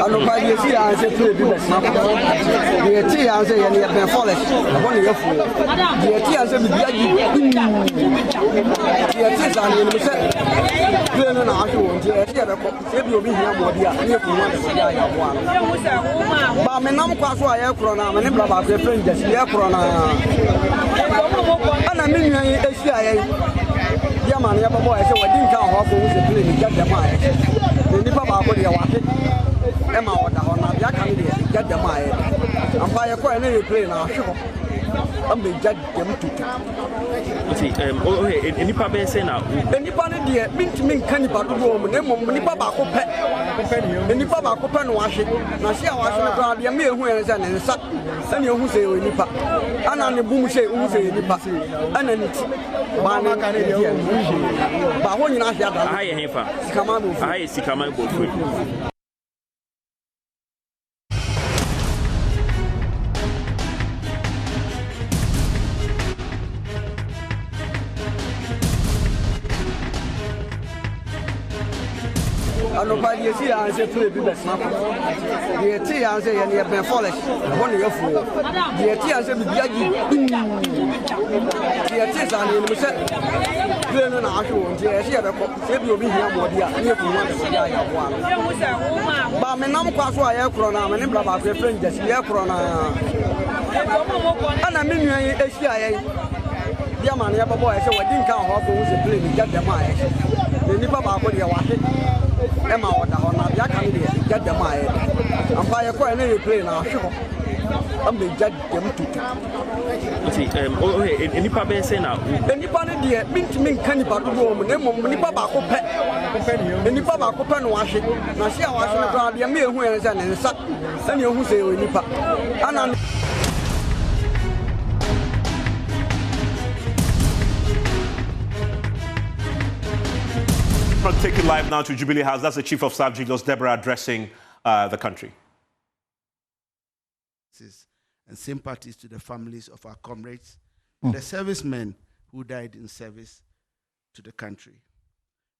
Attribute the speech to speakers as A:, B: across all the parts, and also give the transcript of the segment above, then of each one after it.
A: don't buy the sea and say to the business. The tea and say, and you have been foolish. One year for the tea and say, the tea and you said, clear an argument. If you'll be here, what you are one. But my name was why I cronam and about the friend, just the Akrona. And I mean, Yaman, your boy, I said, I didn't count how to play the get the mind. The Nipa body, I want it. Emma, what I want, I can't get the mind. I'm by a quite any play now, sure. I'm the judge them to. Any papa say now, anybody dear, mean to me, canny part of Rome, Nipa Baco pet. And Nipa Baco pen wash it. Now see how I should have the mere wheels and suck. And you who say Nipa. And on the boom say, who say Nipa. And then it's Bana Canadian. But when you not have a high heifer, Sikaman, I Sikaman. I don't buy the sea and say to the business. The tea and say, and you have been foolish. One year for the tea and say, the tea and you said, clear an argument. If you'll be here, what you are one. But my name was why I cronam and about the friend, just the Akrona. And I mean, Yaman, your boy, so I didn't count how to play the get the mind. The Nipa body, I want it. Emma, what I want, I can't get the mind. I'm by a quite any play now, sure. I'm the judge them to. Any papa say now, anybody dear, mean to me, canny part of Rome, Nipa Baco pet. And Nipa Baco pen wash it. Now see how I should have the mere wheels and suck. And you who say Nipa. And
B: I'll take it live now to Jubilee House. That's the Chief of Staff, Julius Deborah, addressing the country.
C: And sympathies to the families of our comrades, the servicemen who died in service to the country.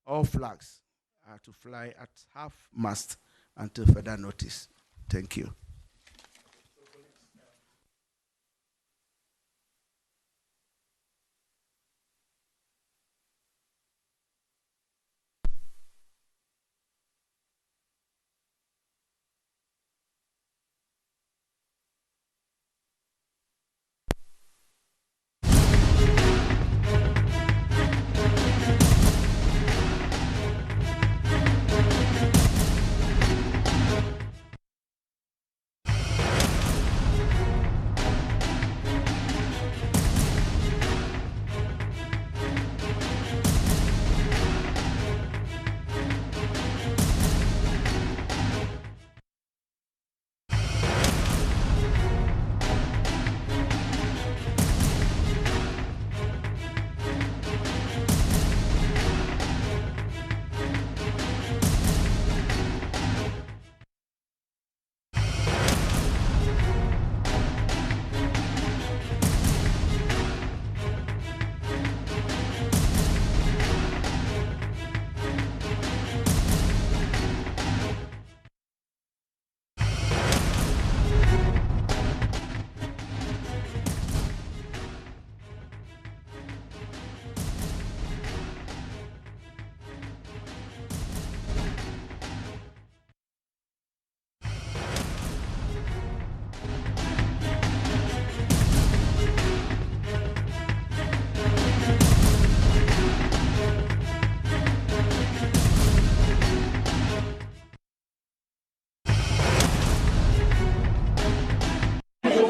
C: All flags are to fly at half-mast until further notice. Thank you.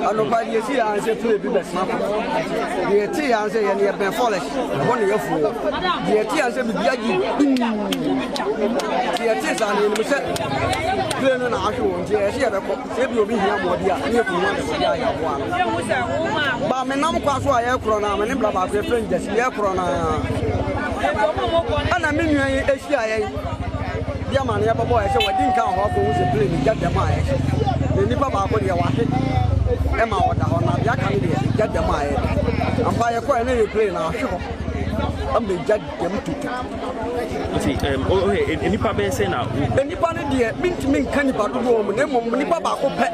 A: I don't buy the sea and say to the business. The tea and say, and you have been foolish. One year for the tea and say, the tea and you said, clear an argument. If you'll be here, what you are one. But my name was why I cronam and about the friend, just the Akrona. And I mean, Yaman, your boy, I said, I didn't count how to play the get the mind. The Nipa body, I want it. Emma, what I want, I can't get the mind. I'm by a quite any play now, sure. I'm the judge them to.
D: Any papa say now.
A: Any part of the mint cannibal room, Nemo Papa Cope,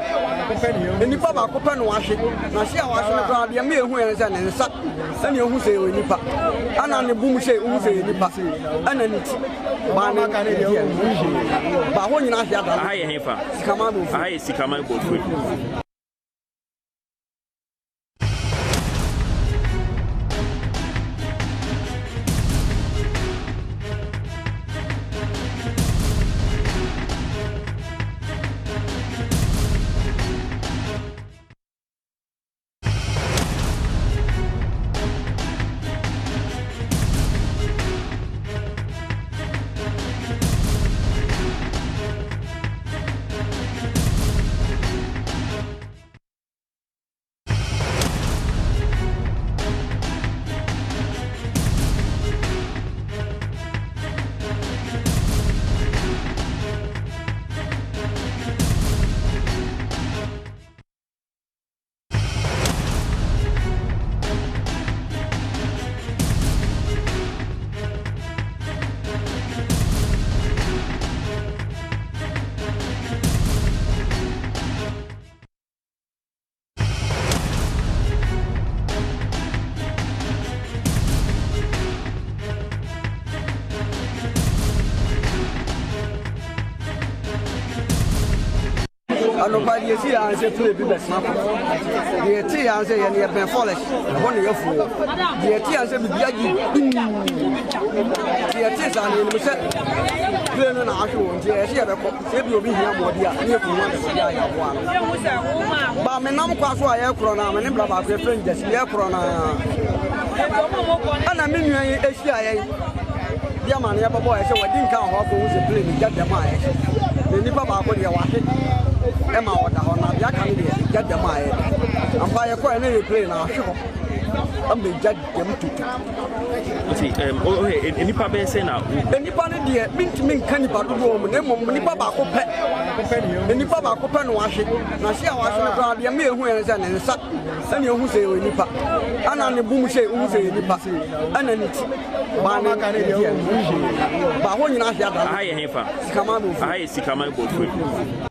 A: any Papa Cope and wash it. Now see, I was on the ground, the mere who is and sat, and you who say Nipa, and on the boom say who say Nipa, and then it's Bana Canadian. But when you have I have Sikaman, I Sikaman go through. Nobody see I say play be best map. The tea I say and you have been foolish. One of your fool. The tea I say be biaji. The tea I say play no na show. The tea I be obi here more dia. You go want to see I one. Ba me nam kwa so aye kro na me ne bra ba friend just ye kro na. Ana me nua ehia aye. Dia man ya babo aye say we din kan ho go say play me get them aye. The nipa ba ko dia wa he. Emma water on the Yakan, get the mile. And by a coin, any play now, sure. I'm the judge them to.
D: Any papa say now.
A: Any part of the mint cannibal room, Nipa Cope, any Papa Cope and wash it. Now see, I was on the ground, the mere who is and sat, and you who say Nipa, and on the boom say who say Nipa, and then it's Bana Canadian. But when you not have I have Sikaman, I Sikaman go through.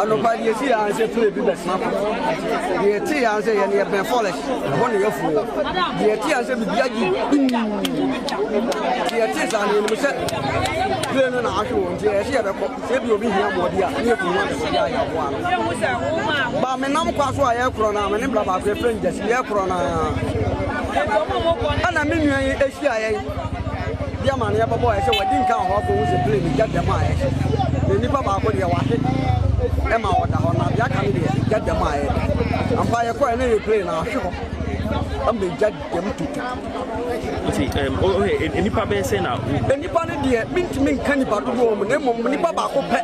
A: Nobody see I say play be best map. The tea I say and you have been foolish. One of your fool. The tea I say be biaji. The tea I say play no na show. The tea I say be obi here more dia. You go want to see I one. Ba me nam kwa so aye kro na me ne bra ba friend just ye kro na. Ana me nua ehia aye. Dia man ya babo aye say we din kan ho go say play me get them aye. The nipa ba ko dia wa he. Emma water on the Yakan, get the mile. And by a coin, any play now, sure. I'm the judge them to.
D: Any papa say now.
A: Any part of the mint cannibal room, Nipa Cope,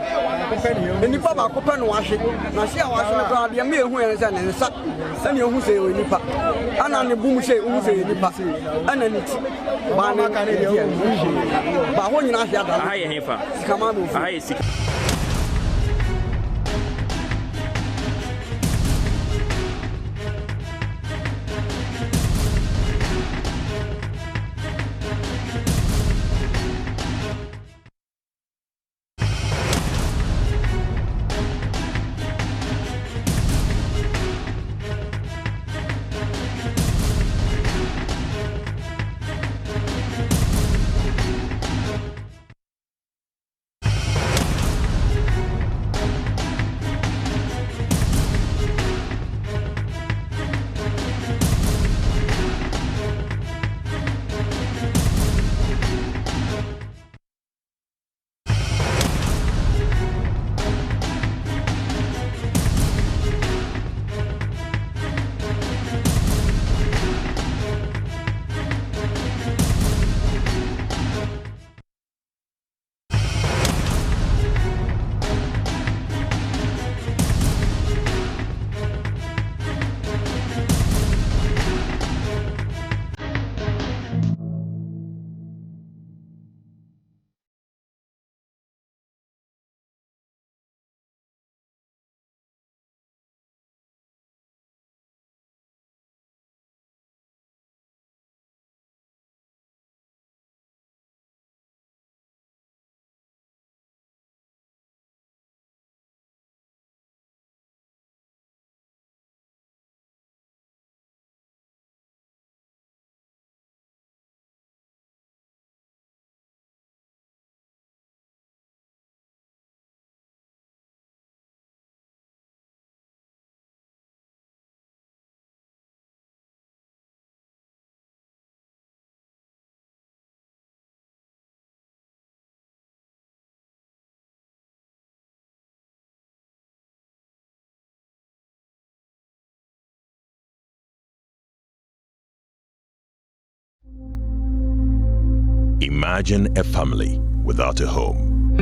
A: any Papa Cope and wash it. Now see, I was on the ground, the mere who is and sat, and you who say Nipa, and on the boom say who say Nipa, and then it's Bana Canadian. But when you not have I have Sikaman, I see.
E: Imagine a family without a home.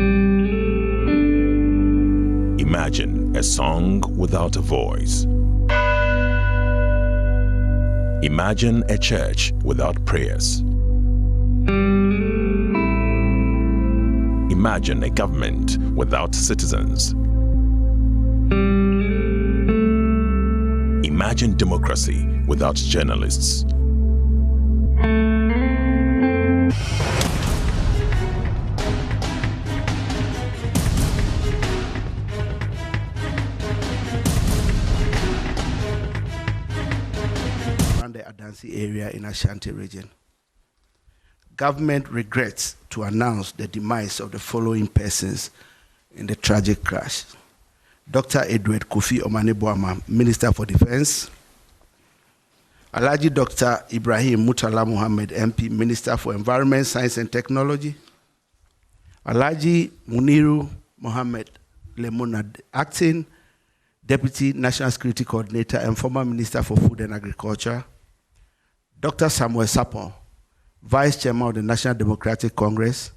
E: Imagine a song without a voice. Imagine a church without prayers. Imagine a government without citizens. Imagine democracy without journalists.
C: Around the Adansi area in Ashanti region. Government regrets to announce the demise of the following persons in the tragic crash. Dr. Edward Kofi Omane-Boamah, Minister for Defense. Alhaji Dr. Ibrahim Murtala Muhammad, MP, Minister for Environment, Science and Technology. Alhaji Muniru Mohammed Lemonad, Acting Deputy National Security Coordinator and former Minister for Food and Agriculture. Dr. Samuel Sapon, Vice Chairman of the National Democratic Congress,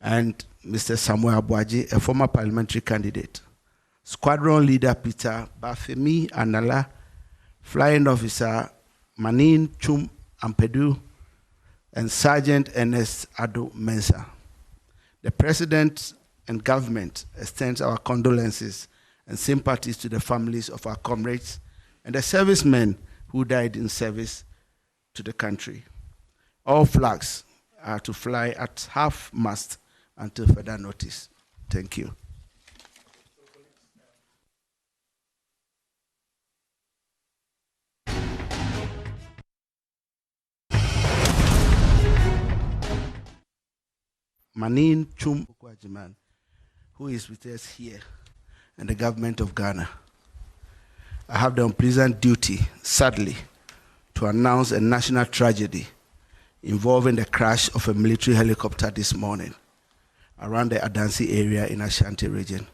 C: and Mr. Samuel Abuaji, a former parliamentary candidate. Squadron Leader Peter Bafemi Anala, Flying Officer Manin Chum Ampedu, and Sergeant Ernest Ado Mensah. The President and government extends our condolences and sympathies to the families of our comrades and the servicemen who died in service to the country. All flags are to fly at half-mast until further notice. Thank you. Manin Chum Kwajiman, who is with us here, and the government of Ghana. I have the unpleasant duty, sadly, to announce a national tragedy involving the crash of a military helicopter this morning around the Adansi area in Ashanti region.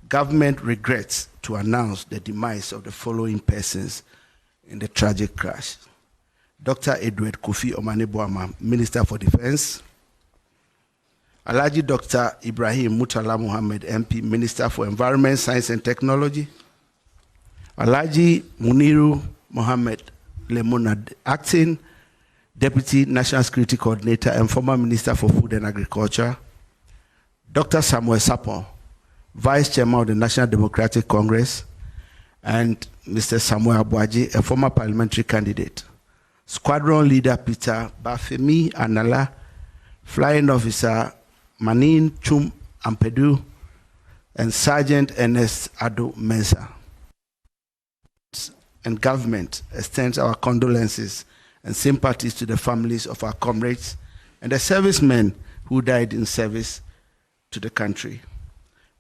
C: Government regrets to announce the demise of the following persons in the tragic crash. Dr. Edward Kofi Omane-Boamah, Minister for Defense. Alhaji Dr. Ibrahim Murtala Muhammad, MP, Minister for Environment, Science and Technology. Alhaji Muniru Mohammed Lemonad, Acting Deputy National Security Coordinator and former Minister for Food and Agriculture. Dr. Samuel Sapon, Vice Chairman of the National Democratic Congress, and Mr. Samuel Abuaji, a former parliamentary candidate. Squadron Leader Peter Bafemi Anala, Flying Officer Manin Chum Ampedu, and Sergeant Ernest Ado Mensah. And government extends our condolences and sympathies to the families of our comrades and the servicemen who died in service to the country.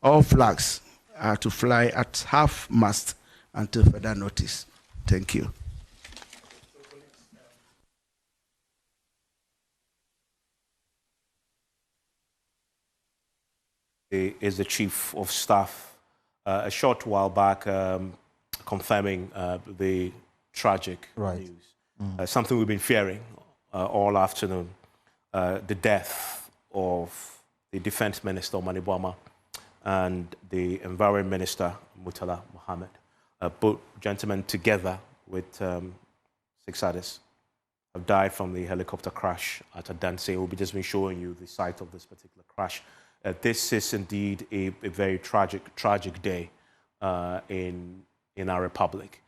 C: All flags are to fly at half-mast until further notice. Thank you.
B: Is the Chief of Staff a short while back confirming the tragic news. Something we've been fearing all afternoon, the death of the Defense Minister, Omane-Boamah, and the Environment Minister, Murtala Muhammad. Both gentlemen together with 6 others have died from the helicopter crash at Adansi. We'll be just been showing you the site of this particular crash. This is indeed a very tragic day in our republic.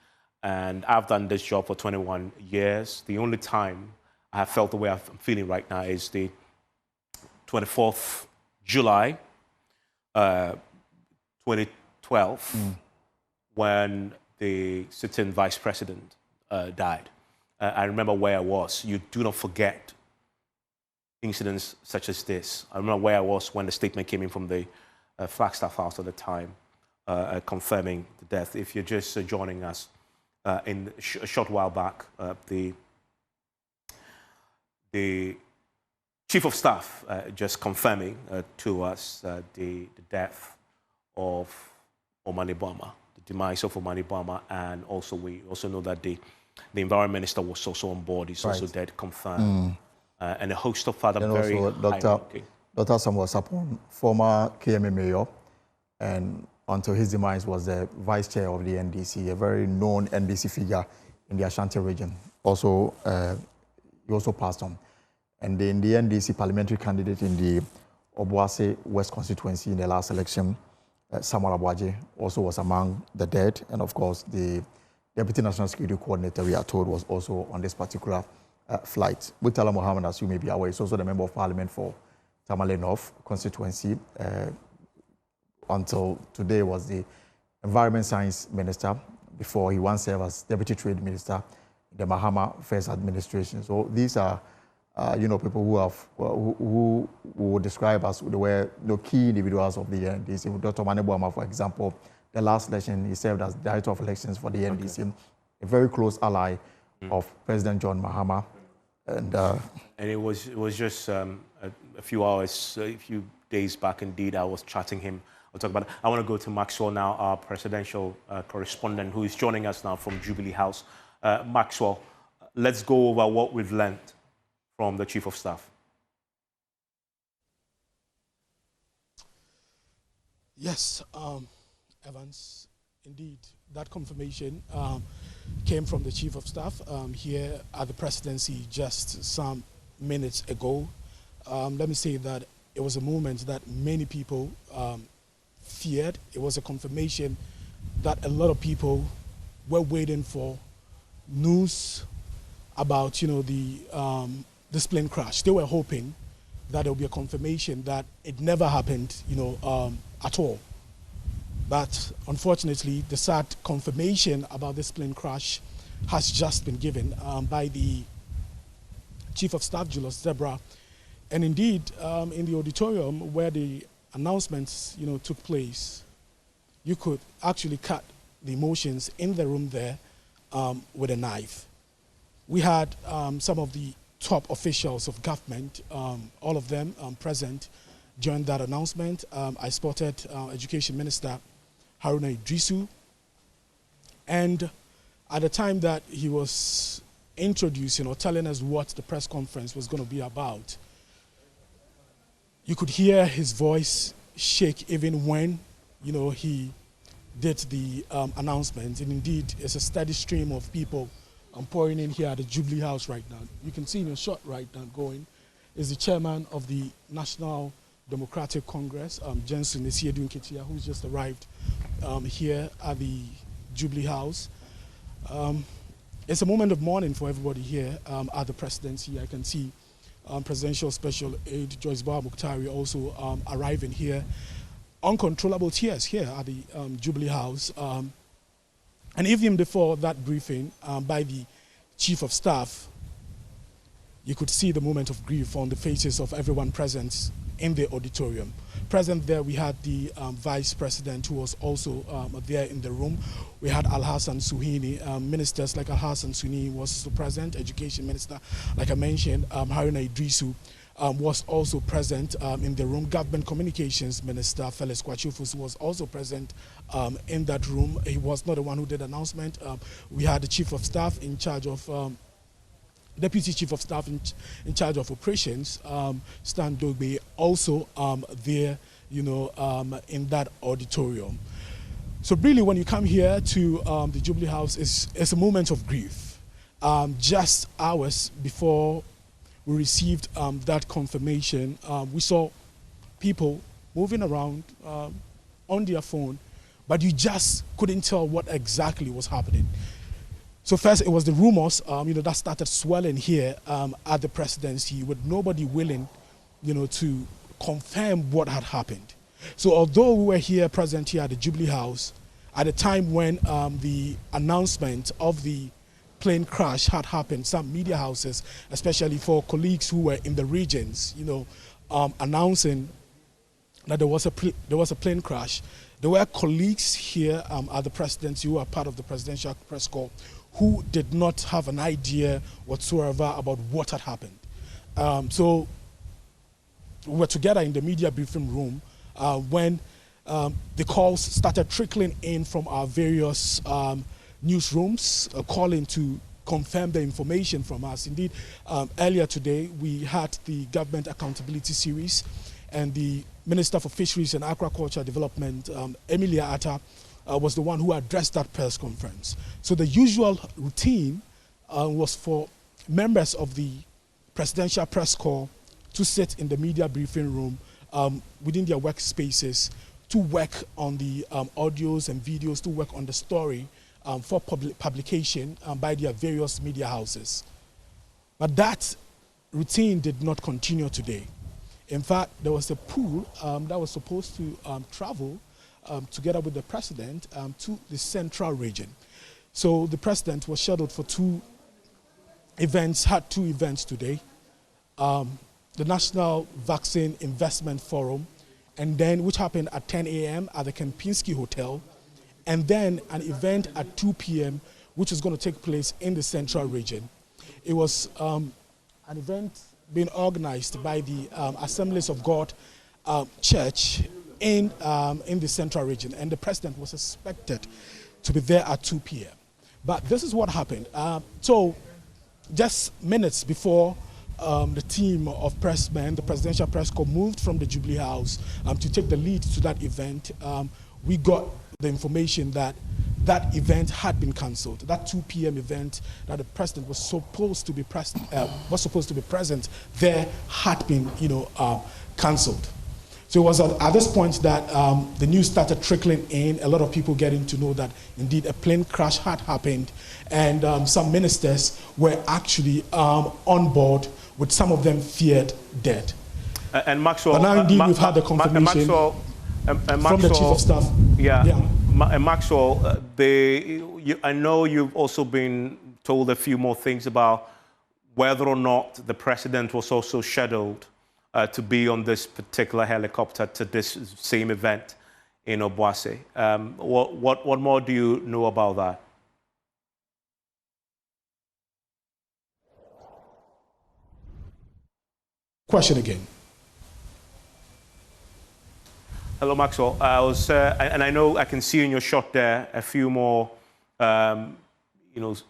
B: And I've done this job for 21 years. The only time I have felt the way I'm feeling right now is the 24th July, 2012, when the sitting vice president died. I remember where I was. You do not forget incidents such as this. I remember where I was when the statement came in from the Flagstaff House at the time, confirming the death. If you're just joining us, in a short while back, the Chief of Staff just confirming to us the death of Omane-Boamah, the demise of Omane-Boamah, and also we also know that the Environment Minister was also on board. He's also dead, confirmed. and a host of other
F: and
B: very
F: also Dr. Samuel Sapon, former KMA mayor, and until his demise was the vice chair of the NDC, a very known NDC figure in the Ashanti region. Also, he also passed on. And the NDC parliamentary candidate in the Obuasi West constituency in the last election, Samuel Abuaje, also was among the dead. And of course, the Deputy National Security Coordinator, we are told, was also on this particular flight. Butala Mohammed, as you may be aware, is also the Member of Parliament for Tamale North constituency. Until today was the Environment Science Minister, before he once served as Deputy Trade Minister in the Mahama First Administration. So these are, people who would describe as the were key individuals of the NDC. Dr. Manebuama, for example, the last election, he served as Director of Elections for the NDC, a very close ally of President John Mahama. And
B: it was just a few hours, a few days back, indeed, I was chatting him. We'll talk about it. I want to go to Maxwell now, our presidential correspondent, who is joining us now from Jubilee House. Maxwell, let's go over what we've learned from the Chief of Staff.
G: Yes, Evans, indeed, that confirmation came from the Chief of Staff here at the Presidency just some minutes ago. Let me say that it was a moment that many people feared. It was a confirmation that a lot of people were waiting for news about, this plane crash. They were hoping that there would be a confirmation that it never happened, at all. But unfortunately, the sad confirmation about this plane crash has just been given by the Chief of Staff, Julius Zebra. And indeed, in the auditorium where the announcements, took place, you could actually cut the emotions in the room there with a knife. We had some of the top officials of government, all of them present during that announcement. I spotted Education Minister Haruna Idrisu, and at the time that he was introducing or telling us what the press conference was going to be about, you could hear his voice shake even when, he did the announcement. And indeed, it's a steady stream of people pouring in here at the Jubilee House right now. You can see in a shot right now going is the chairman of the National Democratic Congress, Jensen Nesiedu Nketia, who's just arrived here at the Jubilee House. It's a moment of mourning for everybody here at the Presidency. I can see Presidential Special Aide Joyce Bawa Mukhtari also arriving here. Uncontrollable tears here at the Jubilee House. And even before that briefing by the Chief of Staff, you could see the moment of grief on the faces of everyone present in the auditorium. Present there, we had the Vice President, who was also there in the room. We had Al-Hassan Suhini, ministers like Al-Hassan Suhini was also present, Education Minister, like I mentioned, Haruna Idrisu was also present in the room. Government Communications Minister Felix Kwachufus was also present in that room. He was not the one who did the announcement. We had the Chief of Staff in charge of Deputy Chief of Staff in charge of operations, Stan Dogbe, also there, in that auditorium. So really, when you come here to the Jubilee House, it's a moment of grief. Just hours before we received that confirmation, we saw people moving around on their phone, but you just couldn't tell what exactly was happening. So first, it was the rumors, that started swelling here at the Presidency, with nobody willing, to confirm what had happened. So although we were here, present here at the Jubilee House, at the time when the announcement of the plane crash had happened, some media houses, especially for colleagues who were in the regions, announcing that there was a plane crash, there were colleagues here at the Presidency who are part of the Presidential Press Corps who did not have an idea whatsoever about what had happened. So we were together in the media briefing room when the calls started trickling in from our various newsrooms, calling to confirm the information from us. Indeed, earlier today, we had the Government Accountability Series, and the Minister for Fisheries and Aquaculture Development, Emilia Atta, was the one who addressed that press conference. So the usual routine was for members of the Presidential Press Corps to sit in the media briefing room within their workspaces to work on the audios and videos, to work on the story for publication by their various media houses. But that routine did not continue today. In fact, there was a pool that was supposed to travel together with the president to the central region. So the president was scheduled for had two events today. The National Vaccine Investment Forum, and then which happened at 10 a.m. at the Kempinski Hotel, and then an event at 2 p.m. which is going to take place in the central region. It was an event being organized by the Assemblies of God Church in the central region, and the president was expected to be there at 2 p.m. But this is what happened. So just minutes before the team of pressmen, the Presidential Press Corps, moved from the Jubilee House to take the lead to that event, we got the information that that event had been cancelled. That 2 p.m. event that the president was supposed to be present there had been, cancelled. So it was at this point that the news started trickling in, a lot of people getting to know that indeed a plane crash had happened, and some ministers were actually on board, with some of them feared dead.
B: And Maxwell,
G: but now indeed we've had the confirmation from the Chief of Staff.
B: And Maxwell, I know you've also been told a few more things about whether or not the president was also scheduled to be on this particular helicopter to this same event in Obuasi. What more do you know about that?
G: Question again.
B: Hello, Maxwell. And I know I can see in your shot there a few more,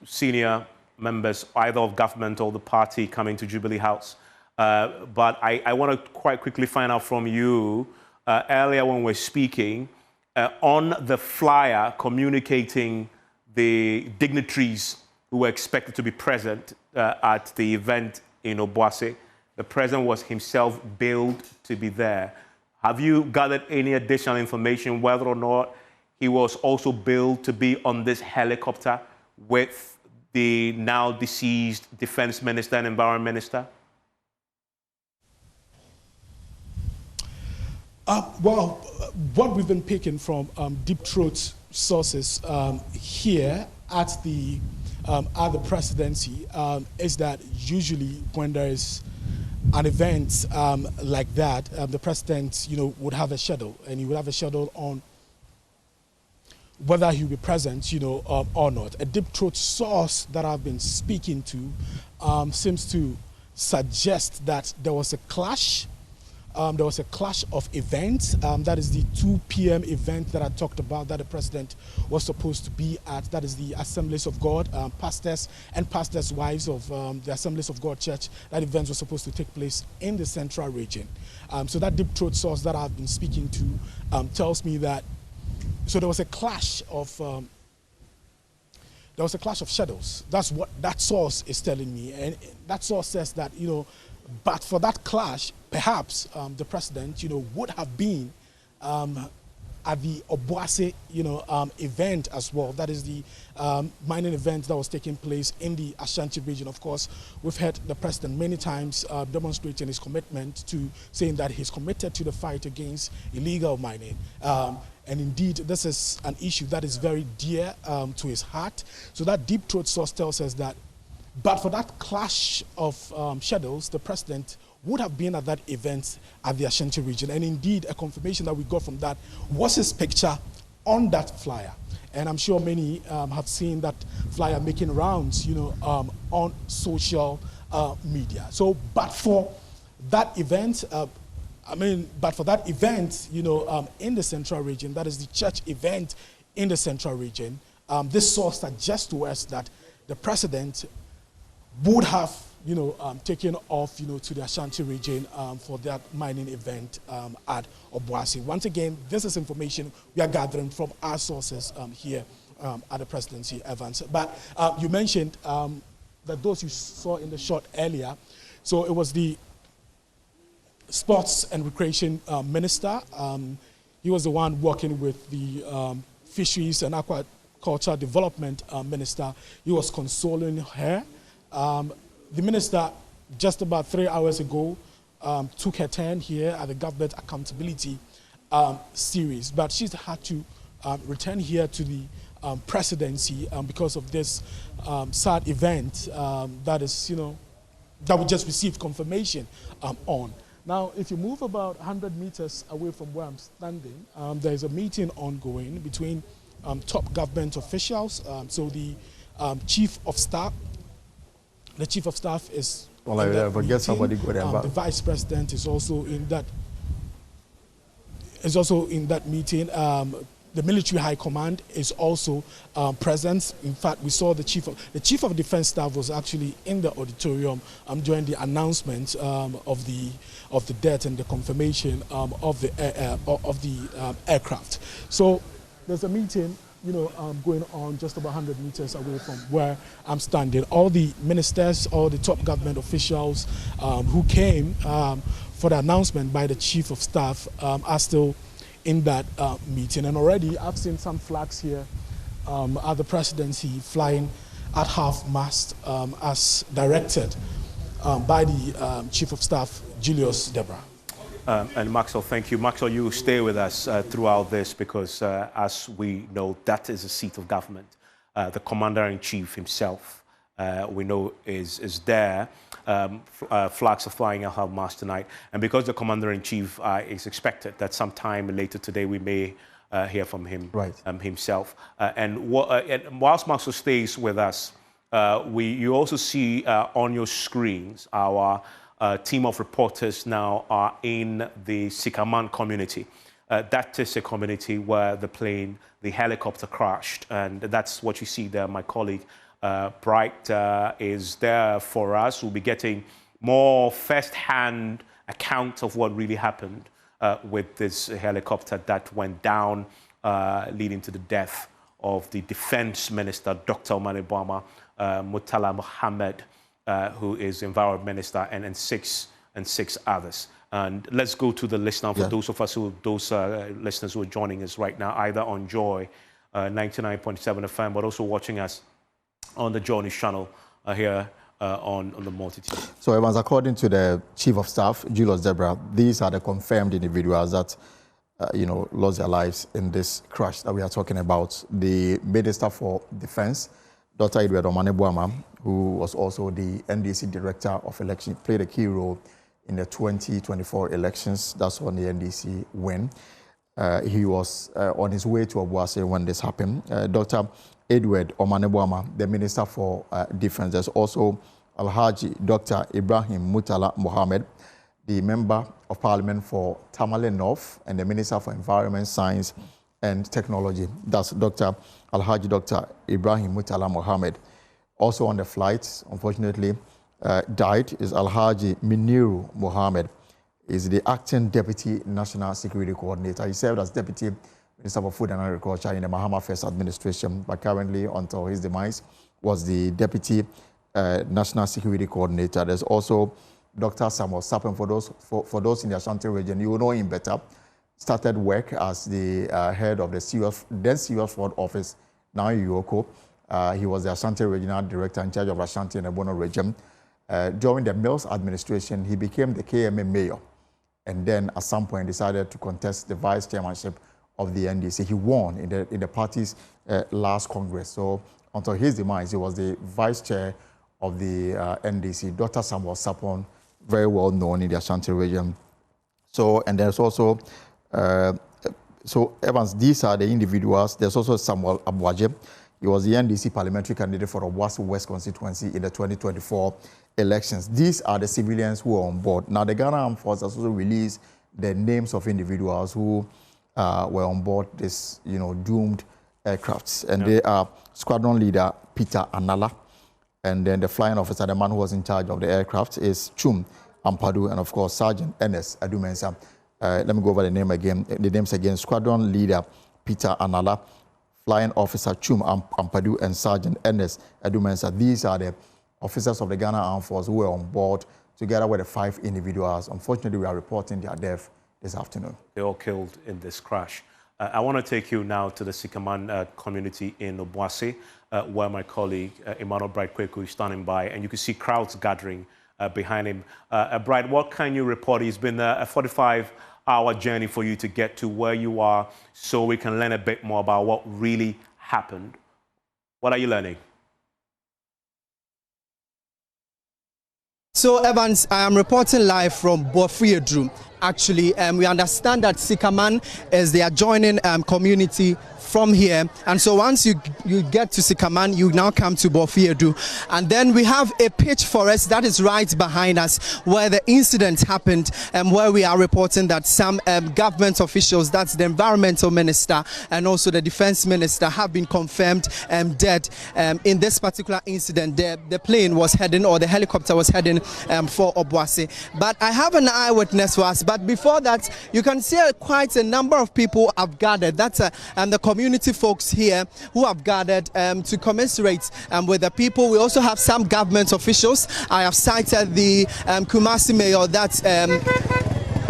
B: senior members, either of government or the party, coming to Jubilee House. But I want to quite quickly find out from you, earlier when we were speaking, on the flyer communicating the dignitaries who were expected to be present at the event in Obuasi, the president was himself billed to be there. Have you gathered any additional information whether or not he was also billed to be on this helicopter with the now deceased Defense Minister and Environment Minister?
G: Well, what we've been picking from deep throat sources here at the presidency is that usually when there is an event like that, the president, would have a schedule, and he would have a schedule on whether he will be present, or not. A deep throat source that I've been speaking to seems to suggest that there was a clash. There was a clash of events. That is the 2 p.m. event that I talked about that the president was supposed to be at. That is the Assemblies of God, pastors and pastors' wives of the Assemblies of God Church. That event was supposed to take place in the central region. So that deep throat source that I've been speaking to tells me that, so there was a clash of shadows. That's what that source is telling me. And that source says that, but for that clash, perhaps the president, would have been at the Obuasi, event as well. That is the mining event that was taking place in the Ashanti region. Of course, we've heard the president many times demonstrating his commitment to saying that he's committed to the fight against illegal mining. And indeed, this is an issue that is very dear to his heart. So that deep throat source tells us that, but for that clash of shadows, the president would have been at that event at the Ashanti region. And indeed, a confirmation that we got from that was his picture on that flyer. And I'm sure many have seen that flyer making rounds, on social media. So, but for that event, in the central region, that is the church event in the central region, this source suggests to us that the president would have, taken off, to the Ashanti region for that mining event at Obuasi. Once again, this is information we are gathering from our sources here at the presidency, Evans. But you mentioned that those you saw in the shot earlier, so it was the Sports and Recreation Minister. He was the one working with the Fisheries and Aquaculture Development Minister. He was consoling her. The minister, just about 3 hours ago, took her turn here at the Government Accountability series, but she's had to return here to the presidency because of this sad event that is, that we just received confirmation on. Now, if you move about 100 meters away from where I'm standing, there's a meeting ongoing between top government officials. So the chief of staff, is.
F: Well, I forget somebody go there.
G: The vice president is also in that. Meeting. The military high command is also present. In fact, we saw the chief of defense staff was actually in the auditorium during the announcement of the death and the confirmation of the aircraft. So there's a meeting, going on just about 100 meters away from where I'm standing. All the ministers, all the top government officials who came for the announcement by the chief of staff are still in that meeting. And already I've seen some flags here at the presidency flying at half-mast as directed by the chief of staff, Julius Deborah.
B: And Maxwell, thank you. Maxwell, you stay with us throughout this because, as we know, that is the seat of government. The Commander-in-Chief himself, we know, is there. Flags are flying at half-mast tonight. And because the Commander-in-Chief is expected that sometime later today we may hear from him himself. And whilst Maxwell stays with us, you also see on your screens our team of reporters now are in the Sikaman community. That is a community where the helicopter crashed, and that's what you see there. My colleague Bright is there for us. We'll be getting more first-hand accounts of what really happened with this helicopter that went down, leading to the death of the Defense Minister, Dr. Omane Boamah, Murtala Mohammed, who is Environment Minister, and six others. And let's go to the list now for those listeners who are joining us right now, either on Joy 99.7 FM, but also watching us on the Joy News channel here on the multitude. So,
F: Evans, according to the Chief of Staff, Julius Deborah, these are the confirmed individuals that lost their lives in this crash that we are talking about. The Minister for Defense, Dr. Omane Boamah, who was also the NDC Director of Election, played a key role in the 2024 elections. That's when the NDC win. He was on his way to Obuasi when this happened. Dr. Omane Boamah, the Minister for Defense. There's also Alhaji Dr. Ibrahim Murtala Mohammed, the Member of Parliament for Tamale North and the Minister for Environment, Science and Technology. That's Dr. Alhaji Dr. Ibrahim Murtala Mohammed. Also on the flight, unfortunately, died is Alhaji Miniru Mohammed. Is the acting Deputy National Security Coordinator. He served as Deputy Minister for Food and Agriculture in the Mahama First Administration, but currently, until his demise, was the Deputy National Security Coordinator. There's also Dr. Samuel Sapem. For those in the Ashanti region, you will know him better. Started work as the head of the Serious Fraud Office, now in Yoko. He was the Ashanti Regional Director in charge of Ashanti and Ebono region. During the Mills administration, he became the KMA mayor, and then at some point decided to contest the vice chairmanship of the NDC. He won in the party's last Congress. So until his demise, he was the vice chair of the NDC. Dr. Samuel Sapon, very well known in the Ashanti region. So, and there's also, so Evans, these are the individuals. There's also Samuel Abuaje. He was the NDC parliamentary candidate for the West Constituency in the 2024 elections. These are the civilians who are on board. Now, the Ghana Armed Forces also released the names of individuals who were on board this, doomed aircrafts. And they are Squadron Leader Peter Anala, And then the flying officer, the man who was in charge of the aircraft, is Chum Ampadu, and of course Sergeant Ernest Adumensa. Let me go over the names again. Squadron leader Peter Anala, flying officer Chum Ampadu, and Sergeant Ernest Adumensa. These are the officers of the Ghana Armed Force who were on board together with the 5 individuals. Unfortunately, we are reporting their death this afternoon.
B: They all killed in this crash. I want to take you now to the Sikaman community in Obuasi, where my colleague Emmanuel Bright Kweku is standing by, and you can see crowds gathering behind him. Bright, what can you report? It's been a 45-hour journey for you to get to where you are, so we can learn a bit more about what really happened. What are you learning?
H: So, Evans, I am reporting live from Bofuedru. Actually, we understand that Sikaman is the adjoining community from here, and so once you get to Sikaman, you now come to Bofuedru, and then we have a pitch forest that is right behind us where the incident happened, and where we are reporting that some government officials, that's the environmental minister and also the defense minister, have been confirmed dead in this particular incident. The plane was heading, or the helicopter was heading for Obuasi. But I have an eyewitness for us. But before that, you can see quite a number of people have gathered. That's the community folks here who have gathered to commiserate with the people. We also have some government officials. I have cited the Kumasi mayor, that's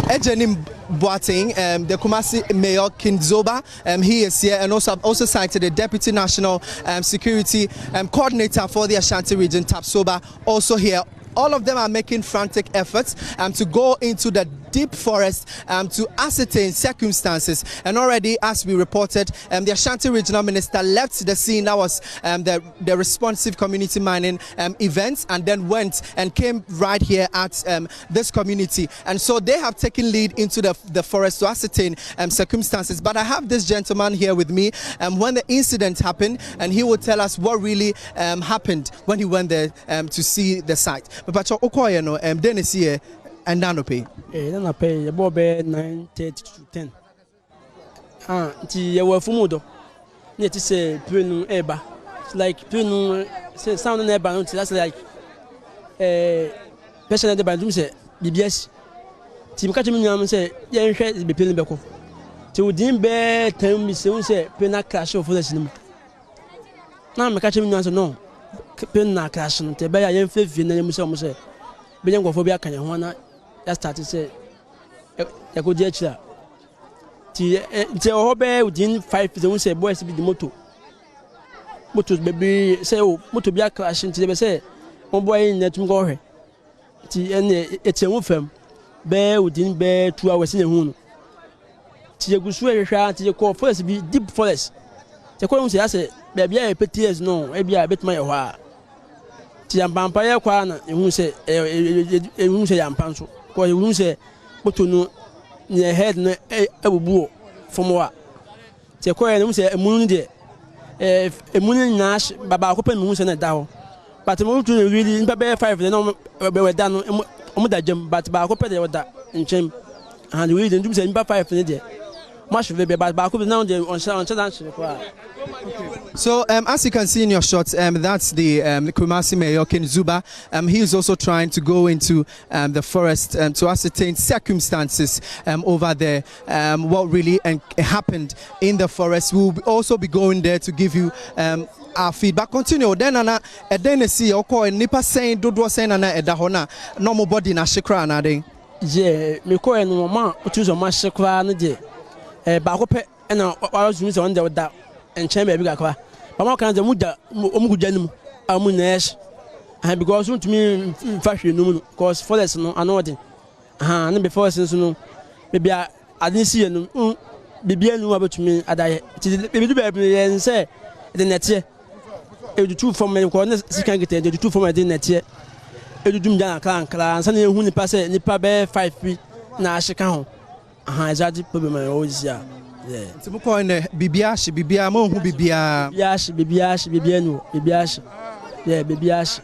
H: Ejenim Boateng, the Kumasi mayor Kinzoba, he is here, and also I've also cited the deputy national security coordinator for the Ashanti region, Tapsoba, also here. All of them are making frantic efforts to go into the deep forest to ascertain circumstances. And already, as we reported, the Ashanti Regional Minister left the scene. That was the responsive community mining event, and then went and came right here at this community. And so they have taken lead into the forest to ascertain circumstances. But I have this gentleman here with me when the incident happened, and he will tell us what really happened when he went there to see the site. But Okoye no Dennis here and Nanope.
D: Then pay about 9:30 to 10. You were Fumudo. Need to say Punu Eba. It's like Punu say sound in Eba. That's like person at the bandum say BBS. Team catching me say, yeah, is be peeling back. To dim bear tell me say Pena crash of the cinema. Now I'm catching me no. Pena crash and te bear young fifth in the museum say. Being for Bia can you wanna just start to say a good year. Tell Hobe within 5 days, say boys be the motto. Motos baby say, oh, moto be a crash into the say, one boy in that go. It's a woofem. Bear within bear 2 hours in the moon. Tia Gusua shot to your call first be deep forest. The column says, baby, I put tears no, maybe I bet my wa. Tia Vampire Kwana, and who say, I'm panso, because you won't say, but to know near head a boo from what. Tia Coy and say a moon day. A moon nash, Baba open moons and a down. But the moon to really in Baba 5, the no were done on that jump, but Baba open that in Chim and we didn't do say 5 in the day. Much of it, but Baba now on Saturday.
H: So as you can see in your shots, that's the Kumasi mayor Kinzuba. He is also trying to go into the forest to ascertain circumstances over there, what really happened in the forest. We'll also be going there to give you our feedback. Continue. Then I see Oko and Nipa saying Dodo saying Edahona normal body na shikra na den.
D: Yeah, me ko en mama otuzo ma shikra na de. Ba ko pe na wa zumi se on de da. And chamber big aqua. But more kinds of muda omujanum amunesh. And because to me fashion no cause for this no anodin. And before since no maybe I didn't see no baby no about me at I baby do baby and say the net here. It do 2 from me corner can get the 2 from my net here. It do dum down clan and suddenly who pass it nipa be 5 feet na shika ho. Exactly problem always yeah. Yeah.
H: So we call it Bibiashi, Bibia, mo who Bibia.
D: Bibiashi, Bibiano, Bibiashi. Yeah, Bibiashi.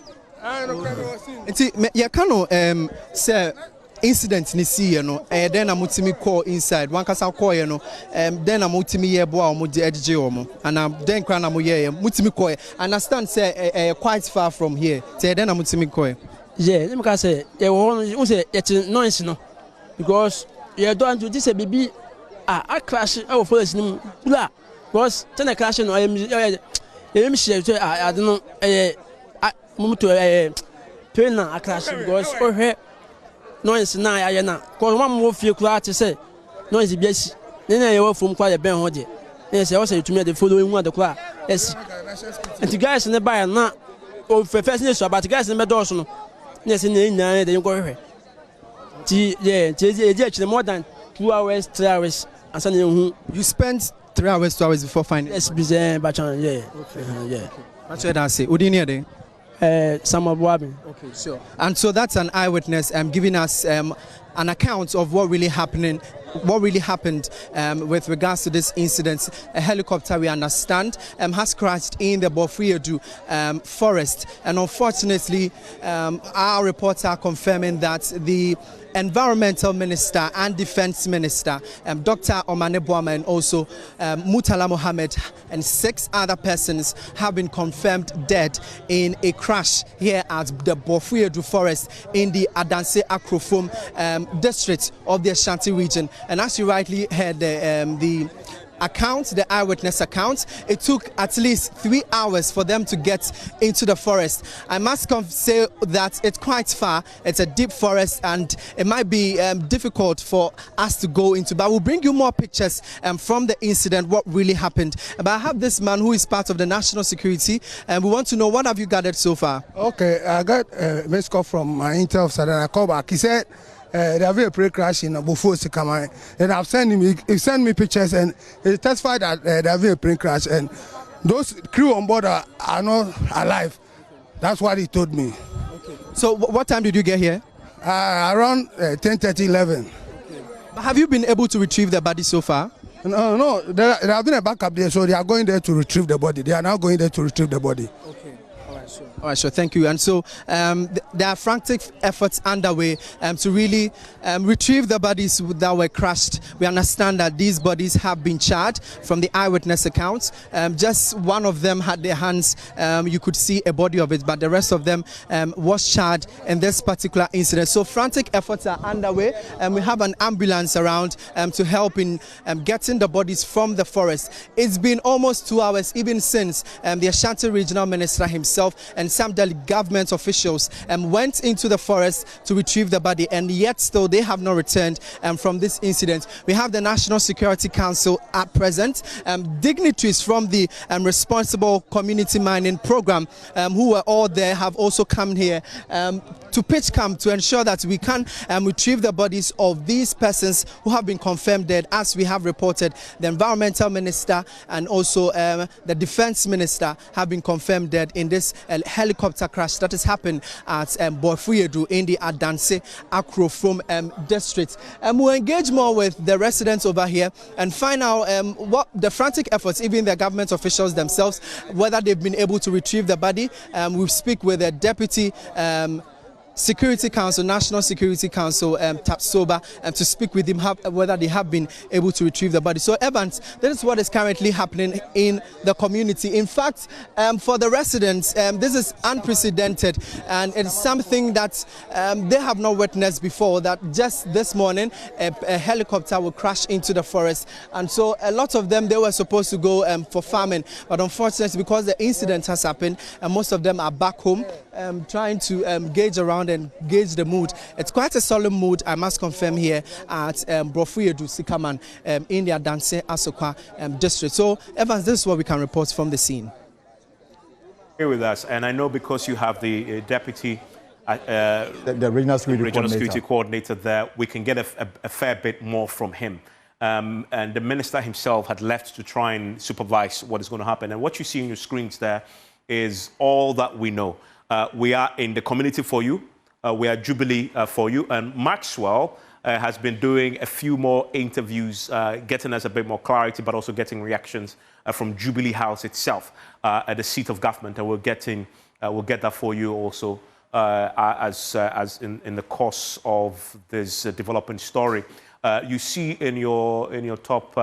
H: You can say incident ni see you know then I'm ultimate call inside one kasa call you know then I'm ultimate year boy omo de edge omo and then kran am year ultimate call understand say quite far from here say then I'm ultimate call
D: yeah let me can say you say it's noise no because you don't do this a baby I crash our forest nim la because ten crash no I share I don't know mumu train na crash because oh noise na ya na ko one more fie kura te say noise biasi na ya from kwa ya ben ho de na say say to me the following one the kura yes and the guys in the buy na o first na so about guys in the door so no na say na de go hwe ti yeah ti more than 2 hours 3 hours and say
H: you spent 3 hours 2 hours before finding
D: yes bizarre bachan yeah yeah
H: that's what I say odini there
D: okay, sure.
H: And so that's an eyewitness giving us an account of what really happened with regards to this incident. A helicopter, we understand, has crashed in the Bofriedu forest, and unfortunately, our reports are confirming that the Environmental Minister and Defense Minister, Dr. Omane Boama, and also Mutala Mohammed, and 6 other persons have been confirmed dead in a crash here at the Bofriedu forest in the Adansi Akrofuom district of the Ashanti region. And as you rightly heard, the account, the eyewitness account, it took at least 3 hours for them to get into the forest. I must say that it's quite far. It's a deep forest and it might be difficult for us to go into, but we'll bring you more pictures from the incident, what really happened. But I have this man who is part of the national security and we want to know, what have you gathered so far?
I: Okay, I got a missed call from my intel officer and I called back. He said they have a pre-crash in before Sikaman, and I've sent him. He sent me pictures, and he testified that they have a pre-crash, and those crew on board are not alive. That's what he told me.
H: Okay. So, what time did you get here?
I: Around 10:30, 11.
H: Okay. But have you been able to retrieve the body so far?
I: No. There have been a backup there, so they are going there to retrieve the body. They are now going there to retrieve the body.
H: Okay. All right, sure. Thank you. And so there are frantic efforts underway to really retrieve the bodies that were crashed. We understand that these bodies have been charred from the eyewitness accounts. Just one of them had their hands. You could see a body of it, but the rest of them was charred in this particular incident. So frantic efforts are underway, and we have an ambulance around to help in getting the bodies from the forest. It's been almost 2 hours, even since the Ashanti Regional Minister himself and some government officials went into the forest to retrieve the body, and yet still they have not returned from this incident. We have the National Security Council at present, dignitaries from the responsible community mining program who were all there have also come here to pitch camp to ensure that we can retrieve the bodies of these persons who have been confirmed dead. As we have reported, the Environmental Minister and also the Defense Minister have been confirmed dead in this helicopter crash that has happened at Bofriedu in the Adansi Akrofuom district. We'll engage more with the residents over here and find out what the frantic efforts, even the government officials themselves, whether they've been able to retrieve the body. We'll speak with the Deputy Security Council, National Security Council, Tapsoba, to speak with him whether they have been able to retrieve the body. So, Evans, that is what is currently happening in the community. In fact, for the residents, this is unprecedented, and it's something that they have not witnessed before, that just this morning a helicopter will crash into the forest. And so a lot of them, they were supposed to go for farming, but unfortunately, because the incident has happened, and most of them are back home trying to gauge around and gauge the mood. It's quite a solemn mood, I must confirm, here at Bofriedu Sikaman in the Adansi Akrofuom district. So, Evans, this is what we can report from the scene.
B: Here with us, and I know because you have the deputy,
F: the regional security
B: coordinator there, we can get a fair bit more from him. And the minister himself had left to try and supervise what is going to happen. And what you see on your screens there is all that we know. We are in the community for you. We are Jubilee for you. And Maxwell has been doing a few more interviews, getting us a bit more clarity, but also getting reactions from Jubilee House itself at the seat of government. And we'll get that for you also as in the course of this developing story. You see in your top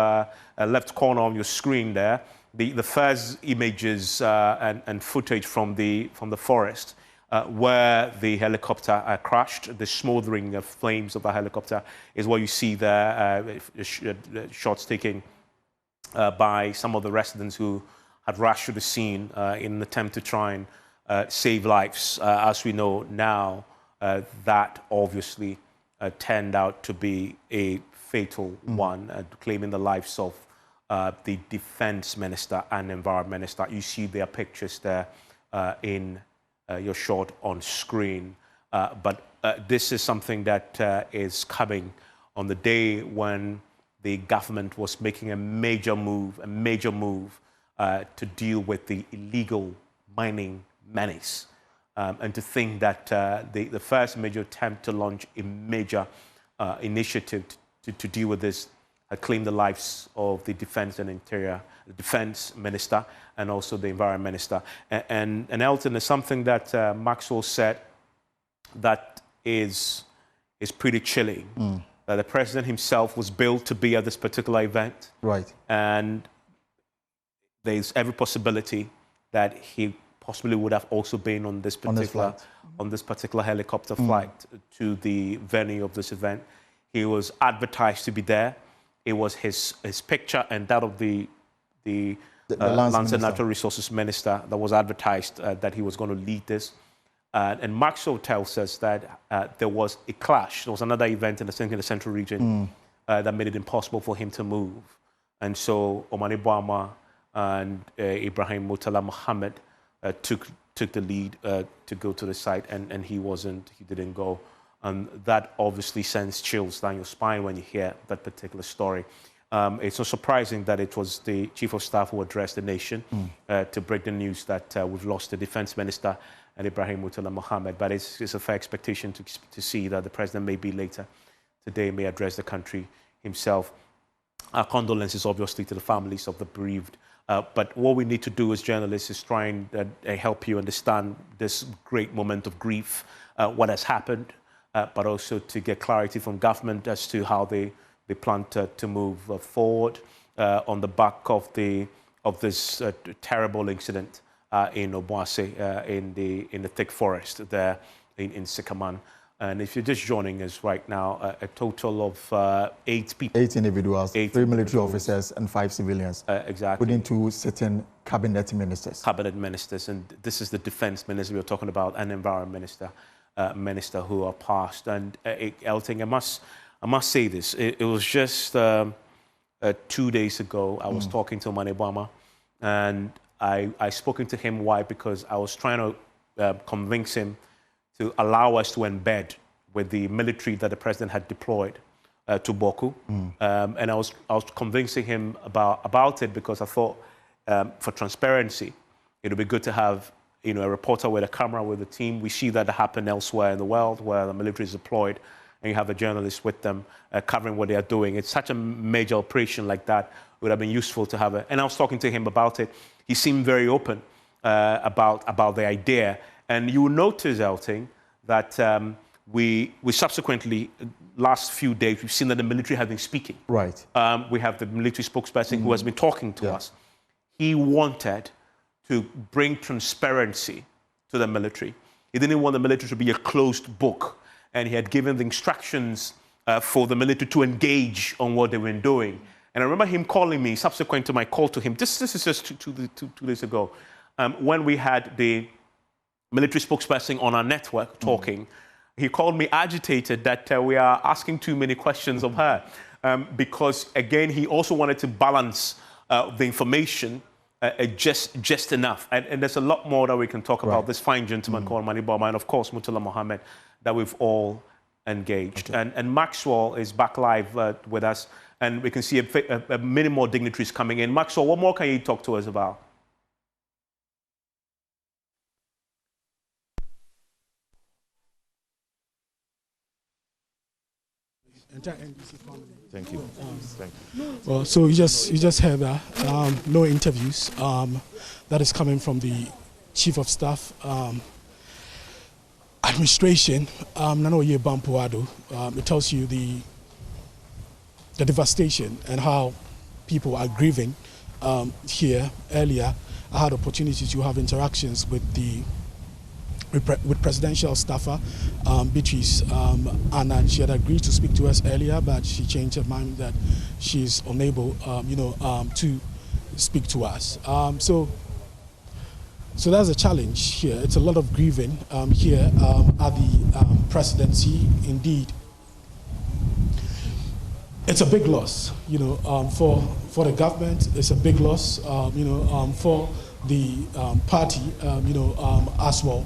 B: left corner on your screen there the first images and footage from the forest where the helicopter crashed. The smoldering flames of the helicopter is what you see there. Shots taken by some of the residents who had rushed to the scene in an attempt to try and save lives. As we know now, that obviously turned out to be a fatal one, claiming the lives of the defense minister and environment minister. You see their pictures there in your shot on screen. But this is something that is coming on the day when the government was making a major move to deal with the illegal mining menace. And to think that the first major attempt to launch a major initiative to deal with this claimed the lives of the defense and interior, the defense minister, and also the environment minister. And Elton, is something that Maxwell said that is pretty chilling. That the president himself was billed to be at this particular event. Right. And there's every possibility that he possibly would have also been on this particular helicopter flight to the venue of this event. He was advertised to be there. It was his picture and that of the Lands and Natural Resources Minister that was advertised that he was going to lead this. And Maxwell tells us that there was a clash. There was another event in the central region that made it impossible for him to move. And so Omani Boama and Ibrahim Murtala Mohammed took the lead to go to the site, and he didn't go. And that obviously sends chills down your spine when you hear that particular story. It's not surprising that it was the Chief of Staff who addressed the nation to break the news that we've lost the Defense Minister and Ibrahim Murtala Mohammed. But it's a fair expectation to see that the President maybe later today may address the country himself. Our condolences, obviously, to the families of the bereaved. But what we need to do as journalists is try and help you understand this great moment of grief, what has happened, but also to get clarity from government as to how they plan to move forward on the back of this terrible incident in Obuasi, in the thick forest there in Sikaman. And if you're just joining us right now, a total of 8 people. 8 individuals, 3 military officers and 5 civilians. Exactly. Including 2 sitting cabinet ministers. Cabinet ministers, and this is the defense minister we were talking about, and environment minister who are passed. And Elting, I must say this. It was just 2 days ago, I was talking to Omani Boama, and I spoken to him. Why? Because I was trying to convince him to allow us to embed with the military that the president had deployed to Boku. And I was convincing him about it because I thought for transparency, it would be good to have a reporter with a camera with a team. We see that happen elsewhere in the world where the military is deployed and you have a journalist with them covering what they are doing. It's such a major operation like that. It would have been useful to have it. And I was talking to him about it. He seemed very open about the idea. And you will notice, Elting, that we subsequently, last few days, we've seen that the military have been speaking. Right. We have the military spokesperson who has been talking to us. He wanted to bring transparency to the military. He didn't want the military to be a closed book. And he had given the instructions for the military to engage on what they were doing. And I remember him calling me subsequent to my call to him. This is just two days ago, when we had the military spokesperson on our network talking. He called me agitated that we are asking too many questions of her because, again, he also wanted to balance the information just enough. And there's a lot more that we can talk about. This fine gentleman called Omani Boama and, of course, Murtala Mohammed that we've all engaged. Okay. And Maxwell is back live with us, and we can see many more dignitaries coming in. Maxwell, what more can you talk to us about?
E: Thank you. Thank you.
G: Well, so you just heard that no interviews. That is coming from the Chief of Staff. administration, Nanoye Bampuado, it tells you the devastation and how people are grieving. Here earlier, I had opportunity to have interactions with presidential staffer Beatrice, and she had agreed to speak to us earlier, but she changed her mind that she's unable, to speak to us. So that's a challenge here. It's a lot of grieving here at the presidency. Indeed, it's a big loss, for the government. It's a big loss, for the party, as well.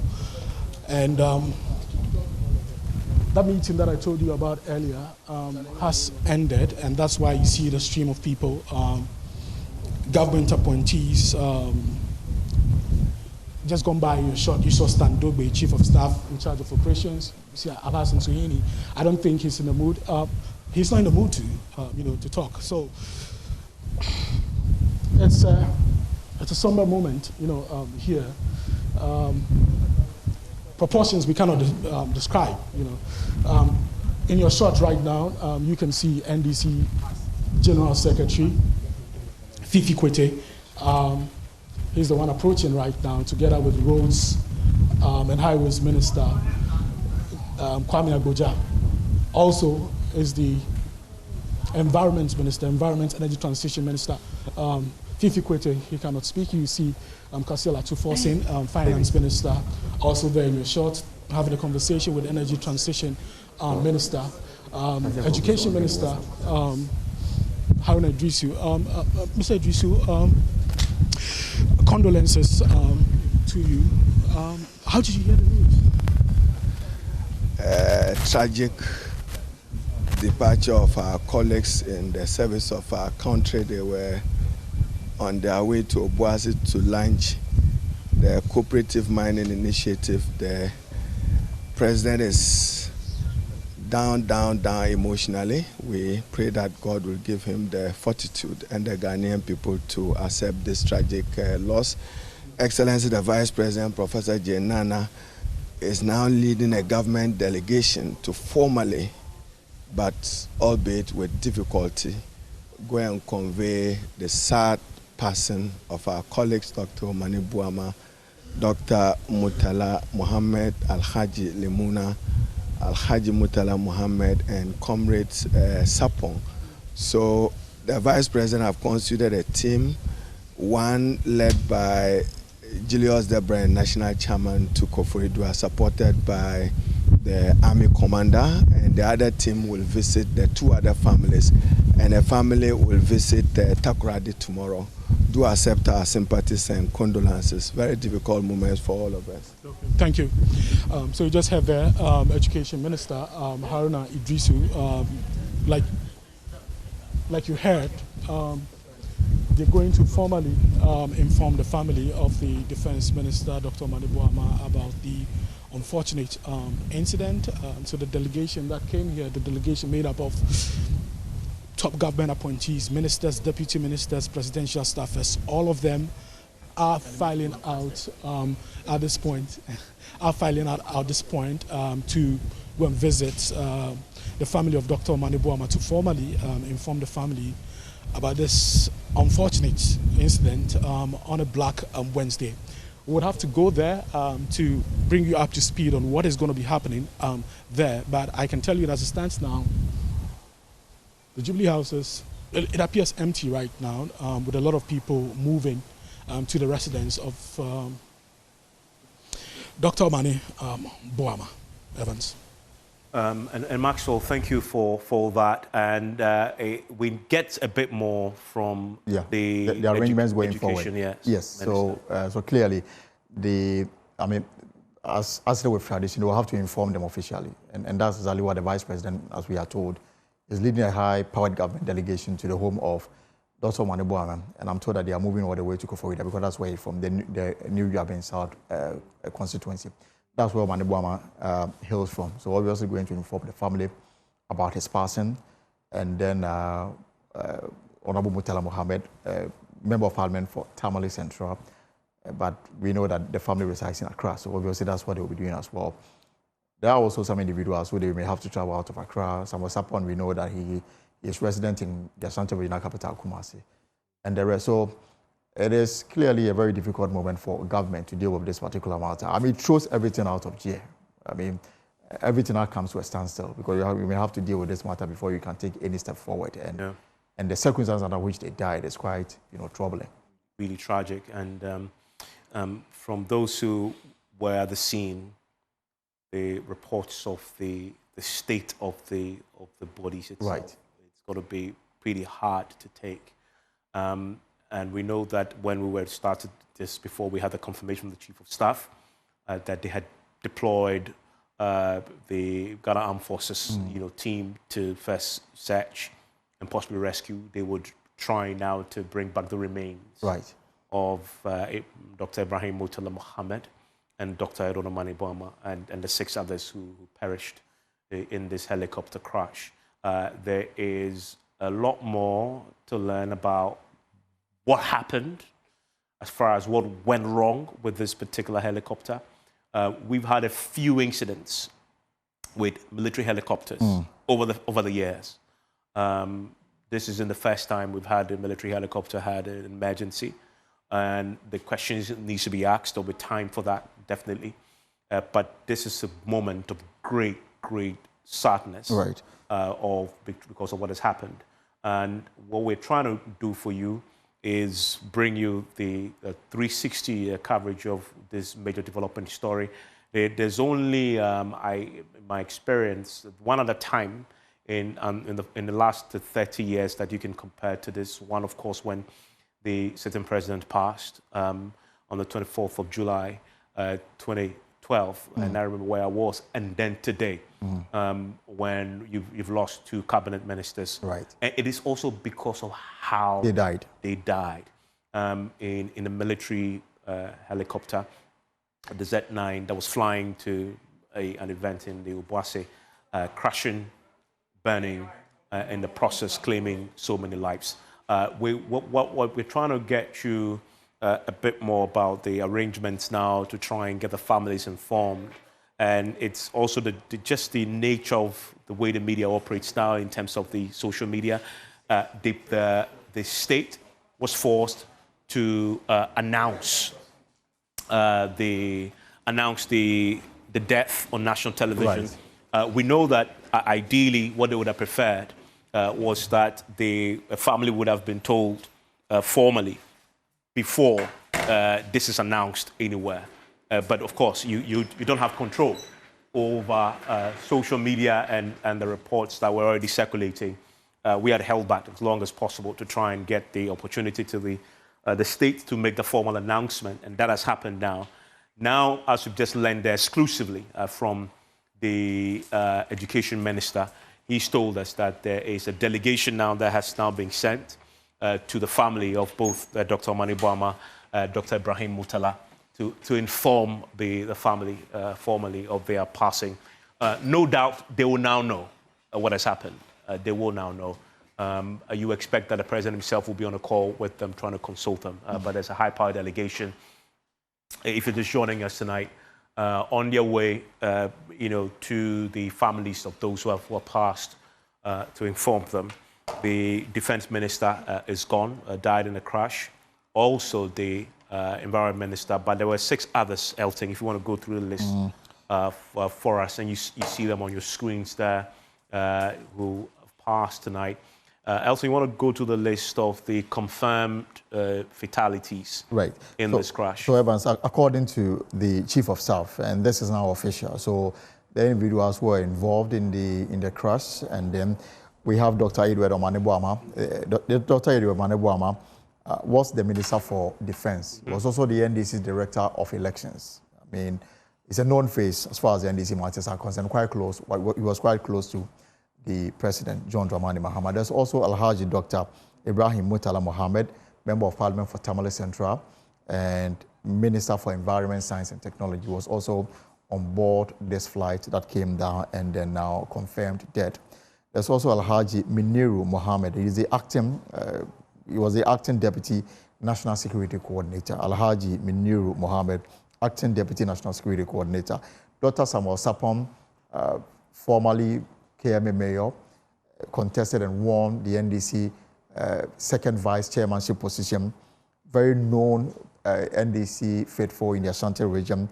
G: And that meeting that I told you about earlier has ended, and that's why you see the stream of people, government appointees. Just gone by your shot, you saw Stan Dogbe, Chief of Staff in charge of operations. You see Abbas Nsuhini. I don't think he's in the mood. He's not in the mood to, to talk. So it's a somber moment, here. Proportions we cannot describe, In your shot right now, you can see NDC General Secretary Fifi Kwete. He's the one approaching right now, together with Roads and Highways Minister Kwame Agboja. Also is the Environment Minister, Environment Energy Transition Minister Fifi Kwete. He cannot speak. You see Kasila Tuforsin, Finance Minister, also there in your shot, having a conversation with Energy Transition Minister, Education Minister Haruna Idrisu. Mr. Idrisu, condolences to you. How did you hear the news?
J: Tragic departure of our colleagues in the service of our country. They were on their way to Obuasi to launch the cooperative mining initiative. The president is down emotionally. We pray that God will give him the fortitude and the Ghanaian people to accept this tragic loss. Excellency, the Vice President, Professor J. Nana, is now leading a government delegation to formally, but albeit with difficulty, go and convey the sad passing of our colleagues, Dr. Omani Buama, Dr. Mutala Muhammad Al-Haji Limuna, Al-Haji Mutala Muhammad, and comrades Sapong. So the Vice President have constituted a team, one led by Julius Debra, National Chairman to Koforidua, supported by the Army Commander, and the other team will visit the two other families, and a family will visit Takoradi tomorrow. Do accept our sympathies and condolences. Very difficult moments for all of us.
G: Okay. Thank you. So you just have the Education Minister, Haruna Idrisu, like you heard, they're going to formally inform the family of the Defense Minister, Dr. Omani Buama, about the unfortunate incident. So the delegation that came here, the delegation made up of top government appointees, ministers, deputy ministers, presidential staffers, all of them are filing out at this point, to go and visit the family of Dr. Omani Buama to formally inform the family about this unfortunate incident on a Black Wednesday. We would have to go there to bring you up to speed on what is going to be happening there. But I can tell you that as it stands now, the Jubilee houses, it appears empty right now, with a lot of people moving to the residence of Dr. Omani Buama. Evans.
B: And Maxwell, thank you for that. And we get a bit more from the
F: arrangements going forward. Yes. So clearly, as with tradition, we'll have to inform them officially, and that's exactly what the Vice President, as we are told, is leading a high-powered government delegation to the home of Dr. Omani Buama, and I'm told that they are moving all the way to Koforidua because that's where he's from, the New Yabin South constituency. That's where Omani Buama hails from. So obviously going to inform the family about his passing, and then Honorable Mutala Muhammad, Member of Parliament for Tamale Central, but we know that the family resides in Accra, so obviously that's what they will be doing as well. there are also some individuals who they may have to travel out of Accra. Samuel Sapon, we know that he is resident in the Ashanti Regional Capital, Kumasi. And the rest. So it is clearly a very difficult moment for government to deal with this particular matter. I mean, it throws everything out of gear. I mean, everything now comes to a standstill because you may have to deal with this matter before you can take any step forward. And the circumstances under which they died is quite, troubling.
B: Really tragic. And from those who were at the scene, the reports of the state of the bodies itself, it's got to be pretty hard to take. And we know that when we were started this, before we had the confirmation from the Chief of Staff, that they had deployed the Ghana Armed Forces team to first search and possibly rescue. They would try now to bring back the remains of Dr. Ibrahim Murtala Mohammed and Dr. Adansi Akrofuom and the 6 others who perished in this helicopter crash. There is a lot more to learn about what happened as far as what went wrong with this particular helicopter. We've had a few incidents with military helicopters over the years. This isn't the first time we've had a military helicopter had an emergency. And the questions needs to be asked. There'll be time for that, definitely. But this is a moment of great, great sadness because of what has happened. And what we're trying to do for you is bring you the 360 coverage of this major development story. There's only, in my experience, one other time in the last 30 years that you can compare to this one, of course, when the sitting president passed on the 24th of July, 2012, and I remember where I was, and then today, when you've lost 2 cabinet ministers. And it is also because of how they died. In a military helicopter, the Z9 that was flying to an event in the Obuasi, crashing, burning, in the process claiming so many lives. What we're trying to get you a bit more about the arrangements now to try and get the families informed. And it's also just the nature of the way the media operates now in terms of the social media. The state was forced to announce the death on national television. We know that ideally what they would have preferred was that the family would have been told formally before this is announced anywhere. But of course, you don't have control over social media and the reports that were already circulating. We had held back as long as possible to try and get the opportunity to the state to make the formal announcement, and that has happened now. Now, as we've just learned exclusively from the education minister, he's told us that there is a delegation now that has now been sent to the family of both Dr. Adansi Akrofuom, Dr. Ibrahim Murtala, to inform the family formally of their passing. No doubt they will now know what has happened. They will now know. You expect that the president himself will be on a call with them, trying to consult them. But there's a high-power delegation, if it is joining us tonight, on their way, to the families of those who have passed, to inform them. The defense minister is gone, died in a crash. Also, the environment minister, but there were 6 others, Elton, if you want to go through the list for us, and you see them on your screens there, who have passed tonight. Elton, you want to go to the list of the confirmed fatalities in this crash?
F: So, Evans, according to the Chief of Staff, and this is now official, so the individuals who were involved in the crash, and then we have Dr. Edward Omanebwama. Dr. Edward Omanebwama was the Minister for Defense. He was also the NDC's Director of Elections. I mean, it's a known face as far as the NDC matters are concerned, quite close. He was quite close to the President, John Dramani Mahama. There's also Alhaji Dr. Ibrahim Murtala Mohammed, Member of Parliament for Tamale Central and Minister for Environment, Science and Technology, was also on board this flight that came down and then now confirmed dead. There's also Alhaji Miniru Mohammed. He was the acting Deputy National Security Coordinator. Alhaji Miniru Mohammed, acting Deputy National Security Coordinator. Dr. Samuel Sapon formerly KMA mayor, contested and won the NDC second vice chairmanship position, very known NDC faithful in the Ashanti region,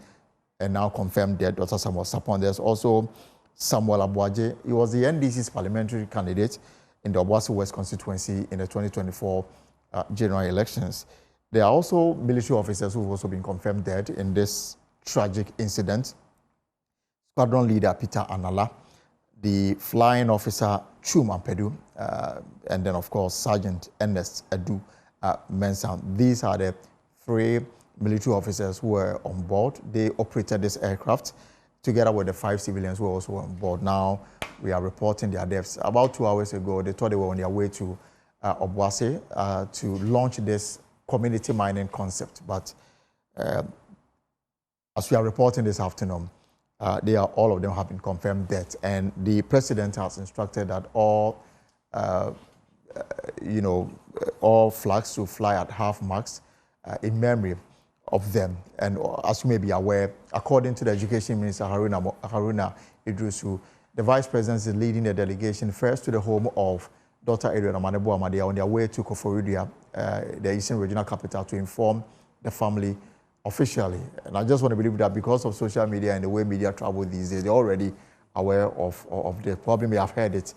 F: and now confirmed dead, Dr. Samuel Sapon. There's also Samuel Abuaje. He was the NDC's parliamentary candidate in the Obuasi West constituency in the 2024 general elections. There are also military officers who have also been confirmed dead in this tragic incident. Squadron leader Peter Anala, the flying officer Chum Ampedu, and then of course Sergeant Ernest Edu Mensah. These are the 3 military officers who were on board. They operated this aircraft together with the 5 civilians who were also on board. Now we are reporting their deaths. About 2 hours ago, they thought they were on their way to Obuasi to launch this community mining concept. But as we are reporting this afternoon, all of them have been confirmed dead. And the president has instructed that all flags to fly at half-mast in memory of them. And as you may be aware, according to the Education Minister Haruna Idrisu, the Vice President is leading the delegation first to the home of Dr. Adrian Amanebo Amadi on their way to Koforidua, the Eastern Regional Capital, to inform the family officially. And I just want to believe that because of social media and the way media travel these days, they're already aware of the problem. They have heard it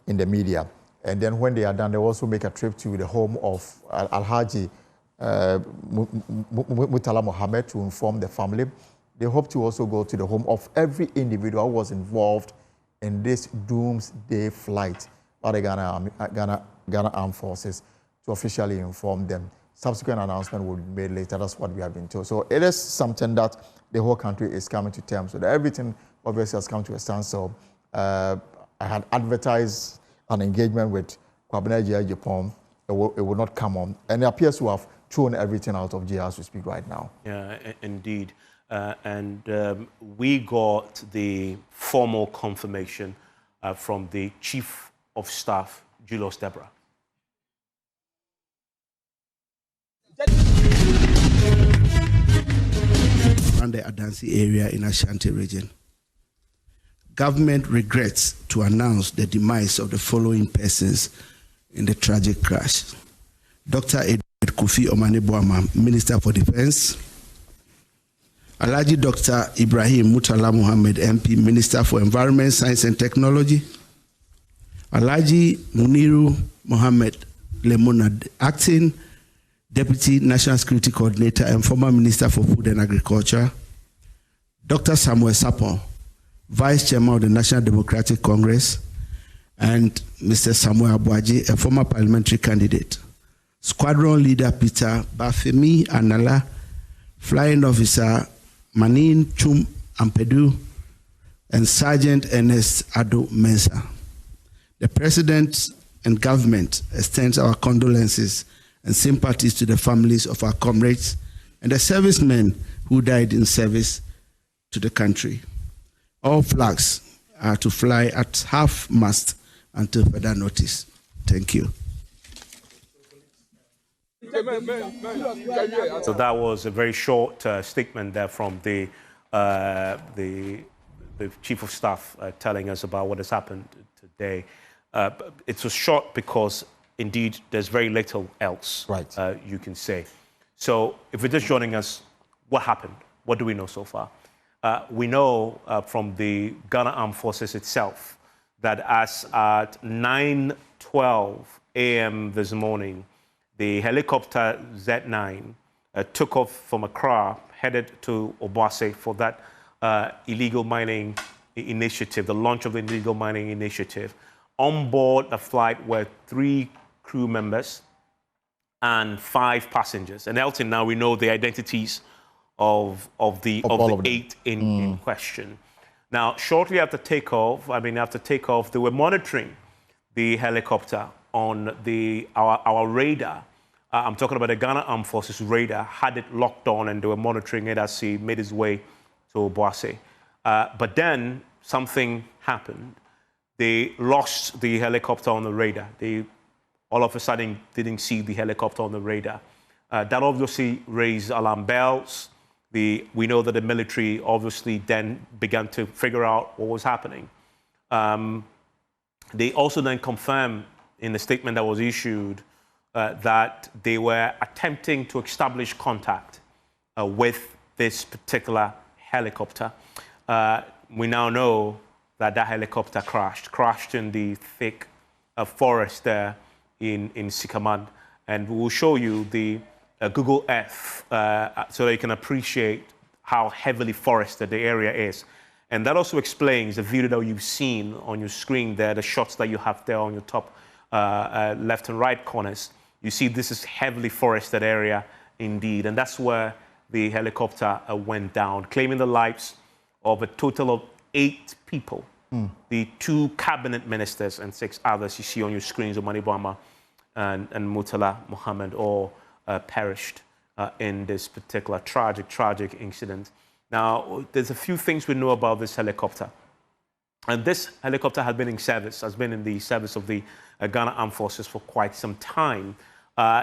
F: in the media. And then when they are done, they also make a trip to the home of Alhaji Mutala Mohammed to inform the family. They hope to also go to the home of every individual who was involved in this doomsday flight by the Ghana Armed Forces to officially inform them. Subsequent announcement will be made later. That's what we have been told. So it is something that the whole country is coming to terms with. Everything obviously has come to a standstill. I had advertised an engagement with Kwabena Japan. It will not come on. And it appears to have thrown everything out of jail as we speak right now. Yeah,
B: indeed. We got the formal confirmation from the Chief of Staff, Julius Deborah.
C: Around the Adansi area in Ashanti region. Government regrets to announce the demise of the following persons in the tragic crash. Dr. Kofi Omaneboama, Minister for Defense. Alhaji Dr. Ibrahim Mutala Muhammad, MP, Minister for Environment, Science and Technology. Alhaji Muniru Mohammed Lemonad, Acting Deputy National Security Coordinator and former Minister for Food and Agriculture. Dr. Samuel Sapon, Vice Chairman of the National Democratic Congress. And Mr. Samuel Abuaje, a former parliamentary candidate. Squadron Leader Peter Bafemi Anala, Flying Officer Manin Chum Ampedu, and Sergeant Ernest Ado Mensah. The President and government extends our condolences and sympathies to the families of our comrades and the servicemen who died in service to the country. All flags are to fly at half-mast until further notice. Thank you.
B: So that was a very short statement there from the Chief of Staff telling us about what has happened today. It was short because, indeed, there's very little else you can say. So if you're just joining us, what happened? What do we know so far? We know from the Ghana Armed Forces itself that as at 9:12 a.m. this morning, the helicopter Z9 took off from Accra, headed to Obuasi for that illegal mining initiative, the launch of the illegal mining initiative. On board the flight were 3 crew members and 5 passengers. And Elton, now we know the identities of the 8 in question. Now, shortly after takeoff, they were monitoring the helicopter on our radar. I'm talking about the Ghana Armed Forces radar, had it locked on, and they were monitoring it as he made his way to Obuasi. But then something happened. They lost the helicopter on the radar. They all of a sudden didn't see the helicopter on the radar. That obviously raised alarm bells. We know that the military obviously then began to figure out what was happening. They also then confirmed in the statement that was issued that they were attempting to establish contact with this particular helicopter. We now know that helicopter crashed in the thick forest there in Sikaman. And we will show you the Google Earth so that you can appreciate how heavily forested the area is. And that also explains the video that you've seen on your screen there, the shots that you have there on your top left and right corners. You see this is heavily forested area indeed. And that's where the helicopter went down, claiming the lives of a total of 8 people. The 2 cabinet ministers and 6 others you see on your screens, Omani Bama and Murtala Mohammed, all perished in this particular tragic incident. Now, there's a few things we know about this helicopter. And this helicopter has been in the service of the Ghana Armed Forces for quite some time.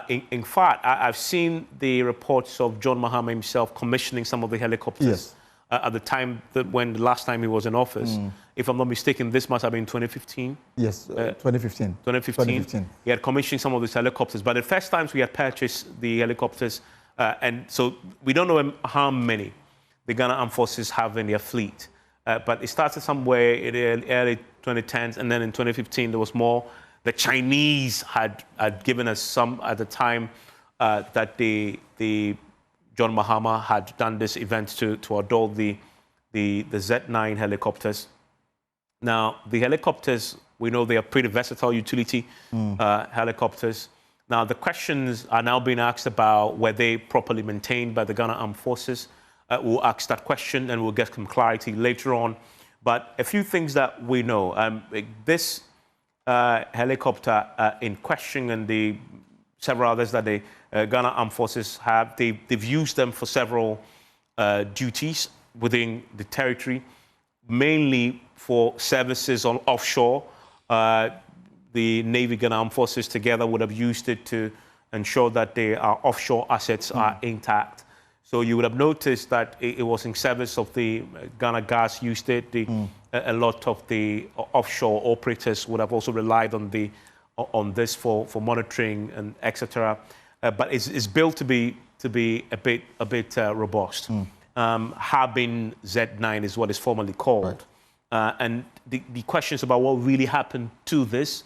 B: In fact, I've seen the reports of John Mahama himself commissioning some of the helicopters.
F: Yes.
B: At the time when the last time he was in office. If I'm not mistaken, this must have been 2015.
F: Yes, 2015.
B: 2015. He had commissioned some of these helicopters, but the first times we had purchased the helicopters, and so we don't know how many the Ghana Armed Forces have in their fleet. But it started somewhere in the early 2010s, and then in 2015 there was more. The Chinese had given us some at the time that the John Mahama had done this event to adore the Z9 helicopters. Now, the helicopters, we know they are pretty versatile utility helicopters. Now, the questions are now being asked about were they properly maintained by the Ghana Armed Forces. We'll ask that question and we'll get some clarity later on. But a few things that we know. This helicopter in question and the several others that the Ghana Armed Forces have, they've used them for several duties within the territory, mainly for services on offshore. The Navy Ghana Armed Forces together would have used it to ensure that their offshore assets are intact. So you would have noticed that it was in service of the Ghana Gas used it. A lot of the offshore operators would have also relied on this for monitoring and etc. But it's built to be a bit robust. Harbin Z9 is what is formally called. Right. And the questions about what really happened to this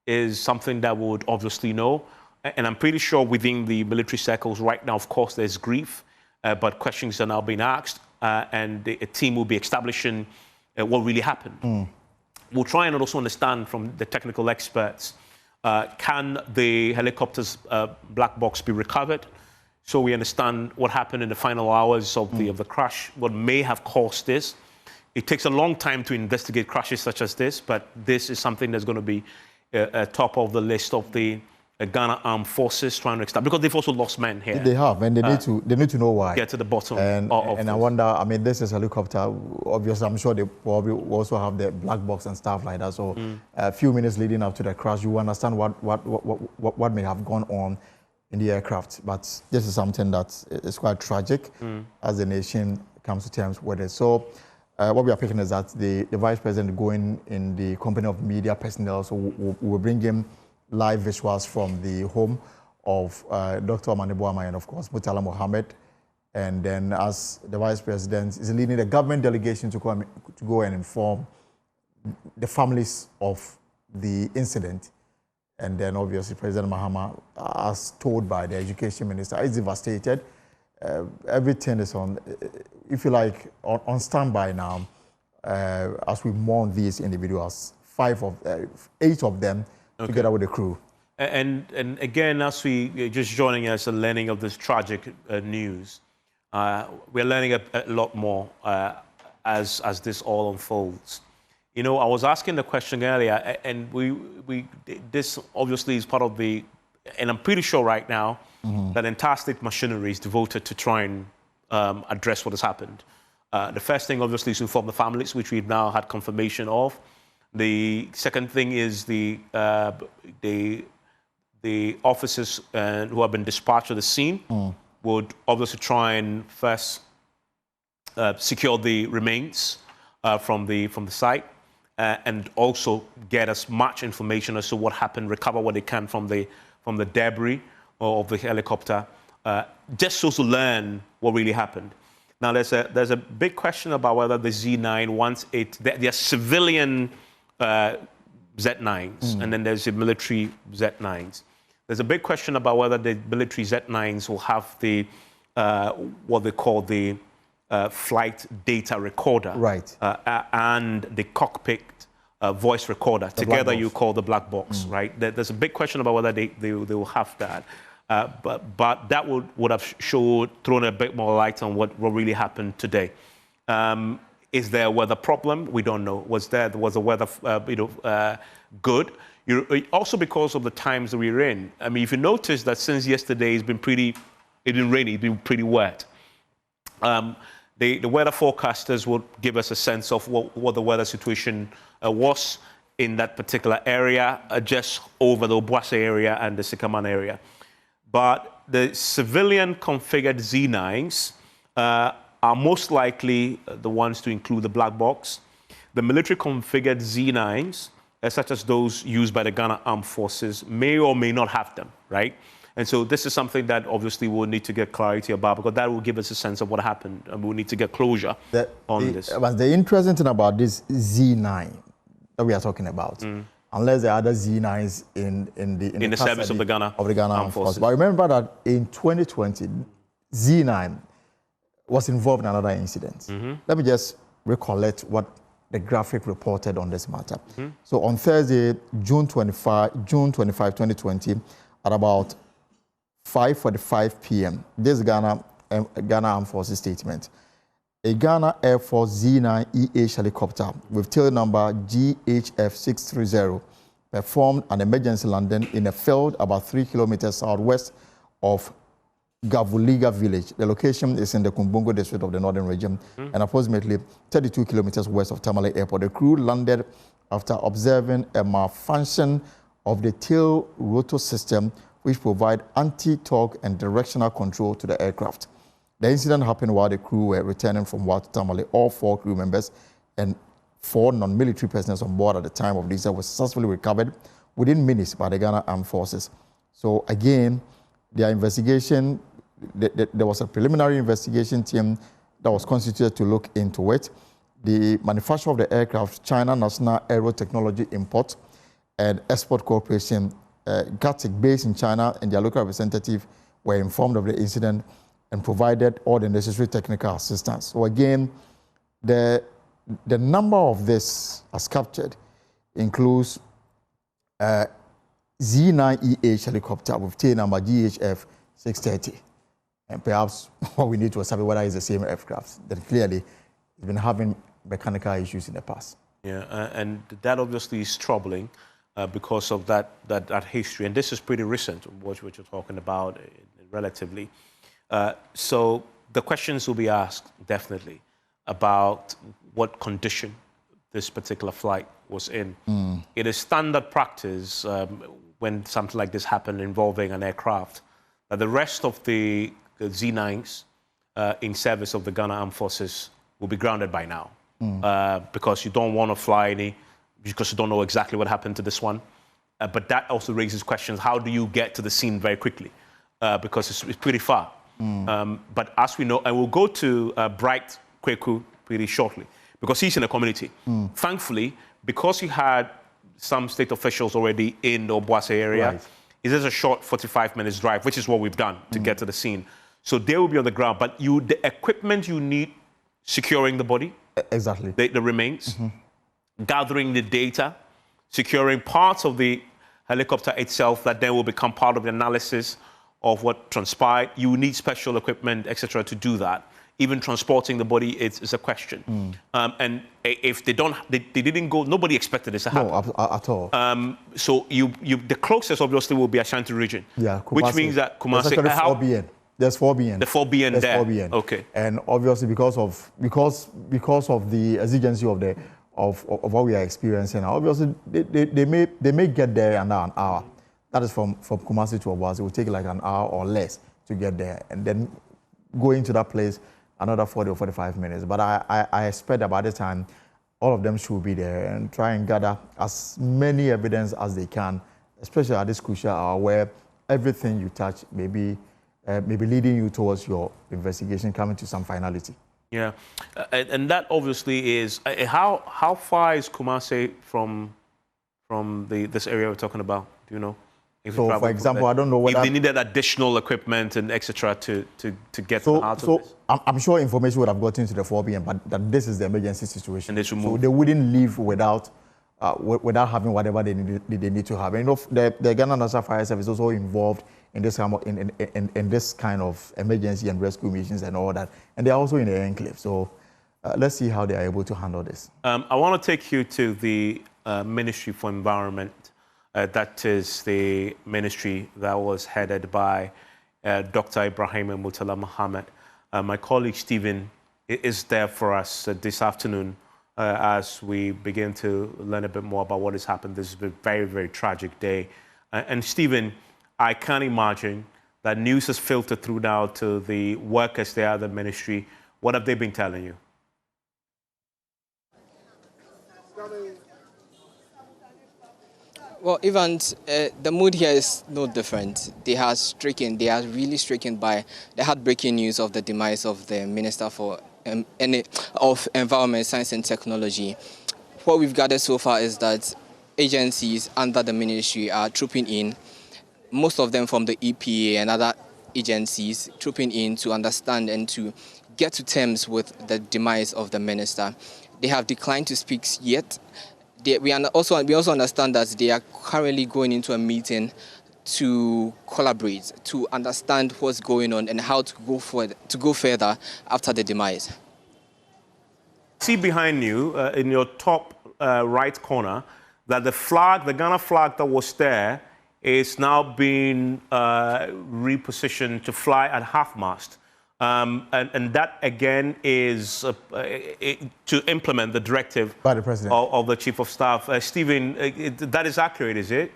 B: is something that we would obviously know. And I'm pretty sure within the military circles right now, of course, there's grief, but questions are now being asked, and a team will be establishing what really happened. We'll try and also understand from the technical experts, can the helicopter's black box be recovered? So we understand what happened in the final hours of the crash, what may have caused this. It takes a long time to investigate crashes such as this, but this is something that's going to be top of the list of the Ghana Armed Forces trying to establish, because they've also lost men here.
F: They have, and they need to know why.
B: Get to the bottom
F: of this. I wonder, I mean, this is a helicopter. Obviously, I'm sure they probably also have the black box and stuff like that. So a few minutes leading up to the crash, you understand what may have gone on in the aircraft. But this is something that is quite tragic as the nation comes to terms with it. So what we are picking is that the Vice President going in the company of media personnel, so we will bring him live visuals from the home of Dr. Omani Bama and, of course, Murtala Mohammed. And then as the Vice President is leading the government delegation to go and inform the families of the incident. And then, obviously, President Mahama, as told by the Education Minister, is devastated. Everything is on, if you like, on standby now as we mourn these individuals. 8 of them together with the crew.
B: And again, as we just joining us and learning of this tragic news, we're learning a lot more as this all unfolds. You know, I was asking the question earlier, and this obviously is part of the, and I'm pretty sure right now that entire state machinery is devoted to try and address what has happened. The first thing, obviously, is to inform the families, which we've now had confirmation of. The second thing is the officers who have been dispatched to the scene would obviously try and first secure the remains from the site, and also get as much information as to what happened, recover what they can from the debris of the helicopter, just so to learn what really happened. Now, there's a big question about whether the Z9, once there are civilian Z9s, and then there's the military Z9s. There's a big question about whether the military Z9s will have the what they call the flight data recorder,
F: right,
B: and the cockpit voice recorder. Together, you call the black box, right? There's a big question about whether they will have that. But that would have thrown a bit more light on what really happened today. Is there a weather problem? We don't know. Was the weather good? Also because of the times that we're in. I mean, if you notice that since yesterday it's been rainy, it's been pretty wet. The weather forecasters will give us a sense of what the weather situation was in that particular area, just over the Obuasi area and the Sikaman area. But the civilian configured Z9s are most likely the ones to include the black box. The military configured Z9s, such as those used by the Ghana Armed Forces, may or may not have them, right? And so this is something that obviously we'll need to get clarity about, because that will give us a sense of what happened, and we'll need to get closure on this.
F: But the interesting thing about this Z9 that we are talking about, unless there are other Z9s in the
B: service of the Ghana
F: Armed Forces. But remember that in 2020, Z9 was involved in another incident. Let me just recollect what the graphic reported on this matter. So on Thursday, June 25, 2020, at about 5:45 p.m., this Ghana Armed Forces statement. A Ghana Air Force Z9EH helicopter with tail number GHF630 performed an emergency landing in a field about 3 kilometers southwest of Gavuliga village. The location is in the Kumbungo district of the Northern Region and approximately 32 kilometers west of Tamale Airport. The crew landed after observing a malfunction of the tail rotor system, which provide anti-torque and directional control to the aircraft. The incident happened while the crew were returning from Wa to Tamale. All 4 crew members and 4 non-military personnel on board at the time of this were successfully recovered within minutes by the Ghana Armed Forces. So again, their investigation, there was a preliminary investigation team that was constituted to look into it. The manufacturer of the aircraft, China National Aero Technology Import and Export Corporation, GATIC, based in China, and their local representative were informed of the incident and provided all the necessary technical assistance. So again, the number of this as captured includes Z9EH helicopter with tail number GHF630. And perhaps what we need to establish whether it's the same aircraft that clearly has been having mechanical issues in the past. Yeah,
B: and that obviously is troubling because of that history. And this is pretty recent, what you're talking about, relatively. So the questions will be asked, definitely, about what condition this particular flight was in. It is standard practice when something like this happened involving an aircraft, that the rest of the Z9s in service of the Ghana Armed Forces will be grounded by now, because you don't want to fly any, because you don't know exactly what happened to this one. But that also raises questions. How do you get to the scene very quickly? Because it's pretty far. But as we know, and we'll go to Bright Kweku pretty shortly, because he's in the community. Thankfully, because he had some state officials already in the Obuasi area, it is a short 45 minutes drive, which is what we've done to get to the scene. So they will be on the ground, but the equipment you need, securing the body,
F: exactly,
B: the remains, gathering the data, securing parts of the helicopter itself that then will become part of the analysis of what transpired. You need special equipment, etc., to do that. Even transporting the body is a question. And if they didn't go, nobody expected this to happen.
F: No, at all.
B: So the closest obviously will be Ashanti region.
F: Yeah, Kumasi.
B: Which means that Kumasi.
F: There's 4BN. There's 4BN.
B: The 4BN
F: There's
B: there.
F: 4BN.
B: Okay.
F: And obviously because of the exigency of what we are experiencing now, obviously they may get there under an hour. That is from Kumasi to Obuasi. It will take like an hour or less to get there, and then going to that place. another 40 or 45 minutes. But I expect that by the time, all of them should be there and try and gather as many evidence as they can, especially at this crucial hour where everything you touch may be leading you towards your investigation coming to some finality.
B: Yeah, and that obviously is how far is Kumasi from this area we're talking about? Do you know?
F: So, for example, I don't know whether
B: if they needed additional equipment and etc. to get to the heart of this.
F: I'm sure information would have gotten to the 4 p.m. but that this is the emergency situation,
B: and they should move.
F: So they wouldn't leave without having whatever they need to have. And you know, the Ghana National Fire Service is also involved in this kind of emergency and rescue missions and all that, and they're also in the enclave. So let's see how they are able to handle this. I
B: want to take you to the Ministry for Environment. That is the ministry that was headed by Dr. Ibrahim Murtala Mohammed. My colleague Stephen is there for us this afternoon as we begin to learn a bit more about what has happened. This is a very, very tragic day. And Stephen, I can't imagine that news has filtered through now to the workers there at the ministry. What have they been telling you?
K: Well, Evans, the mood here is no different. They are really stricken by the heartbreaking news of the demise of the Minister for Environment, Science and Technology. What we've gathered so far is that agencies under the ministry are trooping in, most of them from the EPA and other agencies, trooping in to understand and to get to terms with the demise of the minister. They have declined to speak yet. We also understand that they are currently going into a meeting to collaborate, to understand what's going on and how to go further after the demise.
B: See behind you, in your top right corner, that the flag, the Ghana flag that was there, is now being repositioned to fly at half-mast. And that, again, is to implement the directive
F: by the President
B: of the Chief of Staff. Stephen, that is accurate, is it?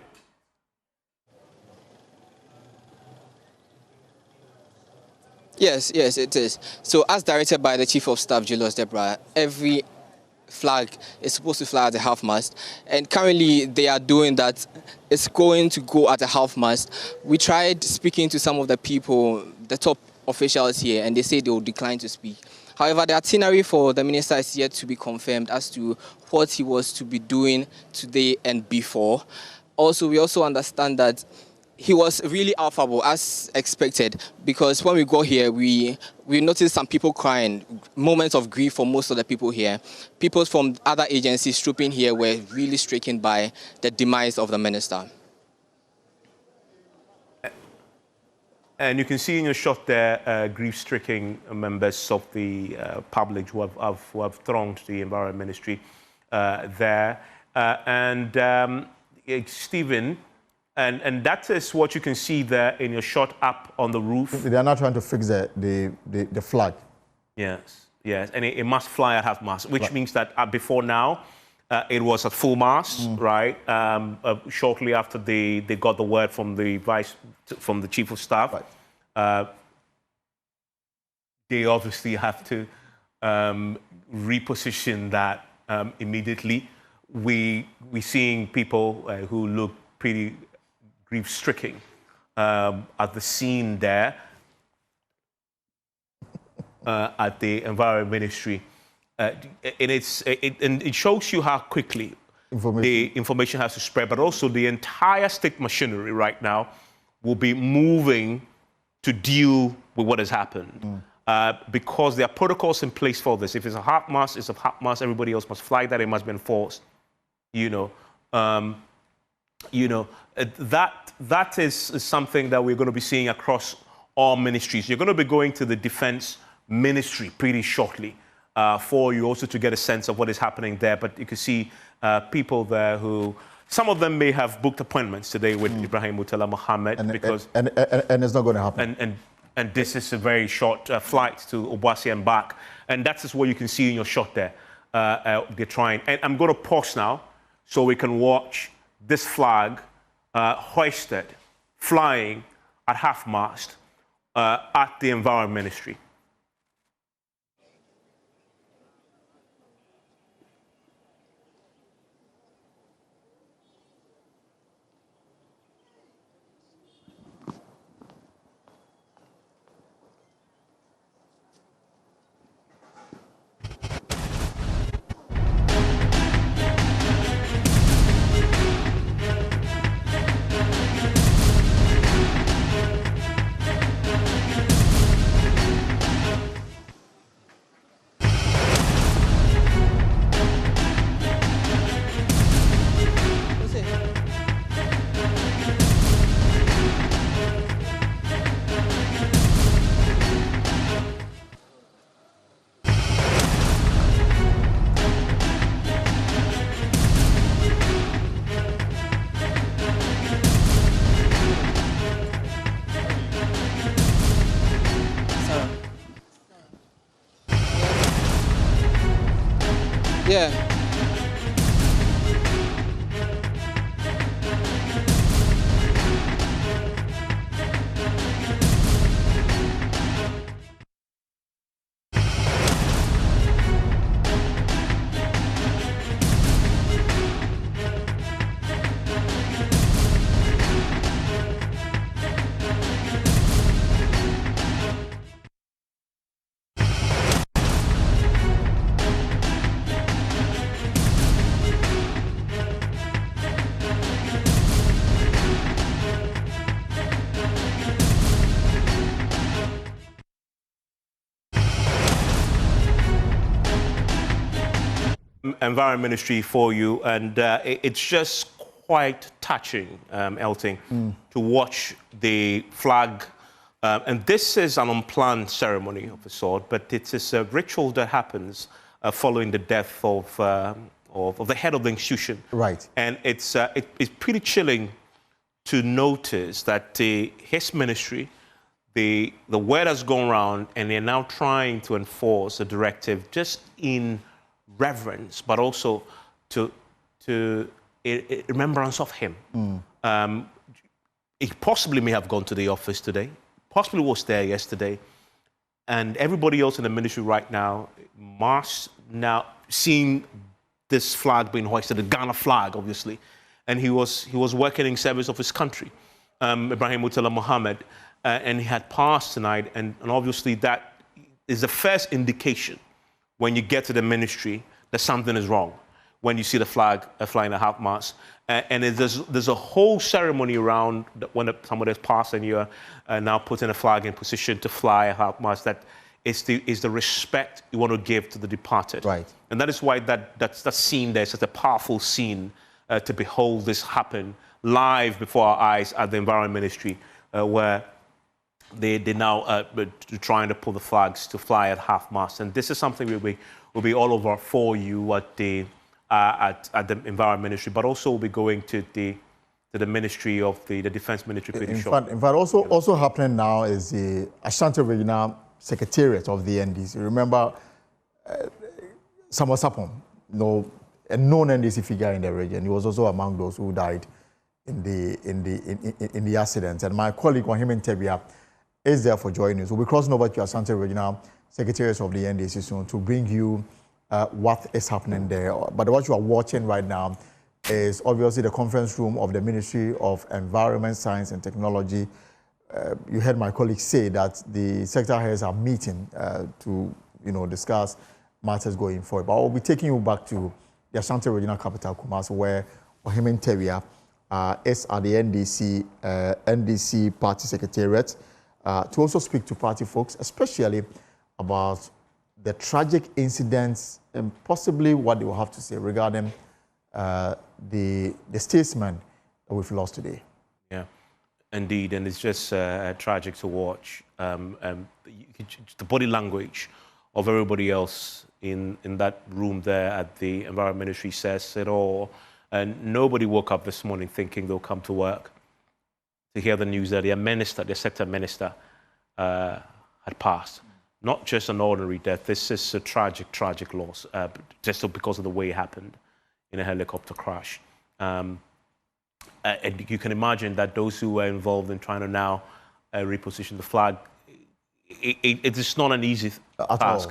K: Yes, it is. So as directed by the Chief of Staff, Julius Debra, every flag is supposed to fly at a half-mast. And currently, they are doing that. It's going to go at a half-mast. We tried speaking to some of the people, the top officials here, and they say they will decline to speak. However, the itinerary for the minister is yet to be confirmed as to what he was to be doing today and before. Also, we also understand that he was really affable as expected, because when we got here, we noticed some people crying, moments of grief for most of the people here. People from other agencies trooping here were really stricken by the demise of the minister.
B: And you can see in your shot there grief-stricken members of the public who have thronged the Environment Ministry there. Stephen, and that is what you can see there in your shot up on the roof.
F: They are now trying to fix the flag.
B: Yes, and it must fly at half-mast, which means that before now, it was at full mast, right? Shortly after they got the word from the Chief of Staff, right. They obviously have to reposition that immediately. We seeing people who look pretty grief-stricken at the scene there at the Environment Ministry. And it shows you how quickly the information has to spread, but also the entire state machinery right now will be moving to deal with what has happened. Because there are protocols in place for this. If it's a half-mast, it's a half-mast. Everybody else must fly that. It must be enforced. That is something that we're going to be seeing across all ministries. You're going to be going to the Defense Ministry pretty shortly. For you also to get a sense of what is happening there. But you can see people there who, some of them may have booked appointments today with Ibrahim Murtala Mohammed, and
F: it's not going to happen.
B: And this is a very short flight to Obuasi and back. And that is what you can see in your shot there. They're trying. And I'm going to pause now so we can watch this flag hoisted, flying at half-mast at the Environment Ministry.
K: Yeah.
B: Environment Ministry for you, and it's just quite touching, Elting, to watch the flag. And this is an unplanned ceremony of a sort, but it is a ritual that happens following the death of the head of the institution.
F: Right.
B: And it's pretty chilling to notice that his ministry, the word has gone around, and they're now trying to enforce a directive just in reverence, but also to remembrance of him. He possibly may have gone to the office today, possibly was there yesterday, and everybody else in the ministry right now, now seeing this flag being hoisted, the Ghana flag, obviously, and he was working in service of his country, Ibrahim Murtala Mohammed, and he had passed tonight, and obviously that is the first indication when you get to the ministry that something is wrong, when you see the flag flying at half-mast. And there's a whole ceremony around when somebody has passed and you're now putting a flag in position to fly at half-mast. That is the respect you want to give to the departed.
F: Right.
B: And that is why that scene there is such a powerful scene to behold this happen live before our eyes at the Environment Ministry, where they're now trying to pull the flags to fly at half-mast. And this is something will be all over for you at the Environment Ministry, but also we'll be going to the Ministry of the Defense Ministry pretty short.
F: In fact, also happening now is the Ashanti Regional Secretariat of the NDC. Remember, Samuel Sapon, a known NDC figure in the region. He was also among those who died in the accident. And my colleague Wahimin Tebia is there for joining us. We'll be crossing over to Ashanti Regional Secretariat of the NDC soon to bring you what is happening there. But what you are watching right now is obviously the conference room of the Ministry of Environment, Science and Technology. You heard my colleague say that the sector heads are meeting to discuss matters going forward. But I'll be taking you back to the Ashanti Regional Capital, Kumasi, where Ohemen Teria is at the NDC Party Secretariat to also speak to party folks, especially about the tragic incidents and possibly what they will have to say regarding the statesman that we've lost today.
B: Yeah, indeed, and it's just tragic to watch. The body language of everybody else in that room there at the Environment Ministry says it all. And nobody woke up this morning thinking they'll come to work to hear the news that their sector minister had passed. Not just an ordinary death. This is a tragic loss, just because of the way it happened in a helicopter crash. And you can imagine that those who were involved in trying to now reposition the flag, it is not an easy task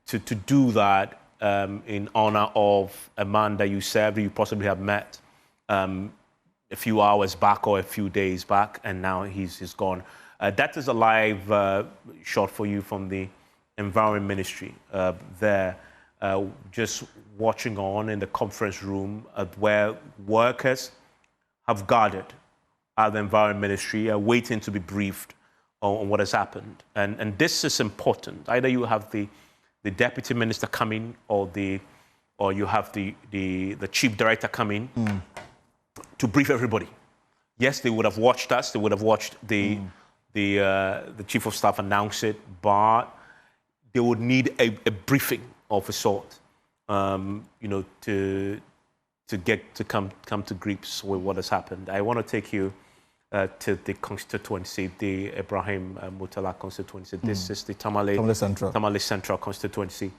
B: to do that in honor of a man that you served, you possibly have met a few hours back or a few days back, and now he's gone. That is a live shot for you from the Environment Ministry there, just watching on in the conference room where workers have gathered at the Environment Ministry, waiting to be briefed on what has happened. And this is important. Either you have the Deputy Minister coming or you have the Chief Director coming to brief everybody. Yes, they would have watched us. They would have watched the Chief of Staff announce it, but they would need a briefing of a sort, to come to grips with what has happened. I want to take you to the constituency, the Ibrahim Murtala constituency. This is the Tamale Central constituency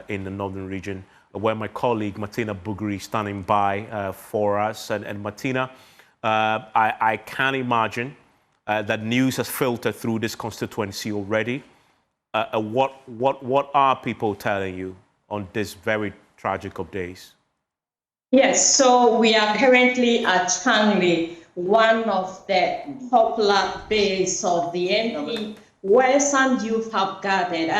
B: in the northern region, where my colleague Martina Bugri is standing by for us. And Martina, I can imagine that news has filtered through this constituency already. What are people telling you on this very tragic of days?
L: Yes, so we are currently at Changley, one of the popular bays of the MP, where some youth have gathered.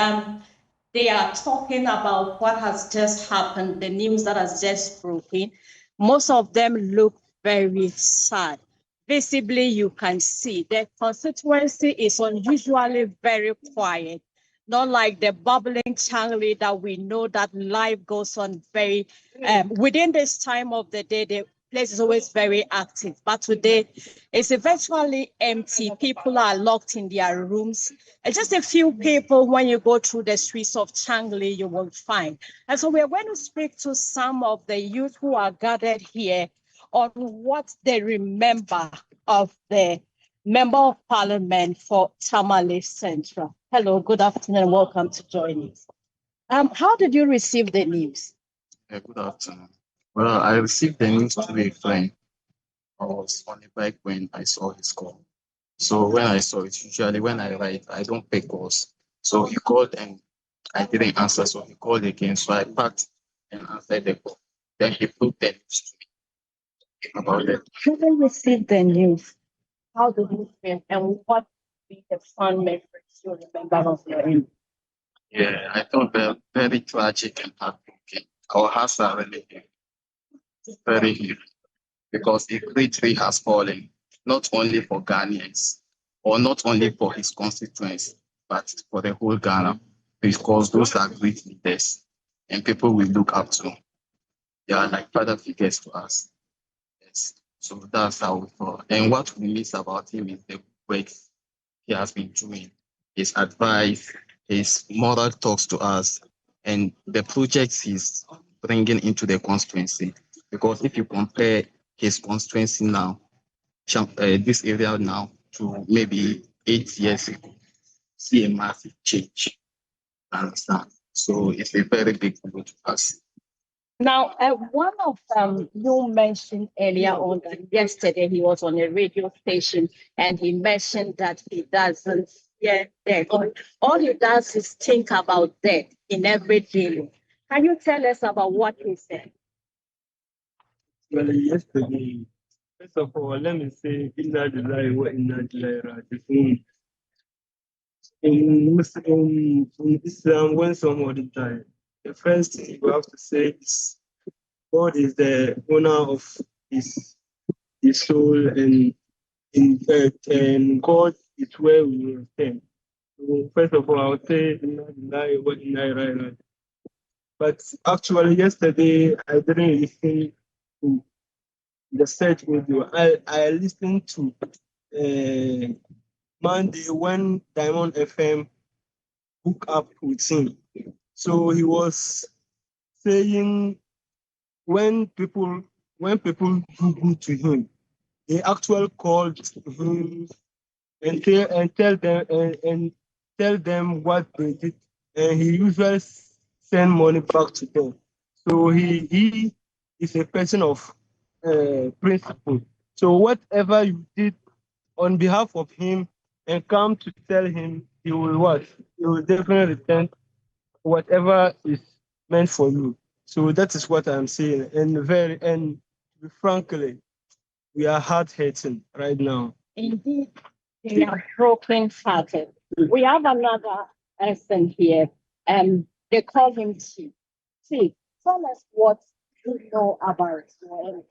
L: They are talking about what has just happened, the news that has just broken. Most of them look very sad. Visibly, you can see the constituency is unusually very quiet, not like the bubbling Changley that we know that life goes on very, within this time of the day, the place is always very active. But today, it's virtually empty. People are locked in their rooms. And just a few people, when you go through the streets of Changley, you will find. And so we're going to speak to some of the youth who are gathered here on what they remember of the Member of Parliament for Tamale Central. Hello, good afternoon, welcome to join us. How did you receive the news?
M: Good afternoon. Well, I received the news through a friend. I was on the bike when I saw his call. So when I saw it, usually when I write, I don't pick calls. So he called and I didn't answer, so he called again. So I packed and answered the call. Then he put the news to me about it.
L: When you received the news, how did you feel and what would be the fun memories you remember of your end?
M: Yeah, I thought very, very tragic and heartbreaking. Our hearts are really very heavy because a great tree has fallen, not only for Ghanaians or not only for his constituents, but for the whole Ghana, because those are great leaders and people we look up to. They are like father figures to us. Yes. So that's how we thought. And what we miss about him is the work he has been doing, his advice, his moral talks to us, and the projects he's bringing into the constituency. Because if you compare his constituency now, this area now, to maybe 8 years ago, see a massive change. Understand? So it's a very big blow to us.
L: Now, one of them you mentioned earlier on that yesterday he was on a radio station and he mentioned that he doesn't fear death. All he does is think about death in every day. Can you tell us about what he said?
N: Well, yesterday, first of all, let me say, Inna Lillahi wa Inna Ilaihi Raji'un. In Islam, when somebody dies, the first thing you have to say is God is the owner of his soul and God is where we will stand. So first of all, I would say Inna Lillahi wa Inna Ilaihi Raji'un. But actually, yesterday I didn't listen to the search video. I listened to Monday when Diamond FM hooked up with him. So he was saying when people do good to him, they actually called him and tell them what they did, and he usually send money back to them. So he is a person of principle. So whatever you did on behalf of him and come to tell him, he will what? He will definitely return whatever is meant for you. So that is what I'm saying. And frankly, we are heart-hurting right now.
L: Indeed, they are broken-hearted. We have another person here, and they call him Chief. Chief, tell us what you know about your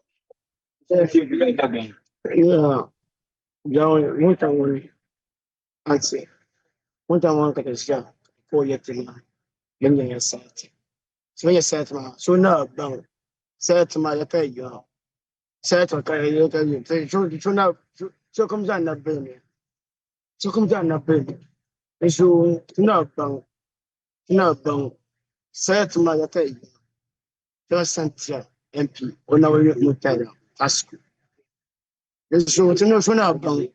O: So yes, set ma. So now down. Set ma ya pay you. Set ma kaya you tell you. So now so comes on that baby. So comes on that baby. And so now down. Now down. Set ma ya pay you. Just sent ya MP. On our you tell you. Ask. And so now down.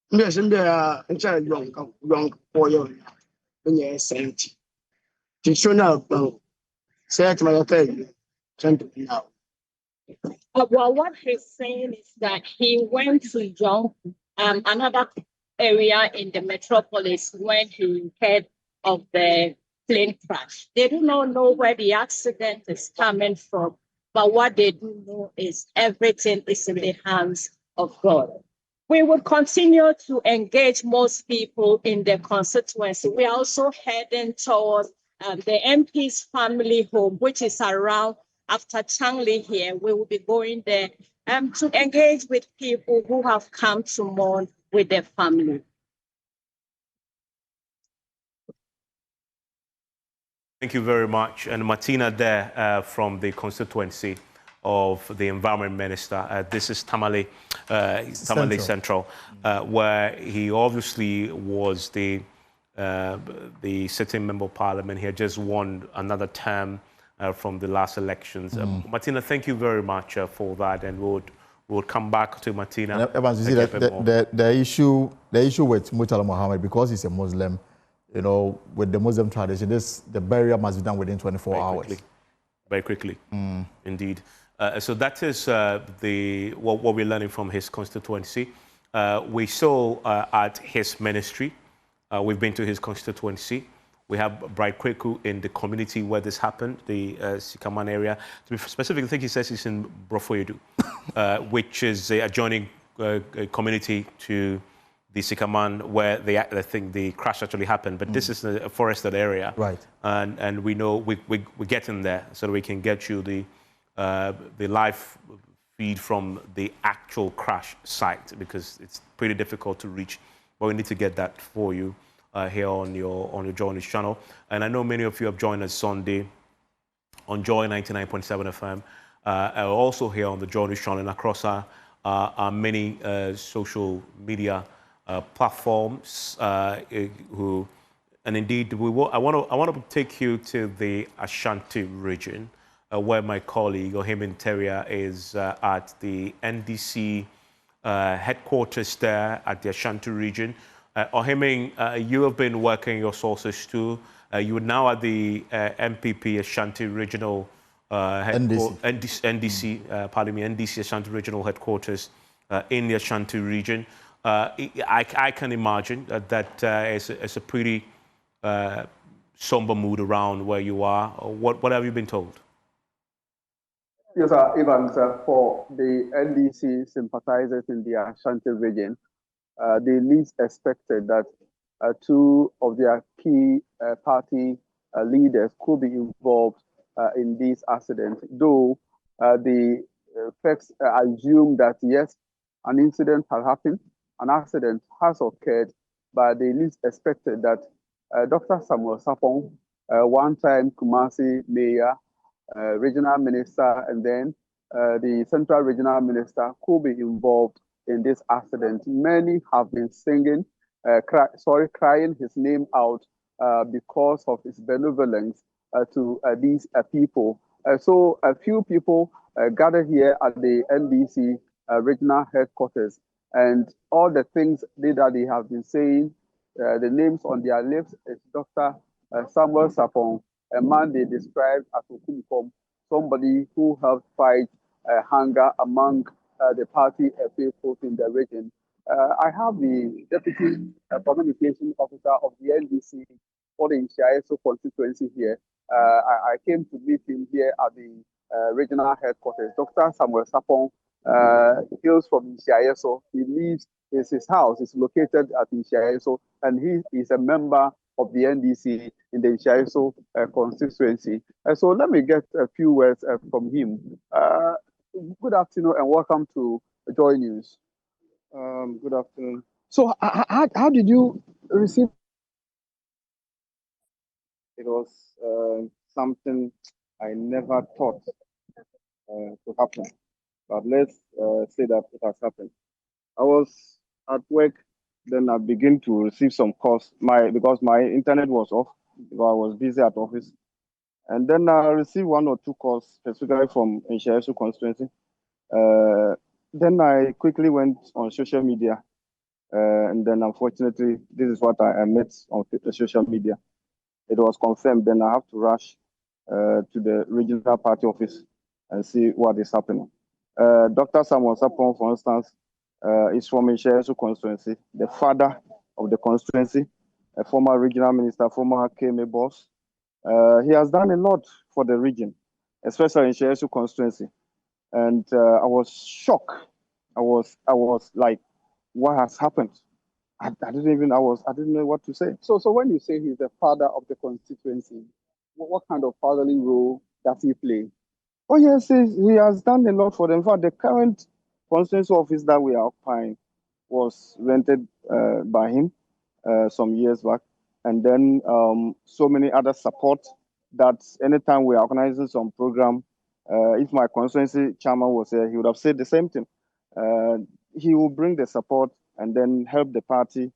O: Yes, and there are young boy when you're sent. So now down. Say to my tell now.
L: Well, what he's saying is that he went to jump another area in the metropolis when he heard of the plane crash. They do not know where the accident is coming from, but what they do know is everything is in the hands of God. We will continue to engage most people in the constituency. We are also heading towards the MP's family home, which is around after Changley here. We will be going there to engage with people who have come to mourn with their family.
B: Thank you very much. And Martina there from the constituency of the Environment Minister. This is Tamale Central, where he obviously was the sitting member of parliament. He had just won another term from the last elections. Martina, thank you very much for that, and we'll come back to Martina.
F: Evans, you see that the issue with Murtala Mohammed, because he's a Muslim, you know, with the Muslim tradition, the burial must be done within 24 hours.
B: Very quickly, indeed. So that is what we're learning from his constituency. We saw at his ministry, we've been to his constituency. We have Bright Kweku in the community where this happened, the Sikaman area. To be specific, I think he says he's in Brofoedu, which is the adjoining community to the Sikaman, where I think the crash actually happened. But this is a forested area,
F: right?
B: And we know we're getting there so that we can get you the live feed from the actual crash site, because it's pretty difficult to reach. But we need to get that for you here on your Joy News channel. And I know many of you have joined us Sunday on Joy 99.7 FM. Also here on the Joy News channel and across our many social media platforms. And indeed, I want to take you to the Ashanti region, where my colleague Ohemin Teria is at the NDC headquarters there at the Ashanti region. Ohemin, you have been working your sources too. You are now at the MPP Ashanti regional NDC Ashanti regional headquarters in the Ashanti region. I can imagine that it's a pretty somber mood around where you are. What have you been told?
P: Yes, Evans, for the NDC sympathizers in the Ashanti region, they least expected that two of their key party leaders could be involved in this accident, though the facts assume that yes, an incident has happened, an accident has occurred, but they least expected that Dr. Samuel Sapong, one-time Kumasi mayor, regional minister, and then the central regional minister could be involved in this accident. Many have been singing, crying his name out because of his benevolence to these people. So a few people gathered here at the NDC regional headquarters, and all the things that they have been saying, the names on their lips is Dr. Samuel Sapong, a man they described as Okunikom, somebody who helped fight hunger among the party faithful in the region. I have the Deputy Communication Officer of the NDC for the Nshieso constituency here. I came to meet him here at the regional headquarters. Dr. Samuel Sapong hails from Nshieso. He lives, his house is located at Nshieso, and he is a member of the NDC in the Nshieso constituency. So let me get a few words from him. Good afternoon and welcome to Joy News. Good afternoon. So how did you receive? It was something I never thought to happen, but let's say that it has happened. I was at work, then I began to receive some calls. Because my internet was off, because I was busy at office. And then I received one or two calls, specifically from Nshieso constituency. Then I quickly went on social media. And then unfortunately, this is what I met on the social media. It was confirmed, then I have to rush to the regional party office and see what is happening. Dr. Samuel Sapon, for instance, is from Ishesu constituency, the father of the constituency, a former regional minister, former KMA boss. He has done a lot for the region, especially in Ishesu constituency. And I was shocked. I was like, what has happened? I didn't know what to say.
Q: So when you say he's the father of the constituency, what kind of fatherly role does he play?
P: Oh yes, he has done a lot for them. In fact, the current constituency office that we are occupying was rented by him some years back. And then so many other support that anytime we are organizing some program, if my constituency chairman was here, he would have said the same thing. He will bring the support and then help the party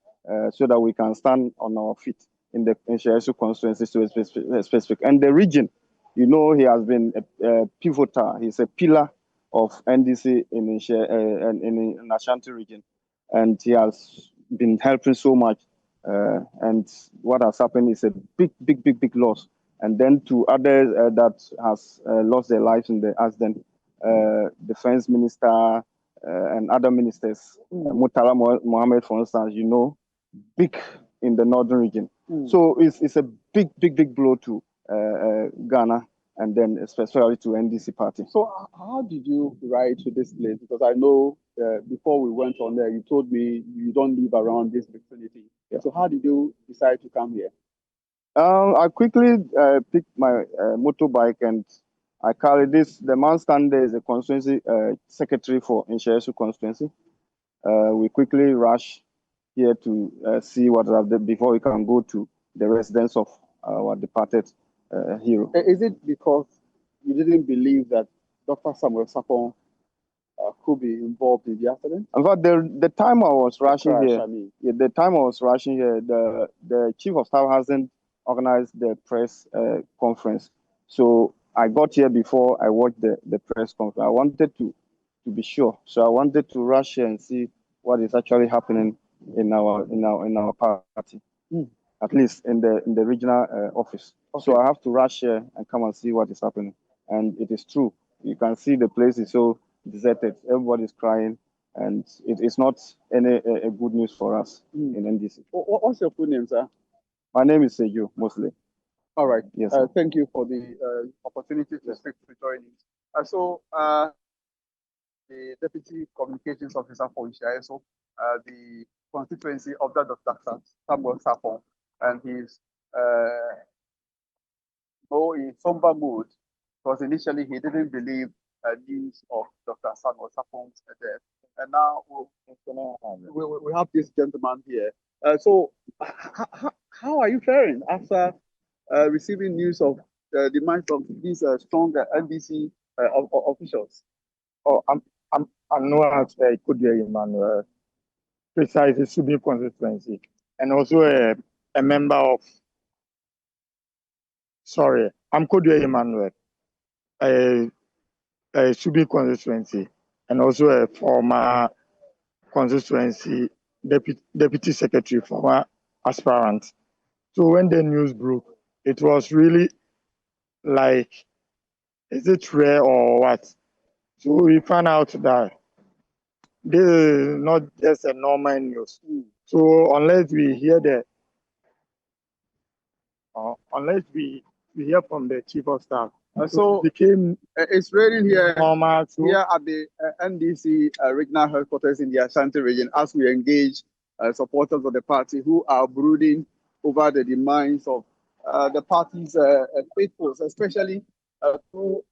P: so that we can stand on our feet in the Ishesu constituency to specific. And the region, you know, he has been a pivotal. He's a pillar of NDC in Ashanti region. And he has been helping so much. And what has happened is a big loss. And then to others that has lost their lives in the accident, defense minister and other ministers, Murtala Mohammed, for instance, you know, big in the northern region. So it's a big blow to Ghana and then especially to NDC party.
Q: So how did you ride to this place? Because I know before we went on there, you told me you don't live around this vicinity. Yeah. So how did you decide to come here?
P: I quickly picked my motorbike and I carried this. The man standing there is a constituency secretary for Ishesu constituency. We quickly rush here to see what are there before we can go to the residence of our departed hero.
Q: Is it because you didn't believe that Dr. Samuel Sapon could be involved in the accident?
P: In fact, the time I was rushing here, the chief of staff hasn't organized the press conference. So I got here before I watched the press conference. I wanted to be sure. So I wanted to rush here and see what is actually happening in our party, at least in the regional office. Okay. So I have to rush here and come and see what is happening. And it is true. You can see the place is so deserted. Everybody's crying, and it's not any good news for us in NDC.
Q: What's your full name, sir?
P: My name is Seju, mostly.
Q: All right.
P: Yes.
Q: Thank you for the opportunity to speak to joining. So the Deputy Communications Officer for Ishesu, the constituency of that of Dr. Samuel Sapon, and he's in somber mood because initially he didn't believe news of Dr. Samuel Sapon's death. And now we have this gentleman here. So how are you faring after receiving news of the demise of these strong NDC officials?
R: Oh, I'm not could be Emmanuel, precisely Jubilee constituency, and also a member of. Sorry, I'm Kodwe Emmanuel, a Jubilee constituency, and also a former constituency deputy secretary, former aspirant. So when the news broke, it was really like, is it rare or what? So we found out that this is not just a normal news. So unless we hear unless we hear from the chief of staff,
Q: so
R: it became
Q: it's raining here
R: normal
Q: here at the NDC regional headquarters in the Ashanti region as we engage supporters of the party who are brooding over the demise of the party's faithfuls, especially two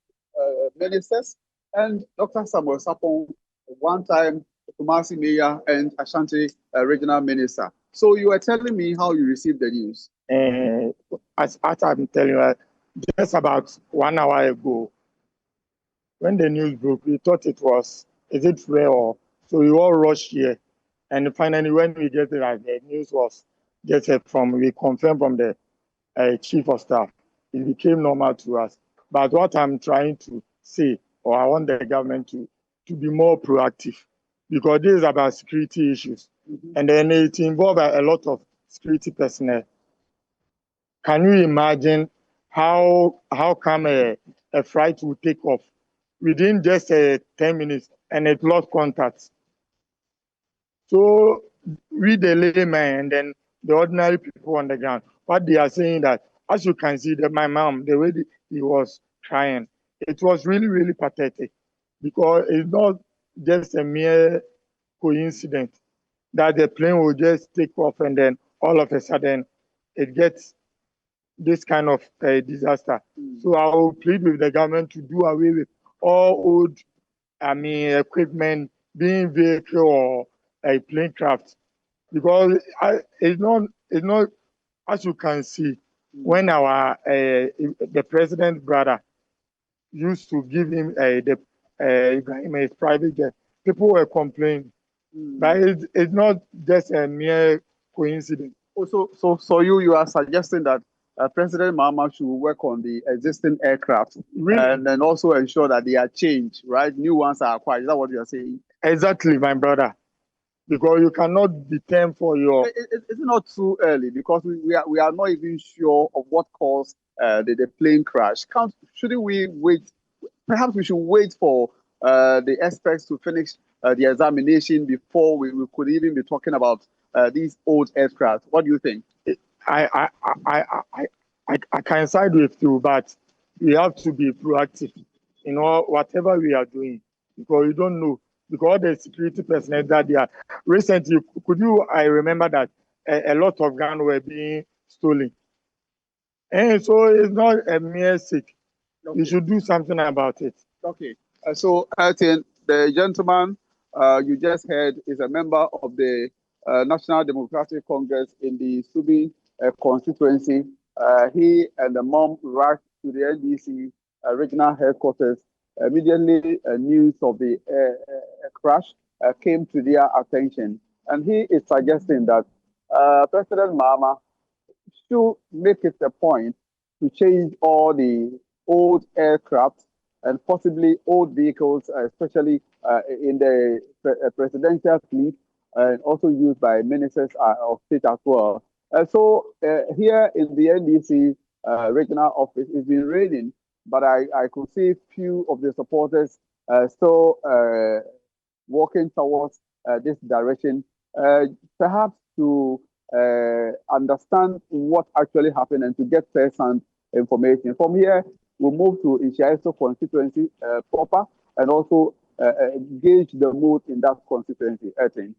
Q: ministers and Dr. Samuel Sapon, one time Kumasi Mayor and Ashanti regional minister. So you were telling me how you received the news.
R: As I'm telling you, just about 1 hour ago, when the news broke, we thought it was, is it rare or, so we all rushed here. And finally, when we get there, the news was just we confirmed from the chief of staff. It became normal to us. But what I'm trying to say, or I want the government to be more proactive, because this is about security issues. And then it involves a lot of security personnel. Can you imagine how come a flight will take off within just 10 minutes and it lost contact. So we the layman and then the ordinary people on the ground, what they are saying that, as you can see, that my mom, the way he was crying, it was really, really pathetic because it's not just a mere coincidence that the plane will just take off and then all of a sudden it gets this kind of disaster. So I will plead with the government to do away with all old, equipment, being vehicle or a plane craft, because it's not, as you can see, when our the president's brother used to give him his private jet, people were complaining, but it's not just a mere coincidence.
P: So you are suggesting that President Mahama should work on the existing aircraft and then also ensure that they are changed, right? New ones are acquired. Is that what you are saying?
R: Exactly, my brother. Because you cannot depend for your...
P: Is it not too early? Because we are not even sure of what caused the plane crash. Shouldn't we wait? Perhaps we should wait for the experts to finish the examination before we could even be talking about these old aircraft. What do you think?
R: I can side with you, but we have to be proactive in whatever we are doing, because you don't know. Because the security personnel that they are recently, I remember that a lot of guns were being stolen, and so it's not a mere sick. Okay. You should do something about it.
P: Okay. So Elton, the gentleman you just heard is a member of the National Democratic Congress in the Subi constituency. He and the mom rushed to the NDC regional headquarters. Immediately, news of the crash came to their attention. And he is suggesting that President Mahama should make it a point to change all the old aircraft and possibly old vehicles, especially in the presidential fleet, and also used by ministers of state as well. So here in the NDC regional office, it's been raining, but I could see few of the supporters still walking towards this direction, perhaps to understand what actually happened and to get first-hand information. From here, we'll move to Ishaiso constituency proper and also gauge the mood in that constituency, I think.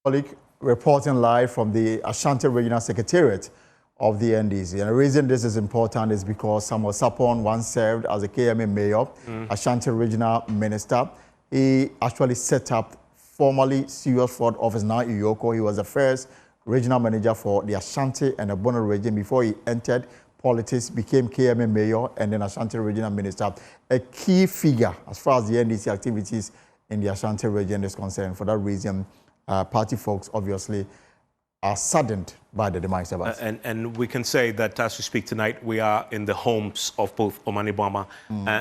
F: Colleague reporting live from the Ashanti Regional Secretariat of the NDC. And the reason this is important is because Samuel Sapon once served as a KMA mayor, Ashanti Regional Minister. He actually set up formerly Serious Fraud Office, now Iyoko. He was the first regional manager for the Ashanti and the Bono region before he entered politics, became KMA mayor and then Ashanti Regional Minister. A key figure as far as the NDC activities in the Ashanti region is concerned. For that reason, party folks obviously are saddened by the demise of us.
B: And we can say that as we speak tonight, we are in the homes of both Omani Bama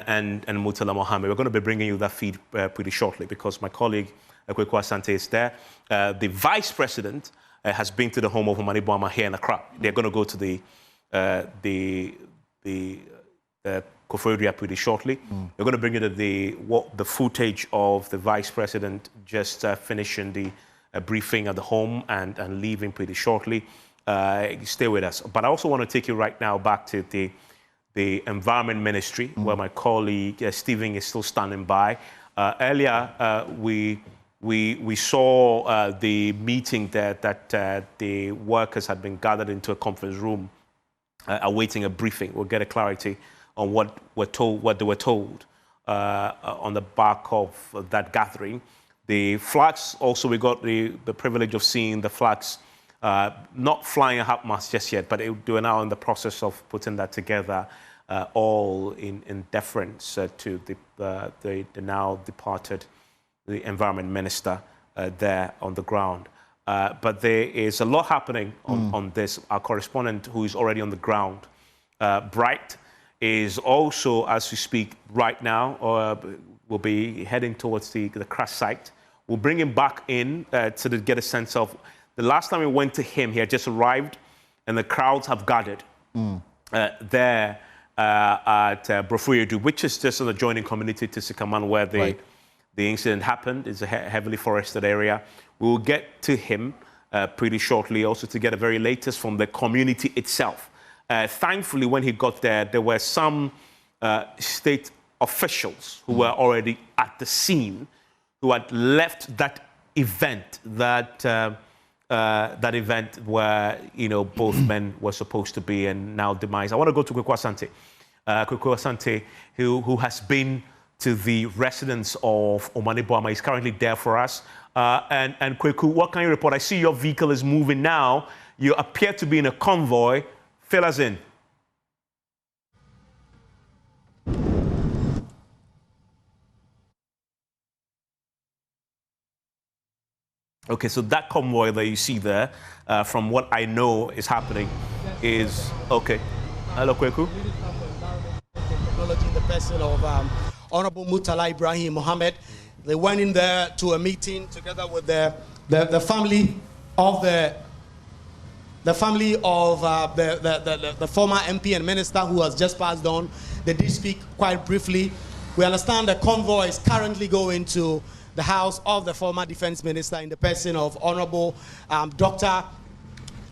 B: and Mutala Mohammed. We're going to be bringing you that feed pretty shortly because my colleague, Kwekwa Asante, is there. The vice president has been to the home of Omani Bama here in Accra. They're going to go to the Koforidua pretty shortly. We're going to bring you the footage of the vice president just finishing the briefing at the home and leaving pretty shortly. Stay with us. But I also want to take you right now back to the Environment Ministry, where my colleague Stephen is still standing by. Earlier, we saw the meeting that the workers had been gathered into a conference room, awaiting a briefing. We'll get a clarity on what they were told on the back of that gathering. The flags, also we got the privilege of seeing the flags not flying a half-mast just yet, but they were now in the process of putting that together, all in deference to the now departed the Environment Minister there on the ground. But there is a lot happening on this. Our correspondent, who is already on the ground, Bright, is also, as we speak right now, will be heading towards the crash site. We'll bring him back in to get a sense of the last time we went to him. He had just arrived, and the crowds have gathered there at Brofuyadu, which is just an adjoining community to Sikaman, where the incident happened. It's a heavily forested area. We will get to him pretty shortly, also to get the very latest from the community itself. Thankfully, when he got there, there were some state officials who were already at the scene, who had left that event, that event where, you know, both men were supposed to be and now demise. I want to go to Kweku Asante. Kweku Asante, who has been to the residence of Omane Boama. He's currently there for us. And Kweku, what can you report? I see your vehicle is moving now. You appear to be in a convoy. Fill us in. Okay, so that convoy that you see there, from what I know is happening, is okay. Hello, Kweku.
G: Technology in the person of Honorable Murtala Ibrahim Mohammed. They went in there to a meeting together with the family of the former MP and minister who has just passed on. They did speak quite briefly. We understand the convoy is currently going to the house of the former defense minister in the person of Honorable Dr.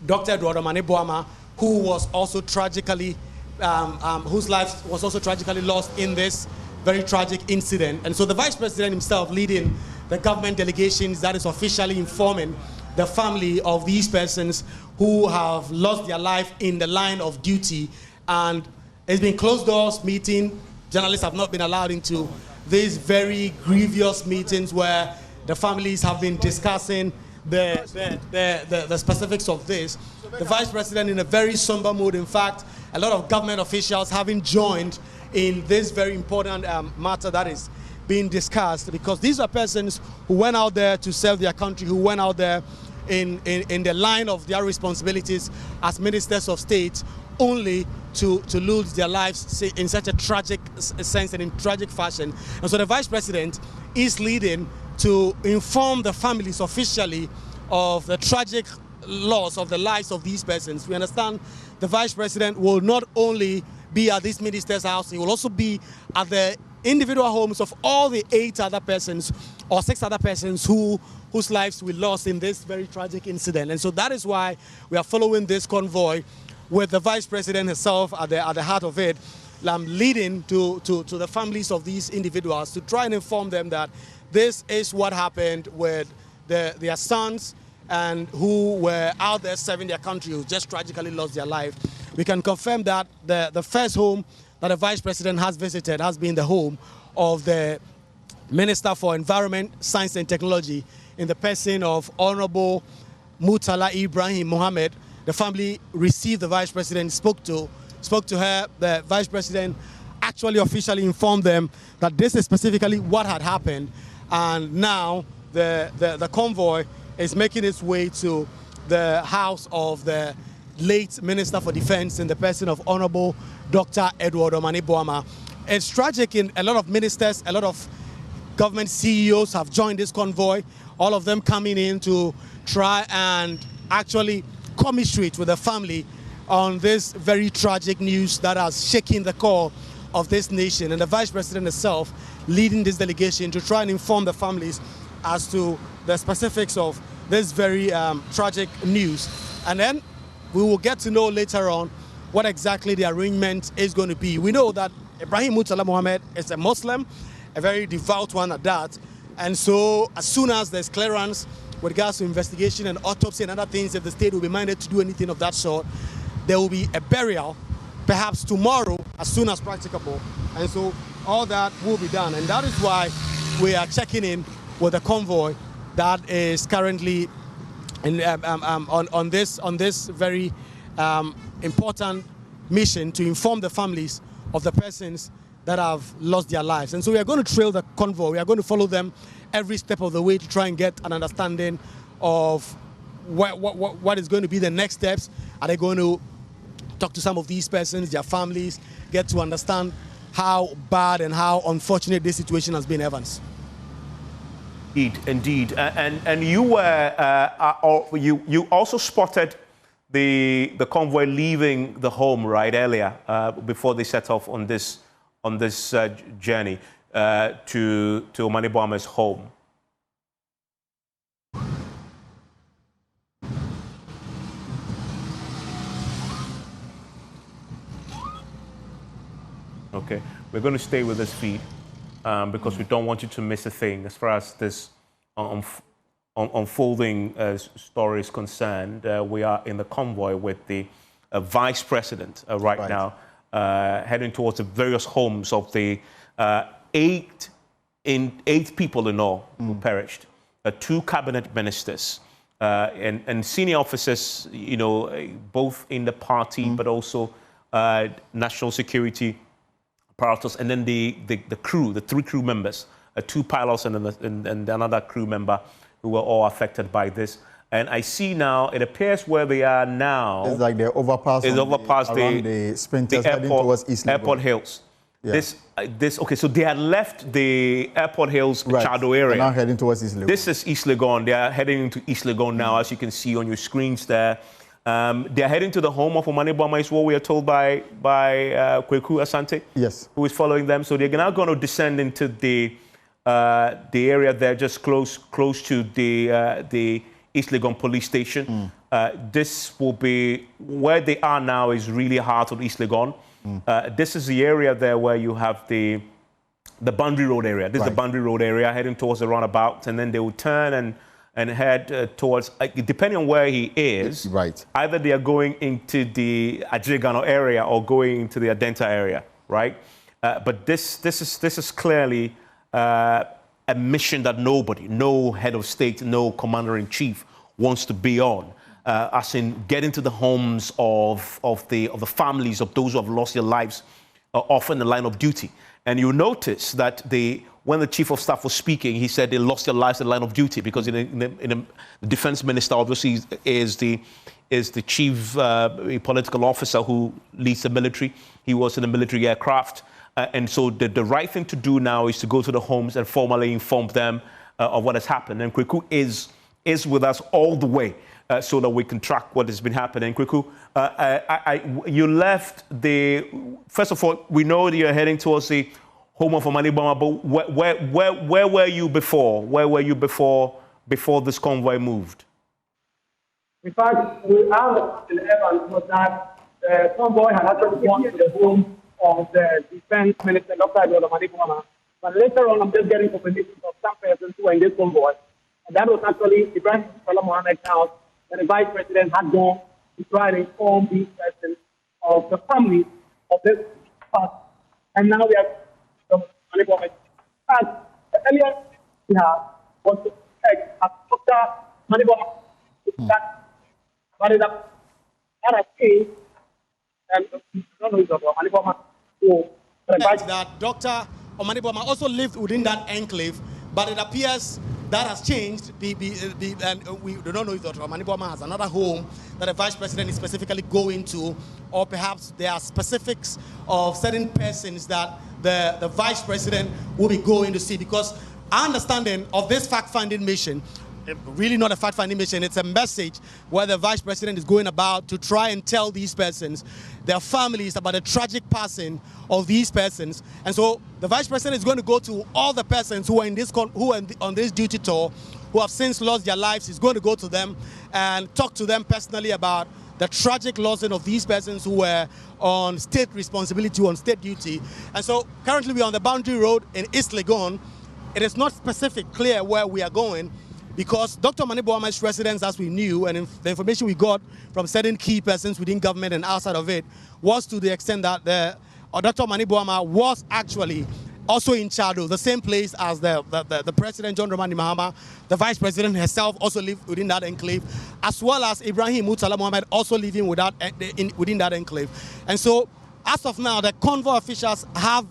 G: Eduardo Mane Boama, who was also tragically, whose life was also tragically lost in this very tragic incident. And so the Vice President himself leading the government delegations that is officially informing the family of these persons who have lost their life in the line of duty. And it's been closed doors meeting. Journalists have not been allowed into these very grievous meetings where the families have been discussing the specifics of this. The Vice President in a very somber mood. In fact, a lot of government officials having joined in this very important matter that is being discussed, because these are persons who went out there to serve their country, who went out there in the line of their responsibilities as ministers of state, only to lose their lives in such a tragic sense and in tragic fashion. And so the Vice President is leading to inform the families officially of the tragic loss of the lives of these persons. We understand the Vice President will not only be at this minister's house, he will also be at the individual homes of all the 8 other persons or 6 other persons whose lives we lost in this very tragic incident. And so that is why we are following this convoy with the Vice President herself at the heart of it, leading to the families of these individuals to try and inform them that this is what happened with their sons and who were out there serving their country, who just tragically lost their life. We can confirm that the first home that the Vice President has visited has been the home of the Minister for Environment, Science and Technology in the person of Honorable Murtala Ibrahim Mohammed. The family received the Vice President, spoke to her. The Vice President actually officially informed them that this is specifically what had happened. And now the convoy is making its way to the house of the late Minister for Defense in the person of Honorable Dr. Eduardo Mane Boama. It's tragic. In a lot of ministers, a lot of government CEOs have joined this convoy, all of them coming in to try and actually commiserate with the family on this very tragic news that has shaken the core of this nation. And the Vice President herself leading this delegation to try and inform the families as to the specifics of this very tragic news. And then we will get to know later on what exactly the arrangement is going to be. We know that Ibrahim Murtala Mohammed is a Muslim, a very devout one at that. And so as soon as there's clearance with regards to investigation and autopsy and other things, if the state will be minded to do anything of that sort, there will be a burial, perhaps tomorrow, as soon as practicable. And so all that will be done. And that is why we are checking in with the convoy that is currently on this very important mission to inform the families of the persons that have lost their lives. And so we are going to trail the convoy. We are going to follow them every step of the way to try and get an understanding of what is going to be the next steps. Are they going to talk to some of these persons, their families, get to understand how bad and how unfortunate this situation has been, Evans?
B: Indeed. And you were you also spotted the convoy leaving the home right earlier before they set off on this journey to Omani Boama's home. Okay, we're going to stay with this feed because we don't want you to miss a thing as far as this unfolding story is concerned. We are in the convoy with the vice president right now, heading towards the various homes of the eight people in all who perished, 2 cabinet ministers and senior officers, you know, both in the party but also national security apparatus, and then the crew, the 3 crew members, 2 pilots and another crew member who were all affected by this. And I see now, it appears where they are now.
F: It's like the overpass.
B: It's overpass
F: around the sprinters heading towards East Legon.
B: Airport Hills.
F: Yeah.
B: Okay, so they had left the Airport Hills Chado area.
F: They're now heading towards East Legon.
B: This is East Legon. They are heading into East Legon now, as you can see on your screens there. They are heading to the home of Omani Boama, is what we are told by Kweku Asante,
F: yes,
B: who is following them. So they're now going to descend into the area there, just close to the East Legon police station. This will be where they are now. Is really heart of East Legon. This is the area there where you have the boundary road area. This is the boundary road area heading towards the roundabout, and then they will turn and head towards, depending on where he is, either they are going into the Adjigano area or going into the Adenta area, right? But this is clearly a mission that no head of state, no commander-in-chief wants to be on, as in getting to the homes of the families of those who have lost their lives off in the line of duty. And you notice that when the chief of staff was speaking, he said they lost their lives in the line of duty because the defense minister obviously is the chief political officer who leads the military. He was in the military aircraft. And so the right thing to do now is to go to the homes and formally inform them of what has happened. And Kweku is with us all the way so that we can track what has been happening. Kweku, you left first of all, we know that you're heading towards the home of Omani Boama, but where were you before? Where were you before this convoy moved?
S: In fact, we have the evidence was that the convoy had actually gone to the home of the defense minister, Dr. Omani Boama. But later on, I'm just getting confirmation of some persons who were in this convoy. And that was actually Ibrahim Mohammed's house, and the vice president had gone to try to inform these persons of the family of this past. And now we have Omani Boama. And earlier we had was to check at Dr. Omani Boama but it has changed, and I don't know if Omani Boama.
T: That Dr. Omani Boama also lived within that enclave, but it appears that has changed. And we don't know if Dr. Omani Boama has another home that the vice president is specifically going to, or perhaps there are specifics of certain persons that the vice president will be going to see. Because our understanding of this fact-finding mission, really not a fact-finding mission, it's a message where the vice president is going about to try and tell these persons, their families, about the tragic passing of these persons. And so the vice president is going to go to all the persons who are on this duty tour, who have since lost their lives. He's going to go to them and talk to them personally about the tragic losing of these persons who were on state responsibility, on state duty. And so currently we're on the boundary road in East Legon. It is not clear where we are going, because Dr. Omani Boama's residence, as we knew, and the information we got from certain key persons within government and outside of it, was to the extent that Dr. Omani Boama was actually also in Chado, the same place as the President John Dramani Mahama. The Vice President herself also lived within that enclave, as well as Ibrahim Murtala Mohammed also living within that enclave. And so, as of now, the convoy officials have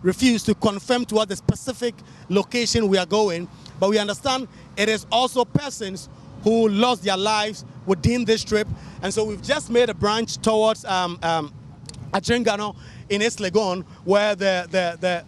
T: refused to confirm to us the specific location we are going, but we understand it is also persons who lost their lives within this trip. And so we've just made a branch towards Adjigano in East Legon, where the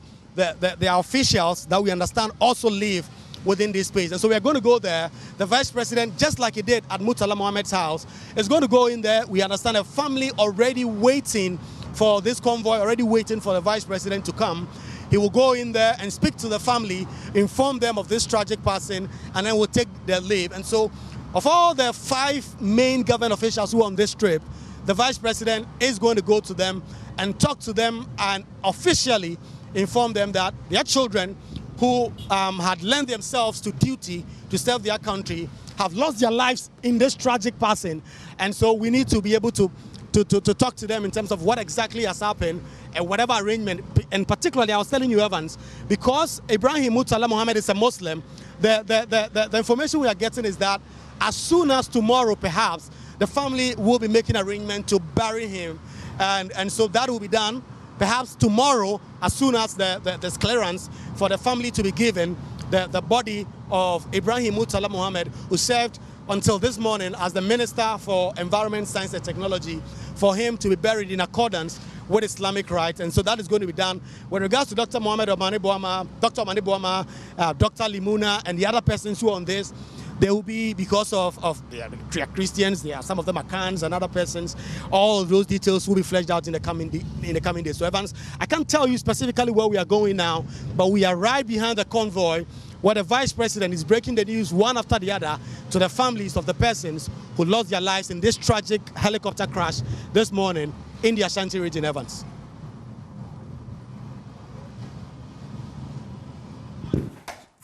T: officials that we understand also live within this space. And so we are going to go there. The Vice President, just like he did at Murtala Mohammed's house, is going to go in there. We understand a family already waiting for this convoy, already waiting for the Vice President to come. He will go in there and speak to the family, inform them of this tragic passing, and then will take their leave. And so of all the 5 main government officials who are on this trip, the Vice President is going to go to them and talk to them and officially inform them that their children who had lent themselves to duty to serve their country have lost their lives in this tragic passing. And so we need to be able to talk to them in terms of what exactly has happened and whatever arrangement. And particularly, I was telling you, Evans, because Ibrahim Murtala Mohammed is a Muslim, the information we are getting is that as soon as tomorrow, perhaps, the family will be making arrangement to bury him. And so that will be done perhaps tomorrow, as soon as there's clearance for the family to be given the body of Ibrahim Murtala Mohammed, who served until this morning as the Minister for Environment, Science and Technology, for him to be buried in accordance with Islamic rites. And so that is going to be done. With regards to Dr. Mohammed Omani Boama, Dr. Omani Boama, Dr. Limuna, and the other persons who are on this, they will be, because of they are Christians, some of them are Khans and other persons. All of those details will be fleshed out in the coming days. So Evans, I can't tell you specifically where we are going now, but we are right behind the convoy, where the Vice President is breaking the news one after the other to the families of the persons who lost their lives in this tragic helicopter crash this morning in the Ashanti region, Evans.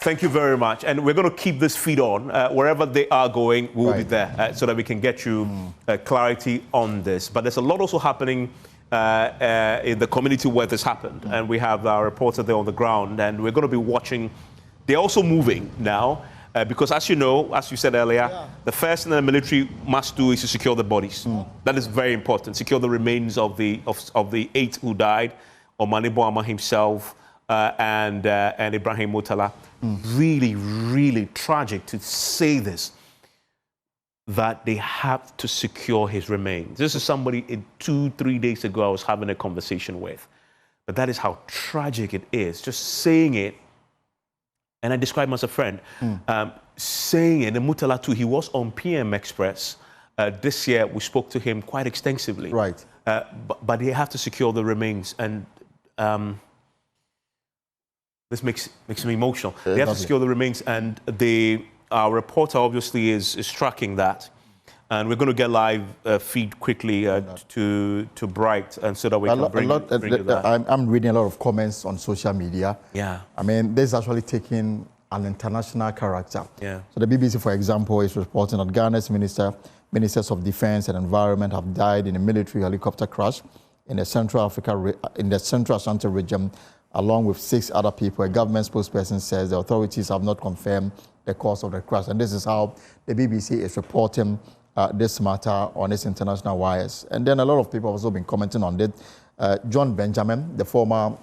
B: Thank you very much. And we're going to keep this feed on. Wherever they are going, we'll be there so that we can get you clarity on this. But there's a lot also happening in the community where this happened. And we have our reporter there on the ground. And we're going to be watching. They're also moving now because, as you know, as you said earlier, the first thing the military must do is to secure the bodies. That is very important. Secure the remains of the 8 who died, Omani Boama himself, and Ibrahim Murtala. Really, really tragic to say this, that they have to secure his remains. This is somebody 2-3 days ago I was having a conversation with. But that is how tragic it is. Just saying it, and I describe him as a friend, saying it, and Murtala too, he was on PM Express. This year we spoke to him quite extensively.
F: Right.
B: But they have to secure the remains, and this makes me emotional. They have to secure the remains, and our reporter obviously is tracking that. And we're going to get live feed quickly to Bright, and so that we can bring you that.
F: I'm reading a lot of comments on social media.
B: Yeah.
F: I mean, this is actually taking an international character.
B: Yeah.
F: So the BBC, for example, is reporting that Ghana's ministers of defense and environment have died in a military helicopter crash in the Central Ashanti region, along with 6 other people. A government spokesperson says the authorities have not confirmed the cause of the crash. And this is how the BBC is reporting this matter on its international wires. And then a lot of people have also been commenting on it. John Benjamin, the former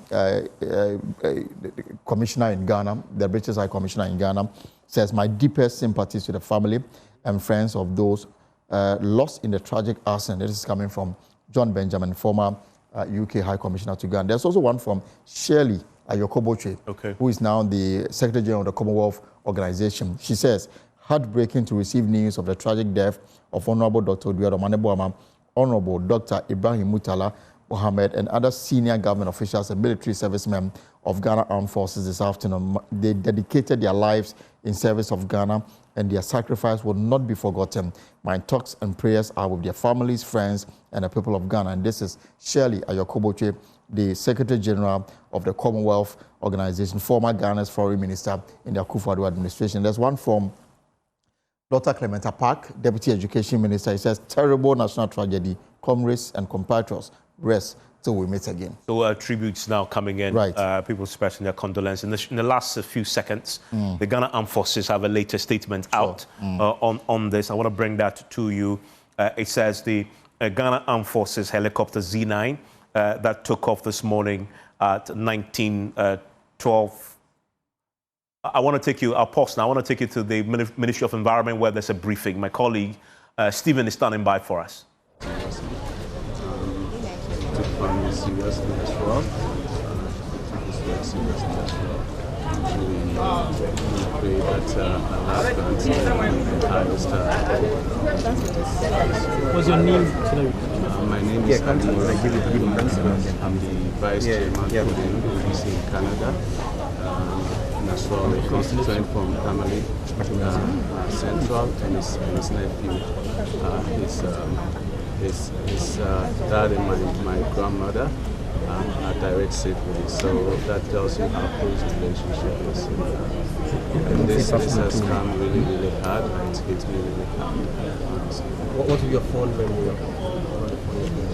F: commissioner in Ghana, the British High Commissioner in Ghana, says, "My deepest sympathies to the family and friends of those lost in the tragic arson." This is coming from John Benjamin, former UK High Commissioner to Ghana. There's also one from Shirley Ayokoboche, who is now the Secretary General of the Commonwealth Organization. She says, "Heartbreaking to receive news of the tragic death of Honorable Dr. Oduado Omani Boama, Honorable Dr. Ibrahim Murtala Mohammed, and other senior government officials and military servicemen of Ghana Armed Forces this afternoon. They dedicated their lives in service of Ghana, and their sacrifice will not be forgotten. My thoughts and prayers are with their families, friends, and the people of Ghana." And this is Shirley Ayokoboche, the Secretary General of the Commonwealth Organization, former Ghana's Foreign Minister in the Akufo-Addo administration. There's one from Dr. Clementa Park, Deputy Education Minister. He says, "Terrible national tragedy. Comrades and compatriots, rest till we meet again."
B: So tributes now coming in.
F: Right.
B: People expressing their condolences. In the last few seconds, the Ghana Armed Forces have a latest statement out on this. I want to bring that to you. It says the Ghana Armed Forces helicopter Z9 that took off this morning at 19:12. I want to take you, I'll pause now. I want to take you to the Ministry of Environment, where there's a briefing. My colleague, Stephen, is standing by for us.
U: pray that Allah grants the highest.
D: What's your name?
U: My name is Ali. I'm the Vice Chairman for the NDC in Canada. And as well, a constituent from Tamale Central, and his nephew, his dad and my grandmother are direct siblings. So that tells you how close the relationship is. And this has come really, really hard, and it's hit me really hard.
V: What was your phone memory?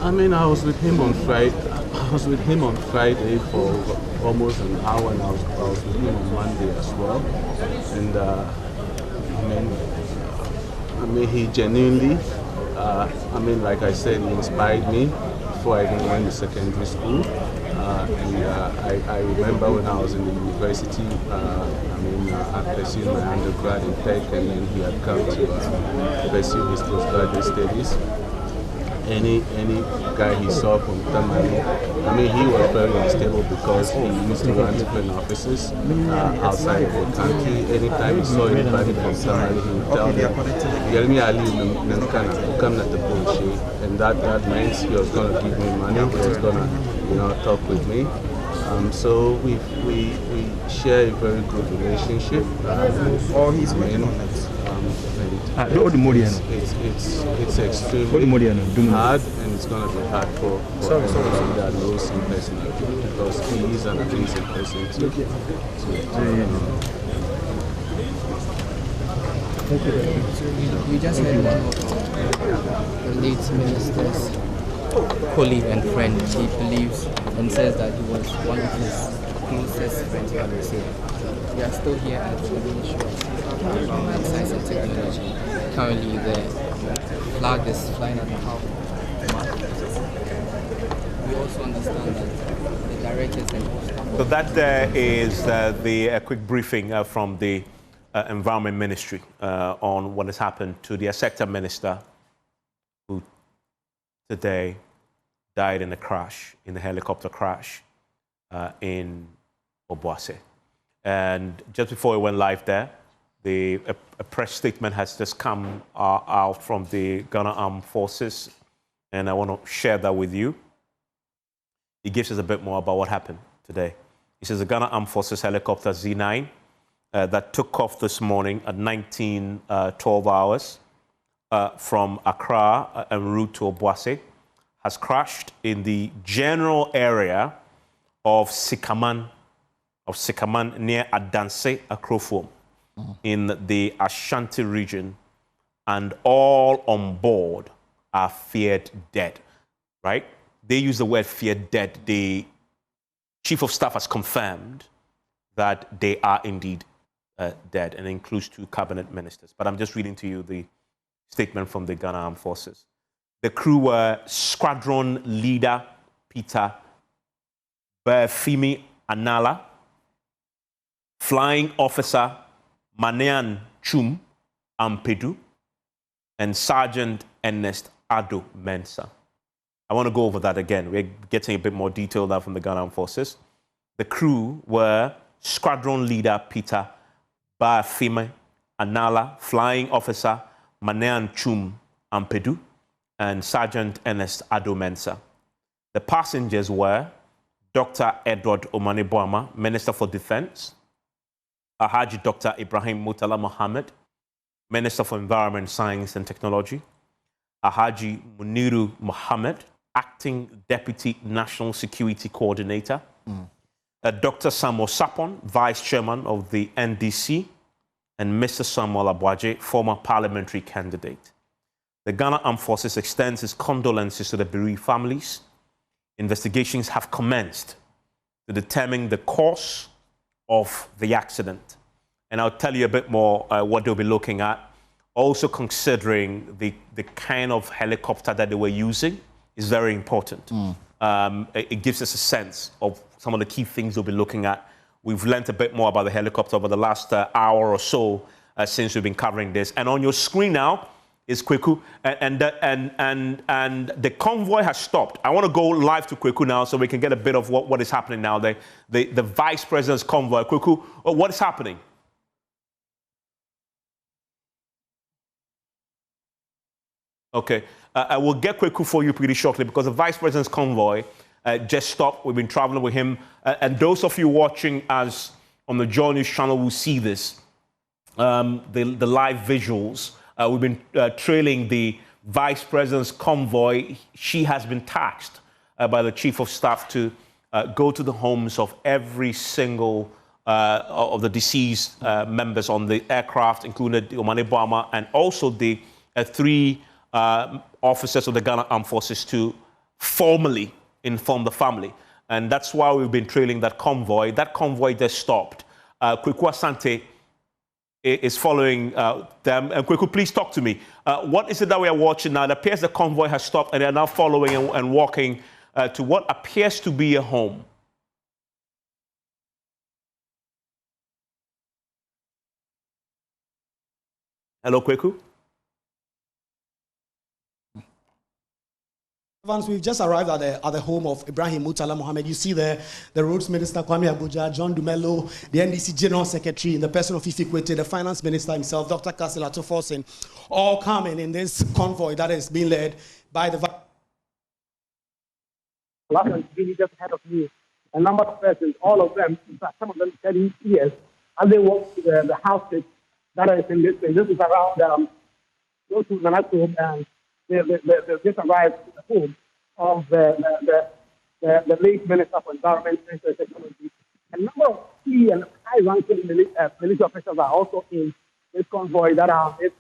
U: I mean, I was with him on Friday for almost an hour, and I was with him on Monday as well. And I mean, he genuinely, like I said, he inspired me before I even went to secondary school. I remember when I was in the university, I pursued my undergrad in tech, and then he had come to pursue his postgraduate studies. Any guy he saw from Tamale, he was very unstable because he used to run different offices outside of the country. Anytime he saw anybody from Tamale, he would tell them, "Yelmi Ali, come at the bullshit," and that meant he was going to give me money. He was going to talk with me. So we share a very good relationship. It's extremely hard, and it's going to be hard for everyone that knows him personally, because he is an amazing person too.
W: You just heard one of the late minister's colleague and friend. He believes and says that he was one of his closest friends, I would say. We are still here at the Ministry of Environment, Science and Technology. Currently, the flag is flying at the half mark. We also understand that the directors and all staff.
B: So that is the quick briefing from the Environment Ministry on what has happened to the sector minister who today died in a crash, in the helicopter crash in Obuasi. And just before we went live there, a press statement has just come out from the Ghana Armed Forces, and I want to share that with you. It gives us a bit more about what happened today. It says the Ghana Armed Forces helicopter Z9 that took off this morning at 19:12 hours from Accra en route to Obuasi has crashed in the general area of Sikaman near Adansi Akrofuom in the Ashanti region, and all on board are feared dead, right? They use the word feared dead. The Chief of Staff has confirmed that they are indeed dead, and includes 2 cabinet ministers. But I'm just reading to you the statement from the Ghana Armed Forces. The crew were Squadron Leader Peter Berfimi Anala, Flying Officer Manean Chum Ampedu, and Sergeant Ernest Ado Mensah. I want to go over that again. We're getting a bit more detail now from the Ghana Armed Forces. The crew were Squadron Leader Peter Berfimi Anala, Flying Officer Manean Chum Ampedu, and Sergeant Ernest Ado Mensah. The passengers were Dr. Edward Omani-Boama, Minister for Defense, Alhaji Dr. Ibrahim Murtala Mohammed, Minister for Environment, Science and Technology, Alhaji Muniru Mohammed, Acting Deputy National Security Coordinator, Dr. Samuel Sapon, Vice Chairman of the NDC, and Mr. Samuel Abwaje, former parliamentary candidate. The Ghana Armed Forces extends its condolences to the bereaved families. Investigations have commenced to determine the cause of the accident. And I'll tell you a bit more what they'll be looking at. Also considering the kind of helicopter that they were using is very important. It gives us a sense of some of the key things we'll be looking at. We've learned a bit more about the helicopter over the last hour or so since we've been covering this. And on your screen now, is Kweku, and the convoy has stopped. I want to go live to Kweku now so we can get a bit of what is happening now. The Vice President's convoy. Kweku, what is happening? Okay, I will get Kweku for you pretty shortly because the Vice President's convoy just stopped. We've been traveling with him, and those of you watching us on the Joy News channel will see this, the live visuals. We've been trailing the Vice President's convoy. She has been tasked by the Chief of Staff to go to the homes of every single of the deceased members on the aircraft, including Omane Boama, and also the 3 officers of the Ghana Armed Forces, to formally inform the family. And that's why we've been trailing that convoy. That convoy just stopped. Kweku Asante is following them. And Kweku, please talk to me. What is it that we are watching now? It appears the convoy has stopped and they are now following and walking to what appears to be a home. Hello, Kweku.
T: Evans, we've just arrived at the home of Ibrahim Murtala Mohammed. You see there the Roads Minister Kwame Abuja, John Dumelo, the NDC General Secretary, in the person of Fifi Kwete, the Finance Minister himself, Dr. Kassel Atoforsen, all coming in this convoy that is being led by the
S: really just ahead of me. A number of persons, all of them, in fact, some of them studying years, and they walk to the houses that is in this place. This is around close to Nanakum, and they just arrived at the home of the late Minister for Environment and Technology. A number of key and high-ranking military officials are also in this convoy that are this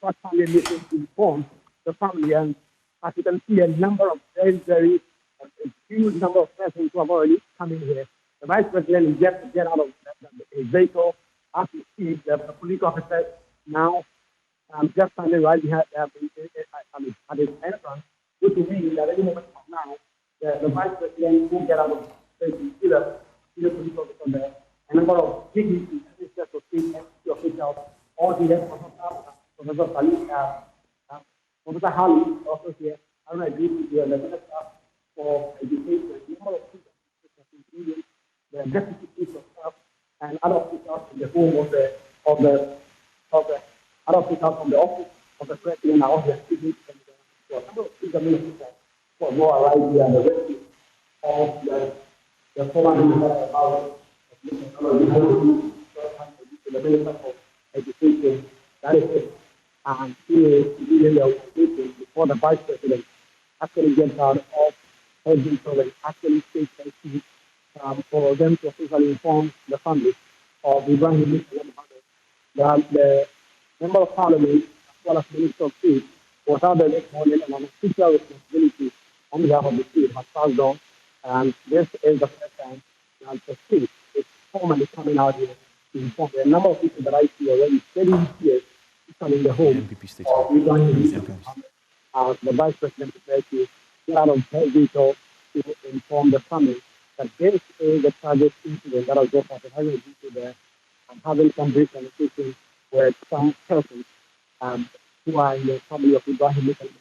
S: first family mission to inform the family. And as you can see, a number of very a huge number of persons who have already come in here. The Vice President is yet to get out of his vehicle. As you see, the police officer now just standing right behind at his entrance, which will mean that any moment from now, the Vice President will get out of the vehicle. You see the police officer there. A number of dignitaries, ministers of state, FCC officials, all the Professor Salih, Professor Hali, also here. I don't agree with the Minister for Education, a number of people, including the Deputy Chief of Staff and other officials in the home of the other officials from the office of the President are also speaking. So a number of people for more arrive here and the rescue of the former Minister of Technology, the Minister of Education. That is it. And he is leading the organization before the Vice President actually gets out of her vehicle and actually takes a seat for them to officially inform the family of Ibrahim Mohammed. The Member of Parliament, as well as Minister of State, was out there this morning, and an official responsibility on behalf of the state has passed on. And this is the first time that the state is formally coming out here to inform. There are a number of people that I see already studying here, in the home of Ibrahim Mohammed. The Vice President prepared to get out of her vehicle to inform the family that this is the tragic incident that has just happened. Having a vehicle there and having some brief conversation with some persons who are in the family of Ibrahim Mohammed.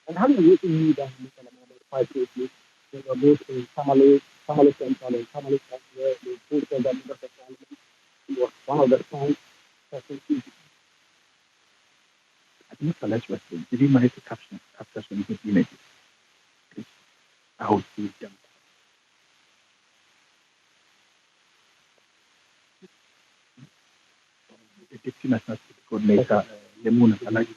S: And having a meeting with Ibrahim Mohammed quite closely, they were both in Tamale Central and Tamale South, where they posted the members of Parliament. He was one of the strong persons.
A: Mr. Letchworth, did you manage to capture some good images? I would see them. The Deputy National Security Coordinator, Lemon and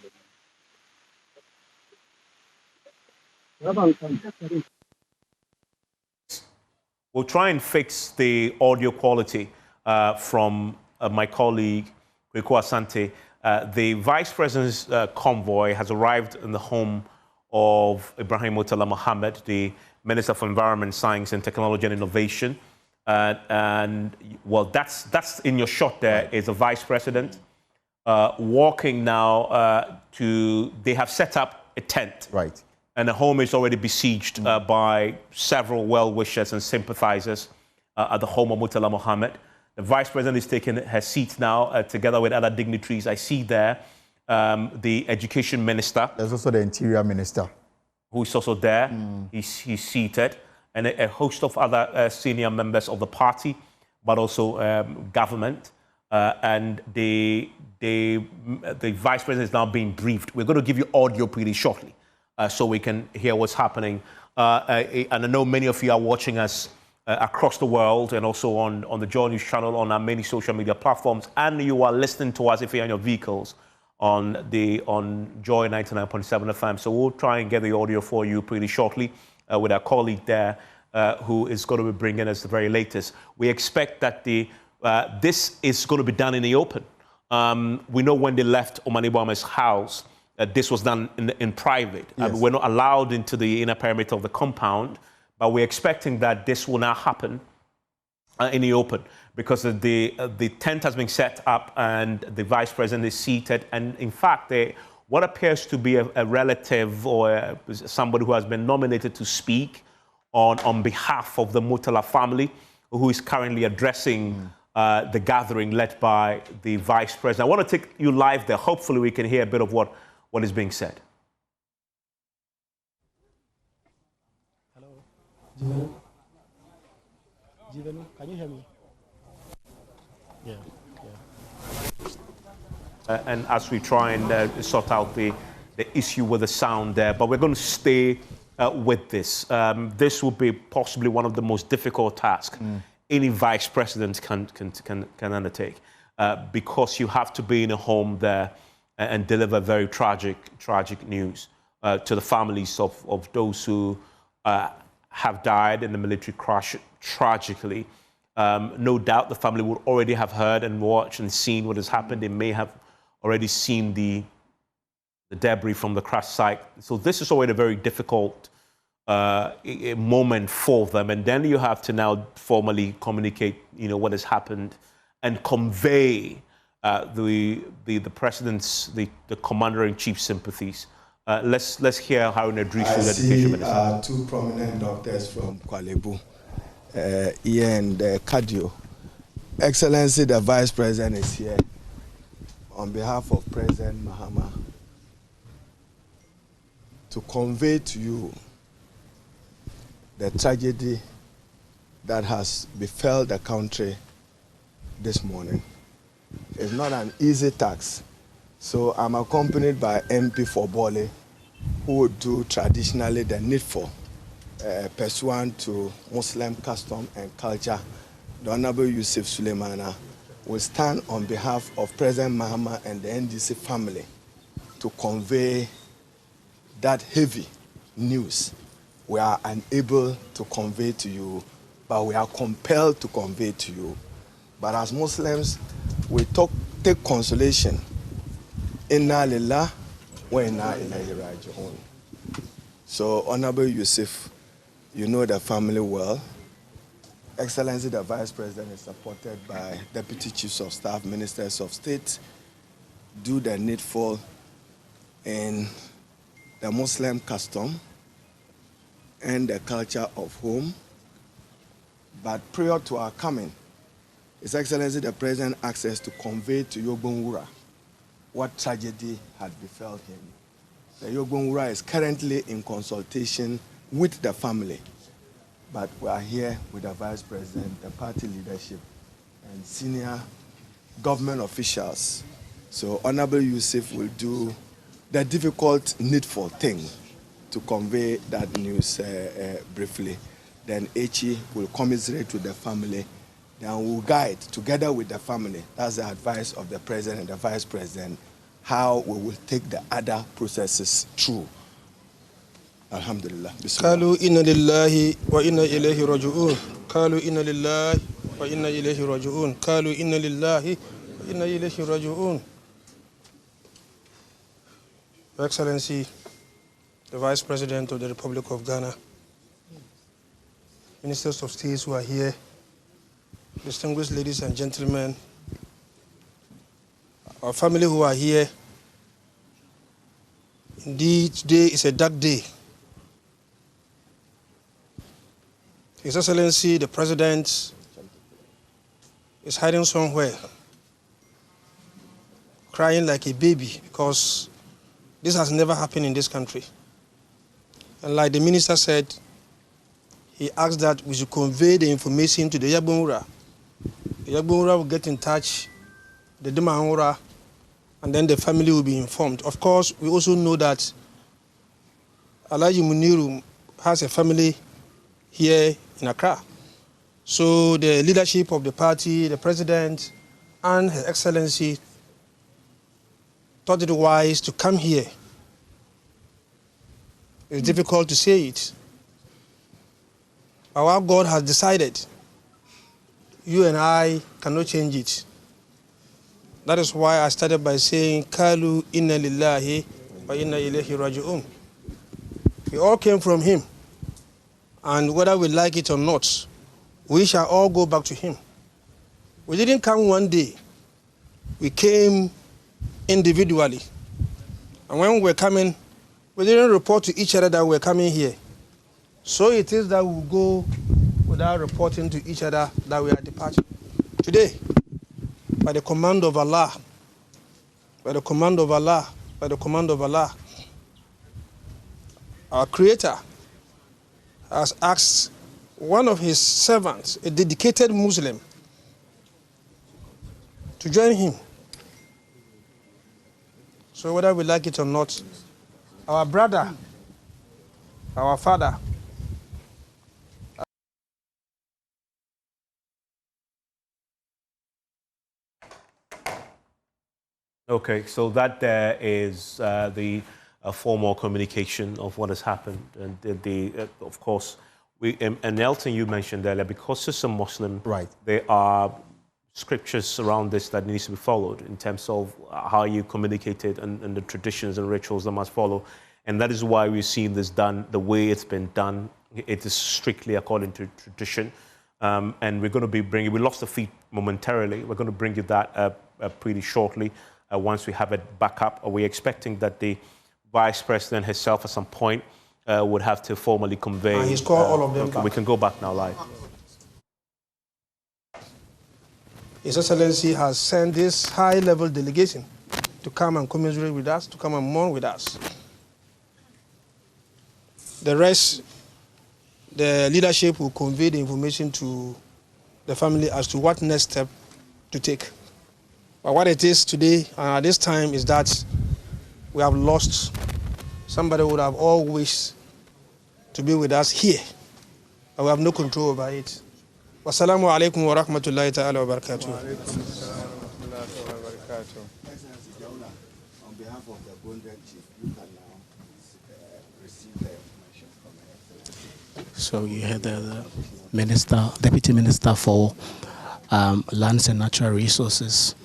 B: We'll try and fix the audio quality from my colleague, Kweku Asante. The Vice President's convoy has arrived in the home of Ibrahim Murtala Mohammed, the Minister for Environment, Science and Technology and Innovation. And well, that's in your shot there is the Vice President walking now they have set up a tent.
F: Right.
B: And the home is already besieged by several well-wishers and sympathizers at the home of Murtala Mohammed. The Vice President is taking her seat now together with other dignitaries. I see there the Education Minister.
F: There's also the Interior Minister,
B: who is also there. He's seated, and a host of other senior members of the party, but also government. And the Vice President is now being briefed. We're going to give you audio pretty shortly, so we can hear what's happening. And I know many of you are watching us across the world, and also on the Joy News channel, on our many social media platforms, and you are listening to us if you're in your vehicles on Joy 99.7 FM. So we'll try and get the audio for you pretty shortly with our colleague there, who is going to be bringing us the very latest. We expect that this is going to be done in the open. We know when they left Omani Boama's house, this was done in private.
F: Yes.
B: We're not allowed into the inner perimeter of the compound, but we're expecting that this will now happen in the open, because the tent has been set up and the Vice President is seated. And in fact, what appears to be a relative or somebody who has been nominated to speak on behalf of the Murtala family, who is currently addressing the gathering led by the Vice President. I want to take you live there. Hopefully we can hear a bit of what is being said.
G: Hello. Jivenu, can you hear me? Yeah.
B: And as we try and sort out the issue with the sound there, but we're going to stay with this. This will be possibly one of the most difficult tasks any Vice President can undertake, because you have to be in a home there and deliver very tragic news to the families of those who have died in the military crash tragically. No doubt the family would already have heard and watched and seen what has happened. They may have already seen the debris from the crash site. So this is already a very difficult moment for them. And then you have to now formally communicate, what has happened and convey the President's, the Commander-in-Chief's sympathies. Let's hear how Retrieval, the Education Minister.
J: I see two prominent doctors from Kwalebu, Ian the cardio. Excellency, the Vice President is here on behalf of President Mahama to convey to you the tragedy that has befell the country this morning. It's not an easy task. So I'm accompanied by MP for Bole, who would do traditionally the needful, pursuant to Muslim custom and culture. The Honorable Yusuf Suleimana will stand on behalf of President Mahama and the NDC family to convey that heavy news we are unable to convey to you, but we are compelled to convey to you. But as Muslims, we take consolation. Inna lillah wa inna ilayhi raji'un. So, Honorable Yusuf, you know the family well. Excellency, the Vice President is supported by Deputy Chiefs of Staff, Ministers of State, do the needful in the Muslim custom and the culture of home. But prior to our coming, His Excellency the President asked us to convey to Yogbonwura what tragedy had befell him. The Yogbonwura is currently in consultation with the family, but we are here with the Vice President, the party leadership, and senior government officials. So Honorable Yusuf will do the difficult, needful thing to convey that news briefly. Then Echi will commiserate with the family. Then we'll guide together with the family. That's the advice of the President and the Vice President, how we will take the other processes through. Alhamdulillah.
E: قالوا إن لله وإنا إليه راجعون. قالوا إن لله وإنا إليه راجعون. قالوا إن لله وإنا إليه راجعون. Your Excellency, the Vice President of the Republic of Ghana, Ministers of State who are here, distinguished ladies and gentlemen, our family who are here. Indeed, today is a dark day. His Excellency, the President, is hiding somewhere. crying like a baby because this has never happened in this country. And like the minister said, he asked that we should convey the information to the Yagbonwura. The Yagbonwura will get in touch with the Demanwura, and then the family will be informed. Of course, we also know that Alhaji Muniru has a family here in Accra. So the leadership of the party, the president, and Her Excellency thought it wise to come here. It's difficult to say it. Our God has decided. You and I cannot change it. That is why I started by saying, Kalu inna lillahi wa inna ilayhi raji'un. We all came from him. And whether we like it or not, we shall all go back to him. We didn't come one day. We came individually. And when we were coming, we didn't report to each other that we were coming here. So it is that we go without reporting to each other that we are departing. Today, by the command of Allah, by the command of Allah, by the command of Allah, our Creator has asked one of his servants, a dedicated Muslim, to join him. So whether we like it or not, our brother, our father,
B: Okay, so that there is the formal communication of what has happened, and of course, and Elton, you mentioned earlier, because it's a Muslim, right? There are scriptures around this that needs to be followed in terms of how you communicate it and the traditions and rituals that must follow, and that is why we've seen this done the way it's been done. It is strictly according to tradition, and we're going to be bringing. We lost the feed momentarily. We're going to bring you that pretty shortly. Once we have it back up, are we expecting that the Vice President herself at some point would have to formally convey?
E: He's called all of them
B: okay,
E: back.
B: we can go back now live.
E: His Excellency has sent this high-level delegation to come and commiserate with us, to come and mourn with us. The rest, the leadership will convey the information to the family as to what next step to take. But what it is today, at this time, is that we have lost somebody who would have always wished to be with us here, but we have no control over it. Wassalamu alaikum wa rahmatullahi ta'ala wa barakatuh.
J: On behalf of the Bonded Chief, you can now receive the information from the.
G: So you heard the Minister, Deputy Minister for Lands and Natural Resources.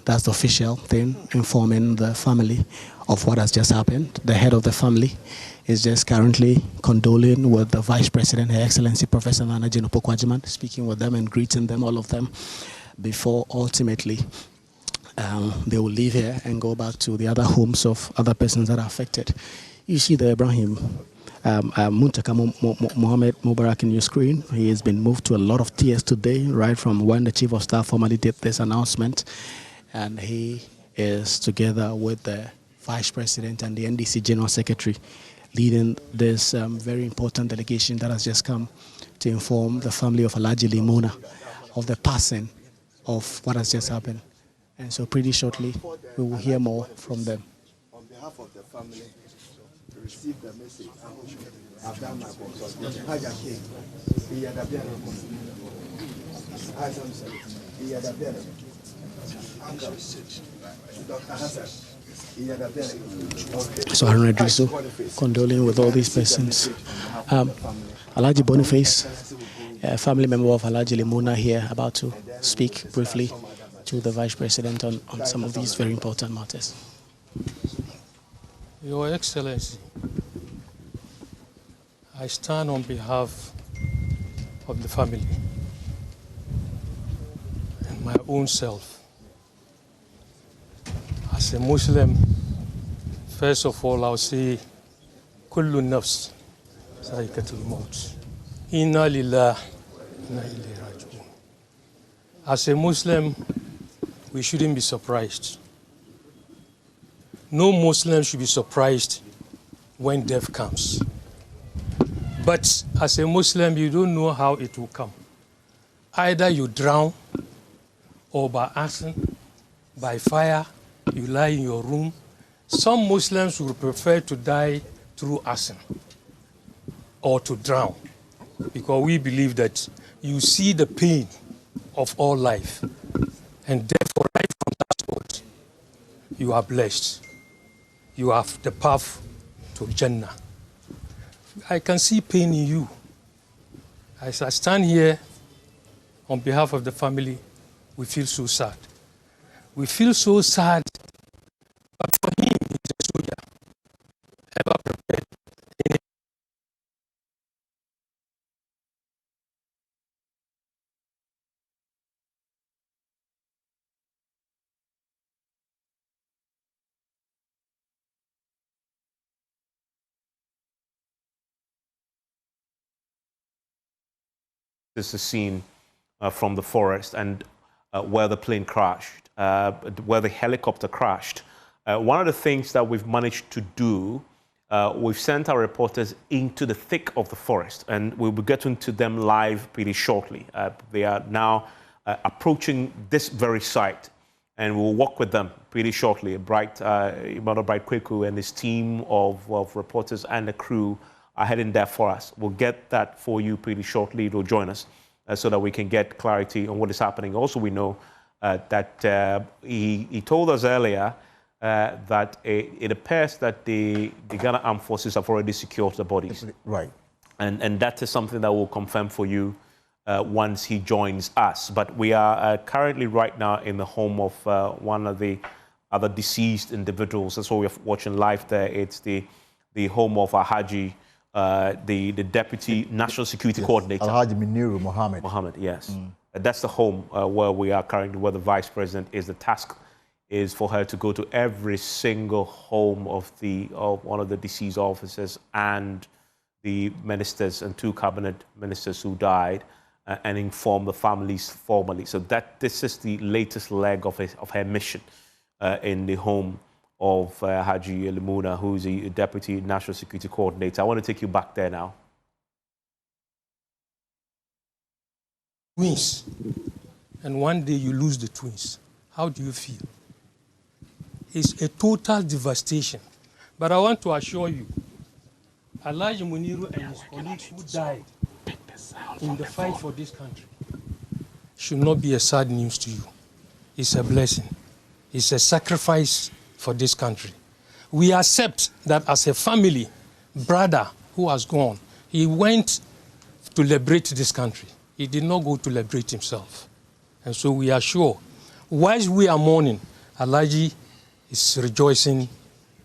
G: That's the official thing, informing the family of what has just happened. The head of the family is just currently condoling with the Vice President, Her Excellency Professor Nana Jane Opoku-Agyeman, speaking with them and greeting them, all of them, before ultimately they will leave here and go back to the other homes of other persons that are affected. You see the Ibrahim Muntaka Mohammed Mubarak in your screen. He has been moved to a lot of tears today, right from when the Chief of Staff formally did this announcement. And he is together with the Vice President and the NDC General Secretary leading this very important delegation that has just come to inform the family of Alhaji Limuna of the passing of what has just happened. And so pretty shortly, we will hear more from them.
J: On behalf of the family, receive the message. I've done my best.
G: So Harun Idrisu condoling with all these persons. Alhaji Boniface, a family member of Alhaji Limuna here, about to speak briefly to the Vice President on some of these very important matters.
C: Your Excellency, I stand on behalf of the family and my own self. As a Muslim, first of all, I'll say, Kullu nafs saikatul maut. Inna lillah, inna ilayhi raji'un. As a Muslim, we shouldn't be surprised no Muslim should be surprised when death comes. But as a Muslim, you don't know how it will come. Either you drown, or by accident, by fire, you lie in your room. Some Muslims would prefer to die through accident or to drown, because we believe that you see the pain of all life, and therefore right from that spot, you are blessed. You have the path to Jannah. I can see pain in you. As I stand here on behalf of the family, we feel so sad. We feel so sad, but for him, he's a soldier, ever prepared.
B: This is a scene from the forest and where the plane crashed, where the helicopter crashed. One of the things that we've managed to do, we've sent our reporters into the thick of the forest, and we'll be getting to them live pretty shortly. They are now approaching this very site, and we'll walk with them pretty shortly. Emmanuel Bright Kweku and his team of reporters and the crew are heading there for us. We'll get that for you pretty shortly. It'll join us so that we can get clarity on what is happening. Also, we know that he told us earlier that it appears that the Ghana Armed Forces have already secured the bodies.
F: Right.
B: And that is something that we'll confirm for you once he joins us. But we are currently right now in the home of one of the other deceased individuals. That's what we're watching live there. It's the home of Alhaji, the Deputy National Security Coordinator.
F: Alhaji Muniru Mohammed.
B: Mohammed, yes. That's the home where we are currently, where the Vice President is. The task is for her to go to every single home of one of the deceased officers and the ministers and 2 cabinet ministers who died and inform the families formally. So this is the latest leg of her mission in the home of Haji Elimuna, who's the Deputy National Security Coordinator. I want to take you back there now.
C: Twins, and one day you lose the twins. How do you feel? It's a total devastation. But I want to assure you, Alhaji Muniru and his colleagues who died in the fight for this country should not be a sad news to you. It's a blessing. It's a sacrifice for this country. We accept that as a family, brother who has gone, he went to liberate this country. He did not go to liberate himself. And so we are sure, whilst we are mourning, Alhaji is rejoicing,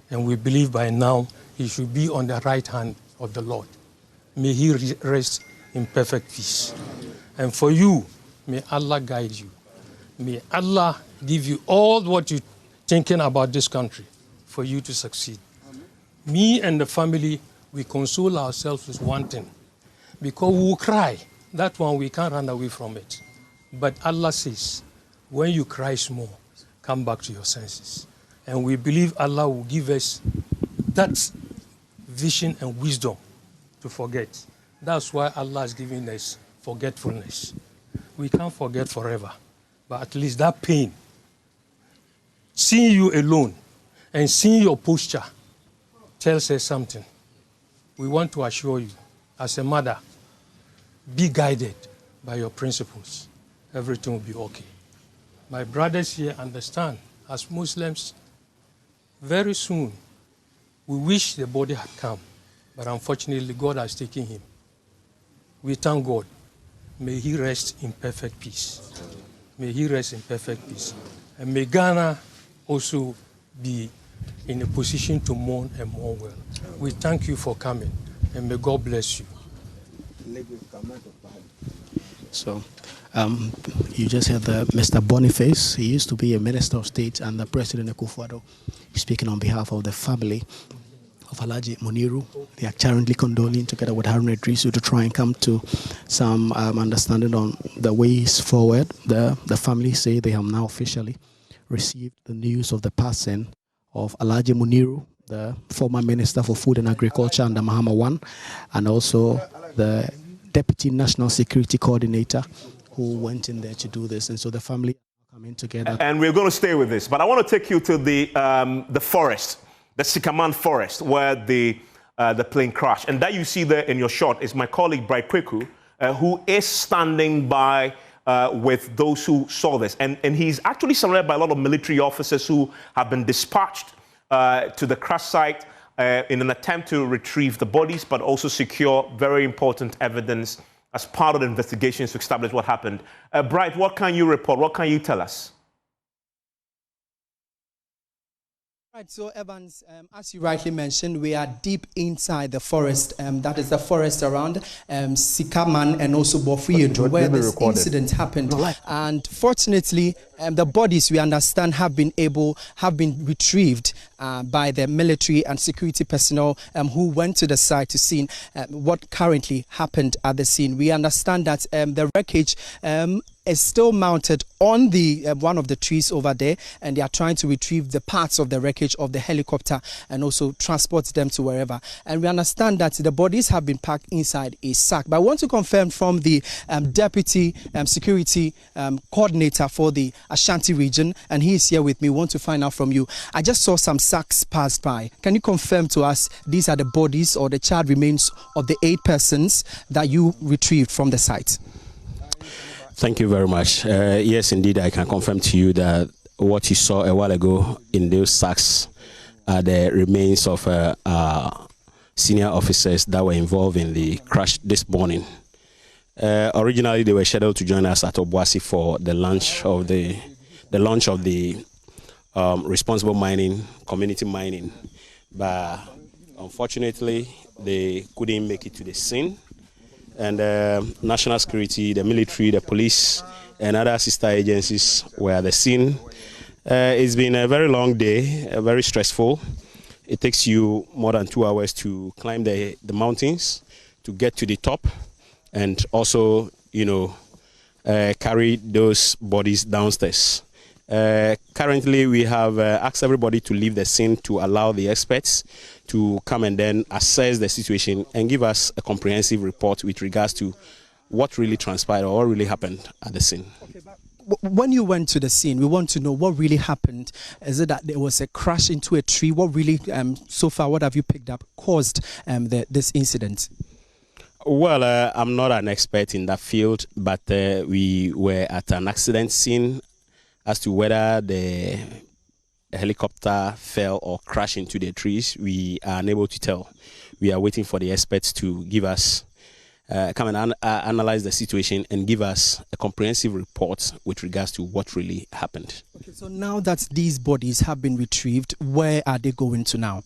C: and we believe by now he should be on the right hand of the Lord. May he rest in perfect peace. And for you, may Allah guide you. May Allah give you all what you're thinking about this country for you to succeed. Me and the family, we console ourselves with one thing. Because we will cry. That one, we can't run away from it. But Allah says, when you cry small, come back to your senses. And we believe Allah will give us that vision and wisdom to forget. That's why Allah is giving us forgetfulness. We can't forget forever. But at least that pain, seeing you alone and seeing your posture tells us something. We want to assure you, as a mother, be guided by your principles. Everything will be okay. My brothers here understand, as Muslims, very soon, we wish the body had come, but unfortunately, God has taken him. We thank God. May he rest in perfect peace. May he rest in perfect peace. And may Ghana also be in a position to mourn and mourn well. We thank you for coming, and may God bless you.
G: So, you just heard Mr. Boniface. He used to be a Minister of State and the President Akrofuom speaking on behalf of the family of Alhaji Muniru. They are currently condoling together with Harun Idrisu to try and come to some understanding on the ways forward. The family say they have now officially received the news of the passing
H: of Alhaji Muniru, the former Minister for Food and Agriculture under Mahama I, and also the Deputy National Security Coordinator who went in there to do this. And so the family are coming together.
B: And we're going to stay with this, but I want to take you to the forest, the Sikaman forest, where the plane crashed. And that you see there in your shot is my colleague, Bright Kweku, who is standing by with those who saw this. And he's actually surrounded by a lot of military officers who have been dispatched to the crash site in an attempt to retrieve the bodies, but also secure very important evidence as part of the investigations to establish what happened. Bright, what can you report? What can you tell us?
I: Right, so Evans, as you rightly mentioned, we are deep inside the forest. That is the forest around Sikaman and also Bofuyedro, where this incident happened. And fortunately, the bodies, we understand, have been retrieved by the military and security personnel who went to the site to see what currently happened at the scene. We understand that the wreckage is still mounted on the one of the trees over there, and they are trying to retrieve the parts of the wreckage of the helicopter and also transport them to wherever. And we understand that the bodies have been packed inside a sack. But I want to confirm from the Deputy Security Coordinator for the Ashanti region, and he is here with me. We want to find out from you. I just saw some sacks pass by. Can you confirm to us these are the bodies or the charred remains of the 8 persons that you retrieved from the site?
U: Thank you very much. Yes, indeed, I can confirm to you that what you saw a while ago in those sacks are the remains of senior officers that were involved in the crash this morning. Originally, they were scheduled to join us at Obuasi for the launch of the responsible mining, community mining, but unfortunately, they couldn't make it to the scene. And national security, the military, the police, and other sister agencies were at the scene. It's been a very long day, very stressful. It takes you more than 2 hours to climb the mountains, to get to the top, and also, carry those bodies downstairs. Currently, we have asked everybody to leave the scene to allow the experts to come and then assess the situation and give us a comprehensive report with regards to what really transpired or what really happened at the scene.
I: Okay, but when you went to the scene, we want to know what really happened. Is it that there was a crash into a tree? What really, so far, what have you picked up caused this incident?
U: Well, I'm not an expert in that field, but we were at an accident scene. As to whether the helicopter fell or crashed into the trees, we are unable to tell. We are waiting for the experts to give us, come and analyze the situation and give us a comprehensive report with regards to what really happened.
I: Okay, so now that these bodies have been retrieved, where are they going to now?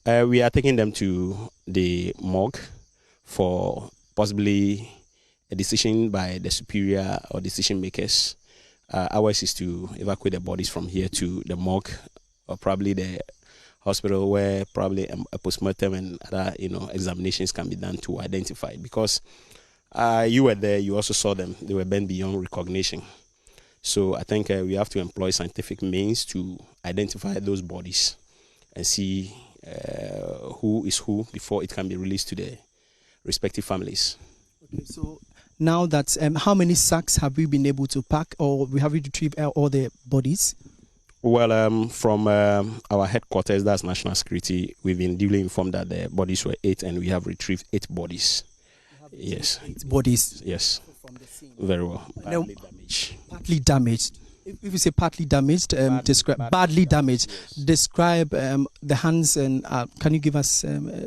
U: We are taking them to the morgue for possibly a decision by the superior or decision makers. Ours is to evacuate the bodies from here to the morgue or probably the hospital where probably a postmortem and other examinations can be done to identify. Because you were there, you also saw them. They were bent beyond recognition. So I think we have to employ scientific means to identify those bodies and see who is who before it can be released to the respective families.
I: Okay, so now that how many sacks have we been able to pack, or have we retrieved all the bodies?
U: Well, from our headquarters, that's National Security, we've been duly informed that the bodies were 8, and we have retrieved 8 bodies. Yes.
I: 8 bodies.
U: Yes. Very well. Badly damaged.
I: Partly damaged. If you say partly damaged, describe badly damaged. Describe the hands, and can you give us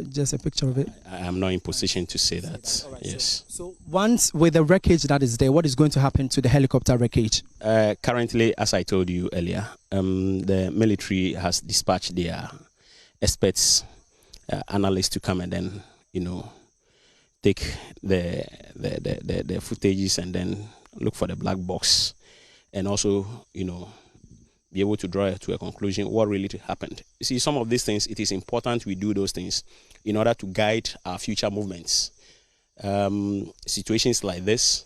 I: just a picture of it?
U: I'm not in position to say that. Right, yes.
I: So once with the wreckage that is there, what is going to happen to the helicopter wreckage?
U: Currently, as I told you earlier, the military has dispatched their experts, analysts to come and then take the footages and then look for the black box. And also, be able to draw to a conclusion what really happened. You see, some of these things, it is important we do those things in order to guide our future movements. Situations like this,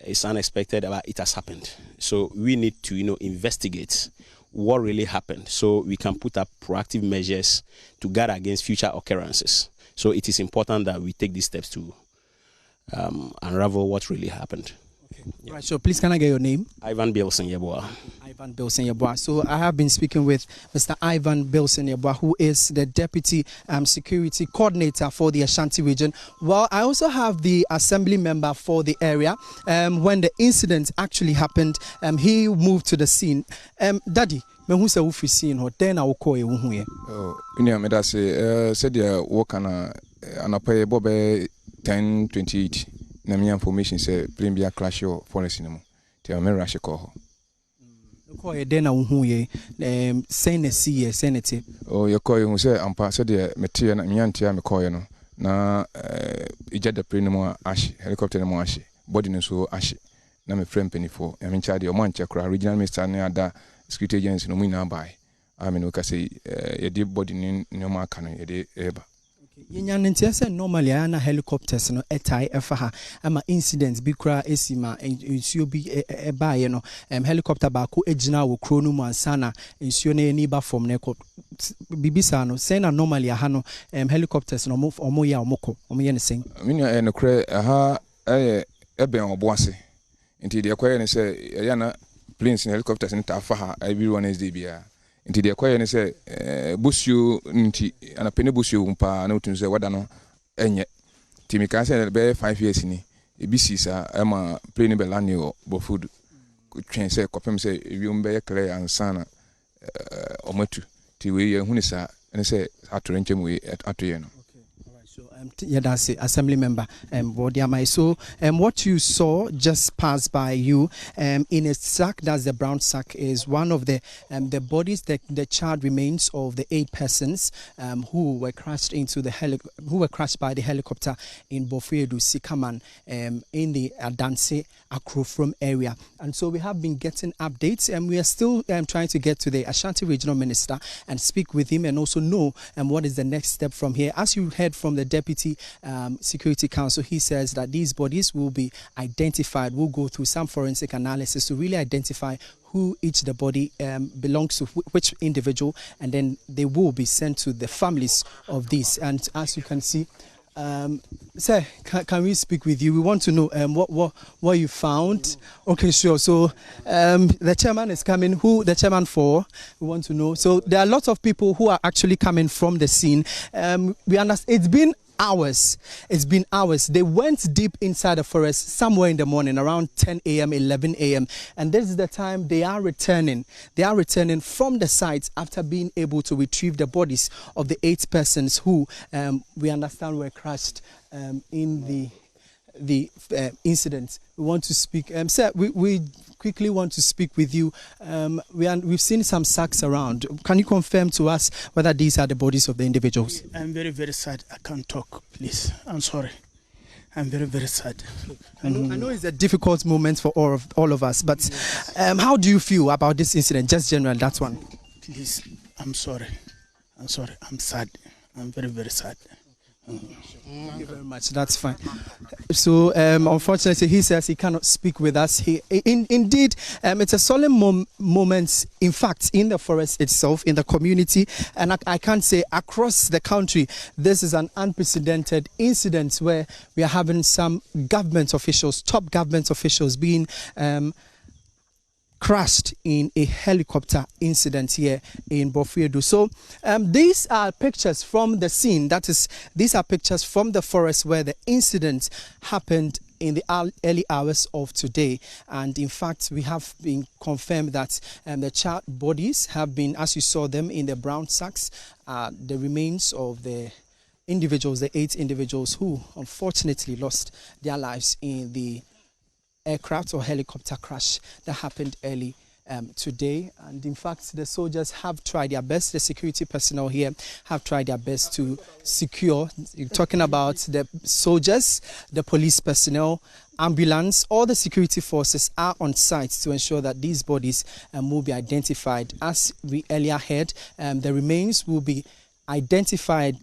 U: it's unexpected, but it has happened. So we need to, investigate
K: what really happened, so we can put up proactive measures to guard against future occurrences. So it is important that we take these steps to unravel what really happened.
I: Yeah. Right, so please can I get your name?
K: Ivan Bilson Yeboah.
I: Ivan Bilson Yeboah. So I have been speaking with Mr. Ivan Bilson Yeboah, who is the Deputy Security Coordinator for the Ashanti region. Well, I also have the Assembly member for the area. When the incident actually happened, he moved to the scene. Daddy, who say we seen her? Then I will call you.
M: Oh, you know, me say said you work on a pay Bobe 10:28. Na me information say premier crash your forest no te me rush call
I: ko e den na hu ye senesi ye senete
M: oh you call you say ampa say de metie na me antia me call no na ija de pre no mo ash helicopter no mo ash body no so ash na me friend penifo ya me charge o mo anche kra regional minister na ada security agency no mu na buy I mean we can say ye de body no ma aka no ye de eba.
I: Say normally ana helicopters no etai efa ama incidents bi kra esima nsuo bi eba ye no helicopter ba ko ejina wo kro no mu ansana nsuo na ni ba from na bibisa no say na normally aha no helicopters no omo ya omoko omo ye ne sen
M: me no kra aha eben oboase nti de kwaye ne say ya na planes helicopters ni ta fa ha every Wednesday bia nti de kwaye ne say busio nti ana pene busio mpa na otun say wada no enye ti mi kan say be 5 years ni ebisi sa ema plane be land yo bo food twen say kopem say ewium be clear ansana omatu ti we ye huni sa ne say atorenchem we atoye no.
I: Yeah, that's it, Assembly member. So, what you saw just passed by you, in a sack, that's the brown sack, is one of the bodies, the charred remains of the 8 persons who were crashed by the helicopter in Bofiedu, Sikaman, in the Adansi Akrofuom area. And so we have been getting updates, and we are still trying to get to the Ashanti Regional Minister and speak with him and also know what is the next step from here. As you heard from the Deputy Security Council, he says that these bodies will be identified. We'll go through some forensic analysis to really identify who each the body belongs to, which individual, and then they will be sent to the families of these. And as you can see, sir, can we speak with you? We want to know what you found. Okay, sure. So the chairman is coming. Who the chairman for? We want to know. So there are lots of people who are actually coming from the scene. We understand it's been hours. It's been hours. They went deep inside the forest somewhere in the morning, around 10 a.m., 11 a.m. And this is the time they are returning. They are returning from the site after being able to retrieve the bodies of the 8 persons who we understand were crashed in the incident. We want to speak. Sir, we quickly want to speak with you. We've seen some sacks around. Can you confirm to us whether these are the bodies of the individuals?
N: I'm very, very sad. I can't talk, please. I'm sorry. I'm very, very sad.
I: I know it's a difficult moment for all of us, but how do you feel about this incident? Just general, that one.
N: Please, I'm sorry. I'm sorry. I'm sad. I'm very, very sad.
I: Thank you very much. That's fine. So, unfortunately, he says he cannot speak with us. Indeed, it's a solemn moment, in fact, in the forest itself, in the community, and I can't say across the country. This is an unprecedented incident where we are having some government officials, top government officials, being crashed in a helicopter incident here in Bofiedu. So these are pictures from the scene. That is, these are pictures from the forest where the incident happened in the early hours of today. And in fact, we have been confirmed that the charred bodies have been, as you saw them in the brown sacks, the remains of the individuals, the 8 individuals who unfortunately lost their lives in the aircraft or helicopter crash that happened early today. And in fact, the soldiers have tried their best. The security personnel here have tried their best to secure. You're talking about the soldiers, the police personnel, ambulance, all the security forces are on site to ensure that these bodies will be identified. As we earlier heard, the remains will be identified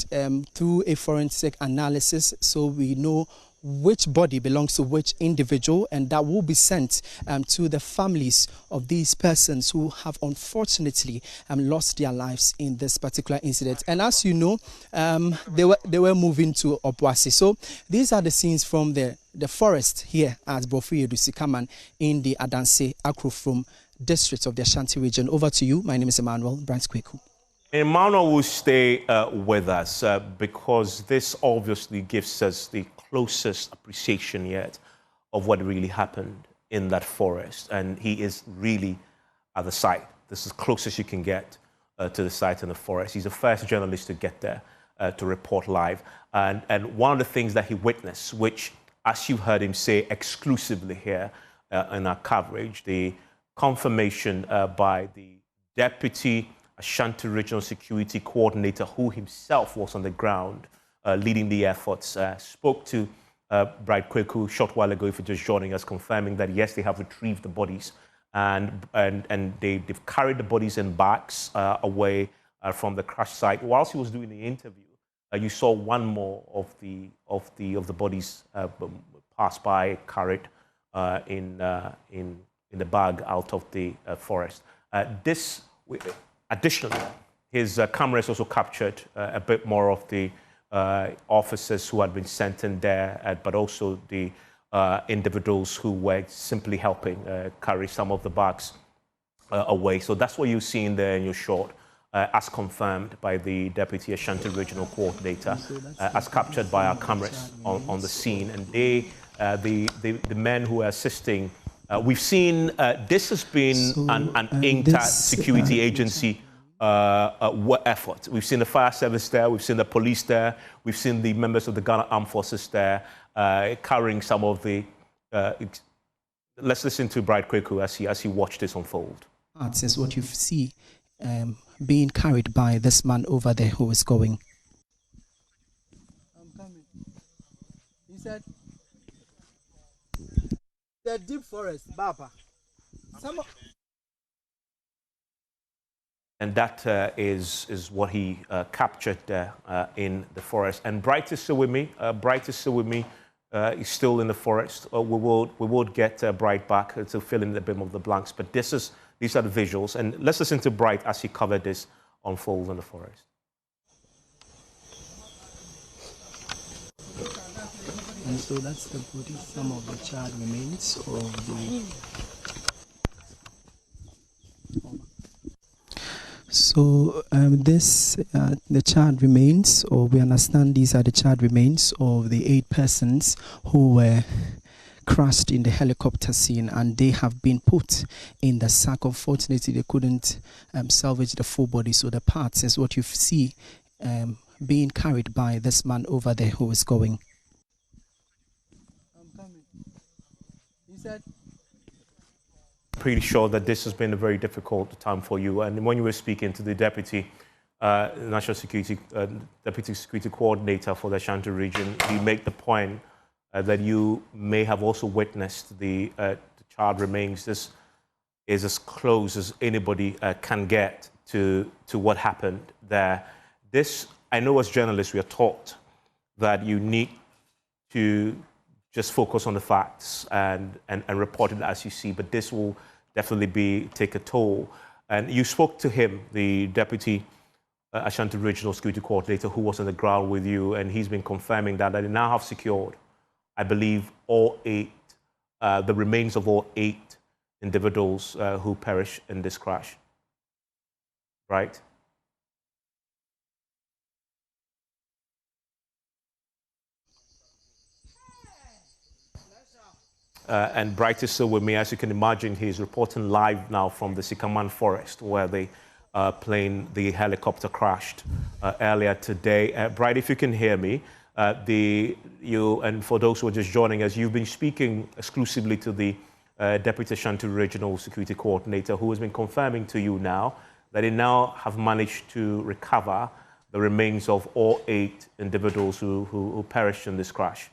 I: through a forensic analysis, so we know which body belongs to which individual, and that will be sent to the families of these persons who have unfortunately lost their lives in this particular incident. And as you know, they were moving to Obuasi. So these are the scenes from the forest here at Bofuyedu Sikaman in the Adansi Akrofuom district of the Ashanti region. Over to you. My name is Emmanuel Branskweku.
B: Emmanuel will stay with us because this obviously gives us the closest appreciation yet of what really happened in that forest. And he is really at the site. This is closest you can get to the site in the forest. He's the first journalist to get there to report live. And one of the things that he witnessed, which, as you heard him say exclusively here in our coverage, the confirmation by the Deputy Ashanti Regional Security Coordinator, who himself was on the ground leading the efforts, spoke to Bright Kweku a short while ago, if you're just joining us, confirming that yes, they have retrieved the bodies and they've carried the bodies in bags away from the crash site. Whilst he was doing the interview, you saw one more of the bodies pass by, carried in the bag out of the forest. Additionally, his cameras also captured a bit more of the officers who had been sent in there, but also the individuals who were simply helping carry some of the bags away. So that's what you're seeing there in your shot, as confirmed by the Deputy Ashanti Regional Coordinator, as captured by our cameras on the scene. And the men who are assisting, we've seen this has been an inter-security agency effort. We've seen the fire service there, we've seen the police there, we've seen the members of the Ghana Armed Forces there carrying some of the... let's listen to Bright Kweku as he watched this unfold.
I: This is what you see being carried by this man over there who is going. I'm coming. He said, the deep forest, Baba.
B: And that is what he captured there in the forest. And Bright is still with me. Bright is still with me. He's still in the forest. We will get Bright back to fill in a bit of the blanks. But these are the visuals. And let's listen to Bright as he covered this unfold in the forest.
H: And so that's the body, some of the charred remains of the...
I: So the charred remains, or we understand these are the charred remains of the 8 persons who were crashed in the helicopter scene, and they have been put in the sack. Unfortunately, they couldn't salvage the full body, so the parts is what you see being carried by this man over there who is going.
H: I'm coming. He said...
B: Pretty sure that this has been a very difficult time for you. And when you were speaking to the Deputy National Security, Deputy Security Coordinator for the Ashanti region, he made the point that you may have also witnessed the child remains. This is as close as anybody can get to what happened there. This, I know as journalists, we are taught that you need to just focus on the facts and report it as you see, but this will definitely take a toll. And you spoke to him, the Deputy Ashanti Regional Security Coordinator, who was on the ground with you, and he's been confirming that they now have secured, I believe, all 8, the remains of all 8 individuals who perished in this crash, right? And Bright is still with me. As you can imagine, he's reporting live now from the Sikaman forest, where the helicopter crashed earlier today. Bright, if you can hear me, and for those who are just joining us, you've been speaking exclusively to the Deputy Ashanti Regional Security Coordinator, who has been confirming to you now that they now have managed to recover the remains of all 8 individuals who perished in this crash.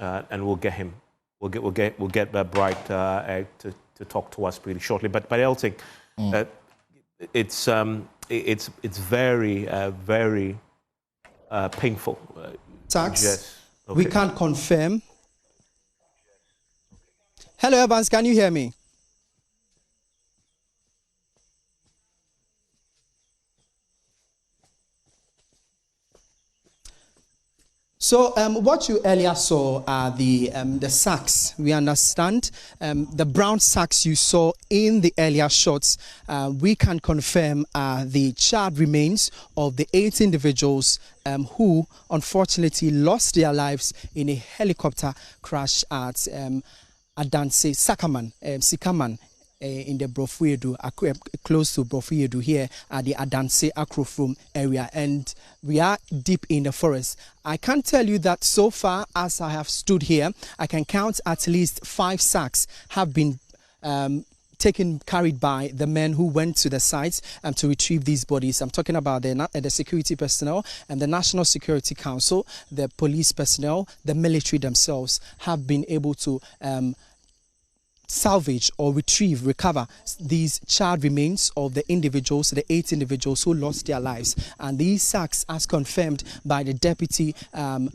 B: and we'll get him. We'll get Bright to talk to us pretty shortly. But Elting, it's very very painful.
I: Tax.
B: Okay.
I: We can't confirm. Hello, Evans. Can you hear me? So what you earlier saw are the sacks. We understand the brown sacks you saw in the earlier shots. We can confirm the charred remains of the 8 individuals who unfortunately lost their lives in a helicopter crash at Adansi Sikaman. In the Brofuyedu, close to Brofuyedu here at the Adansi Akrofuom area, and we are deep in the forest. I can tell you that so far, as I have stood here, I can count at least 5 sacks have been carried by the men who went to the site to retrieve these bodies. I'm talking about the security personnel and the National Security Council, the police personnel, the military themselves have been able to salvage or recover these charred remains of the 8 individuals who lost their lives. And these sacks, as confirmed by the Deputy National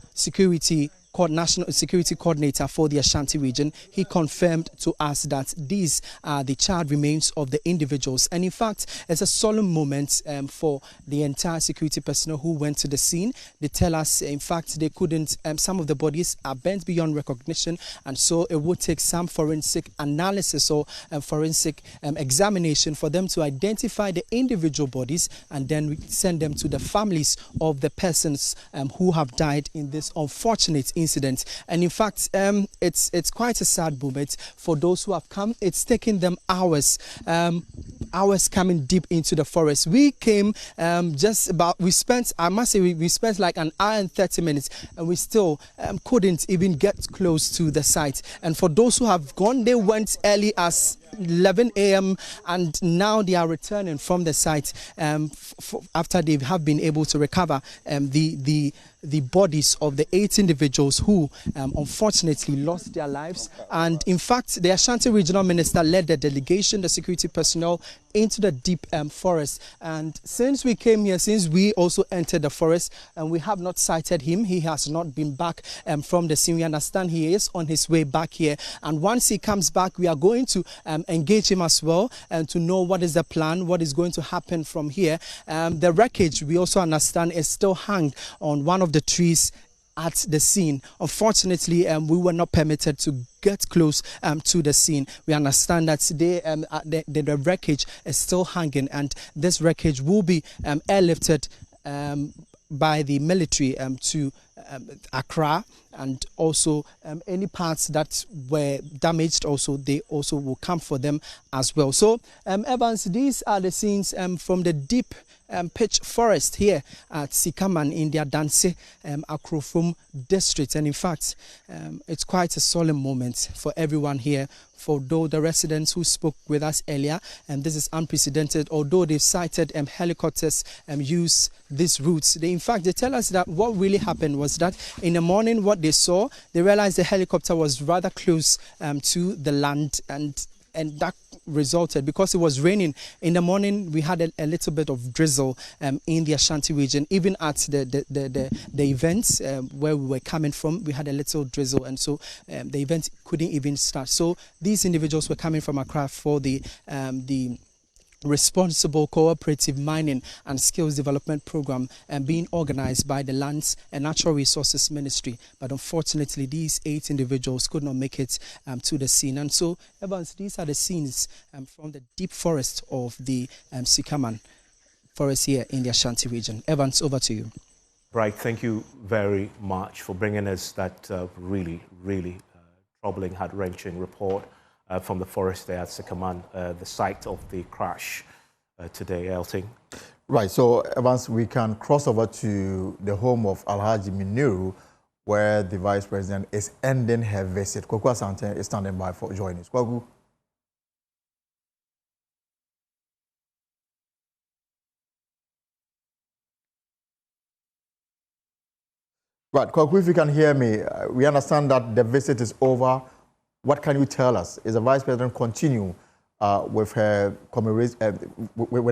I: Security Coordinator for the Ashanti region, he confirmed to us that these are the charred remains of the individuals. And in fact, it's a solemn moment for the entire security personnel who went to the scene. They tell us, in fact, they couldn't, some of the bodies are bent beyond recognition, and so it would take some forensic analysis or forensic examination for them to identify the individual bodies and then send them to the families of the persons who have died in this unfortunate incident. And in fact, it's quite a sad moment for those who have come. It's taken them hours coming deep into the forest. We came we spent like an hour and 30 minutes, and we still couldn't even get close to the site. And for those who have gone, they went early as 11 a.m. and now they are returning from the site after they have been able to recover the bodies of the 8 individuals who unfortunately lost their lives. And in fact, the Ashanti Regional Minister led the delegation, the security personnel, into the deep forest. And since we came here, since we also entered the forest, and we have not sighted him, he has not been back from the scene. We understand he is on his way back here. And once he comes back, we are going to engage him as well and to know what is the plan, what is going to happen from here. The wreckage, we also understand, is still hung on one of the trees at the scene. Unfortunately, we were not permitted to get close to the scene. We understand that today the wreckage is still hanging, and this wreckage will be airlifted by the military to Accra, and also any parts that were damaged, also they also will come for them as well. So Evans, these are the scenes from the deep pitch forest here at Sikaman in the Adansi Akrofuom district. And in fact, it's quite a solemn moment for everyone here. For the residents who spoke with us earlier, and this is unprecedented, although they've cited helicopters use these routes. In fact, they tell us that what really happened was that in the morning, what they saw, they realized the helicopter was rather close to the land, and that resulted, because it was raining in the morning, we had a little bit of drizzle in the Ashanti region. Even at the events where we were coming from, we had a little drizzle, and so the event couldn't even start. So these individuals were coming from Accra for the responsible cooperative mining and skills development program being organized by the Lands and Natural Resources Ministry. But unfortunately, these 8 individuals could not make it to the scene. And so, Evans, these are the scenes from the deep forest of the Sikaman forest here in the Ashanti region. Evans, over to you.
B: Right, thank you very much for bringing us that really troubling, heart-wrenching report from the forest there at Sikaman, the site of the crash today, Elting.
F: Right, so Evans, we can cross over to the home of Alhaji Muniru, where the Vice President is ending her visit. Kwaku Asante is standing by for joining us. Kwaku. Right, Kwaku, if you can hear me, we understand that the visit is over. What can you tell us? Is the Vice President continue with her with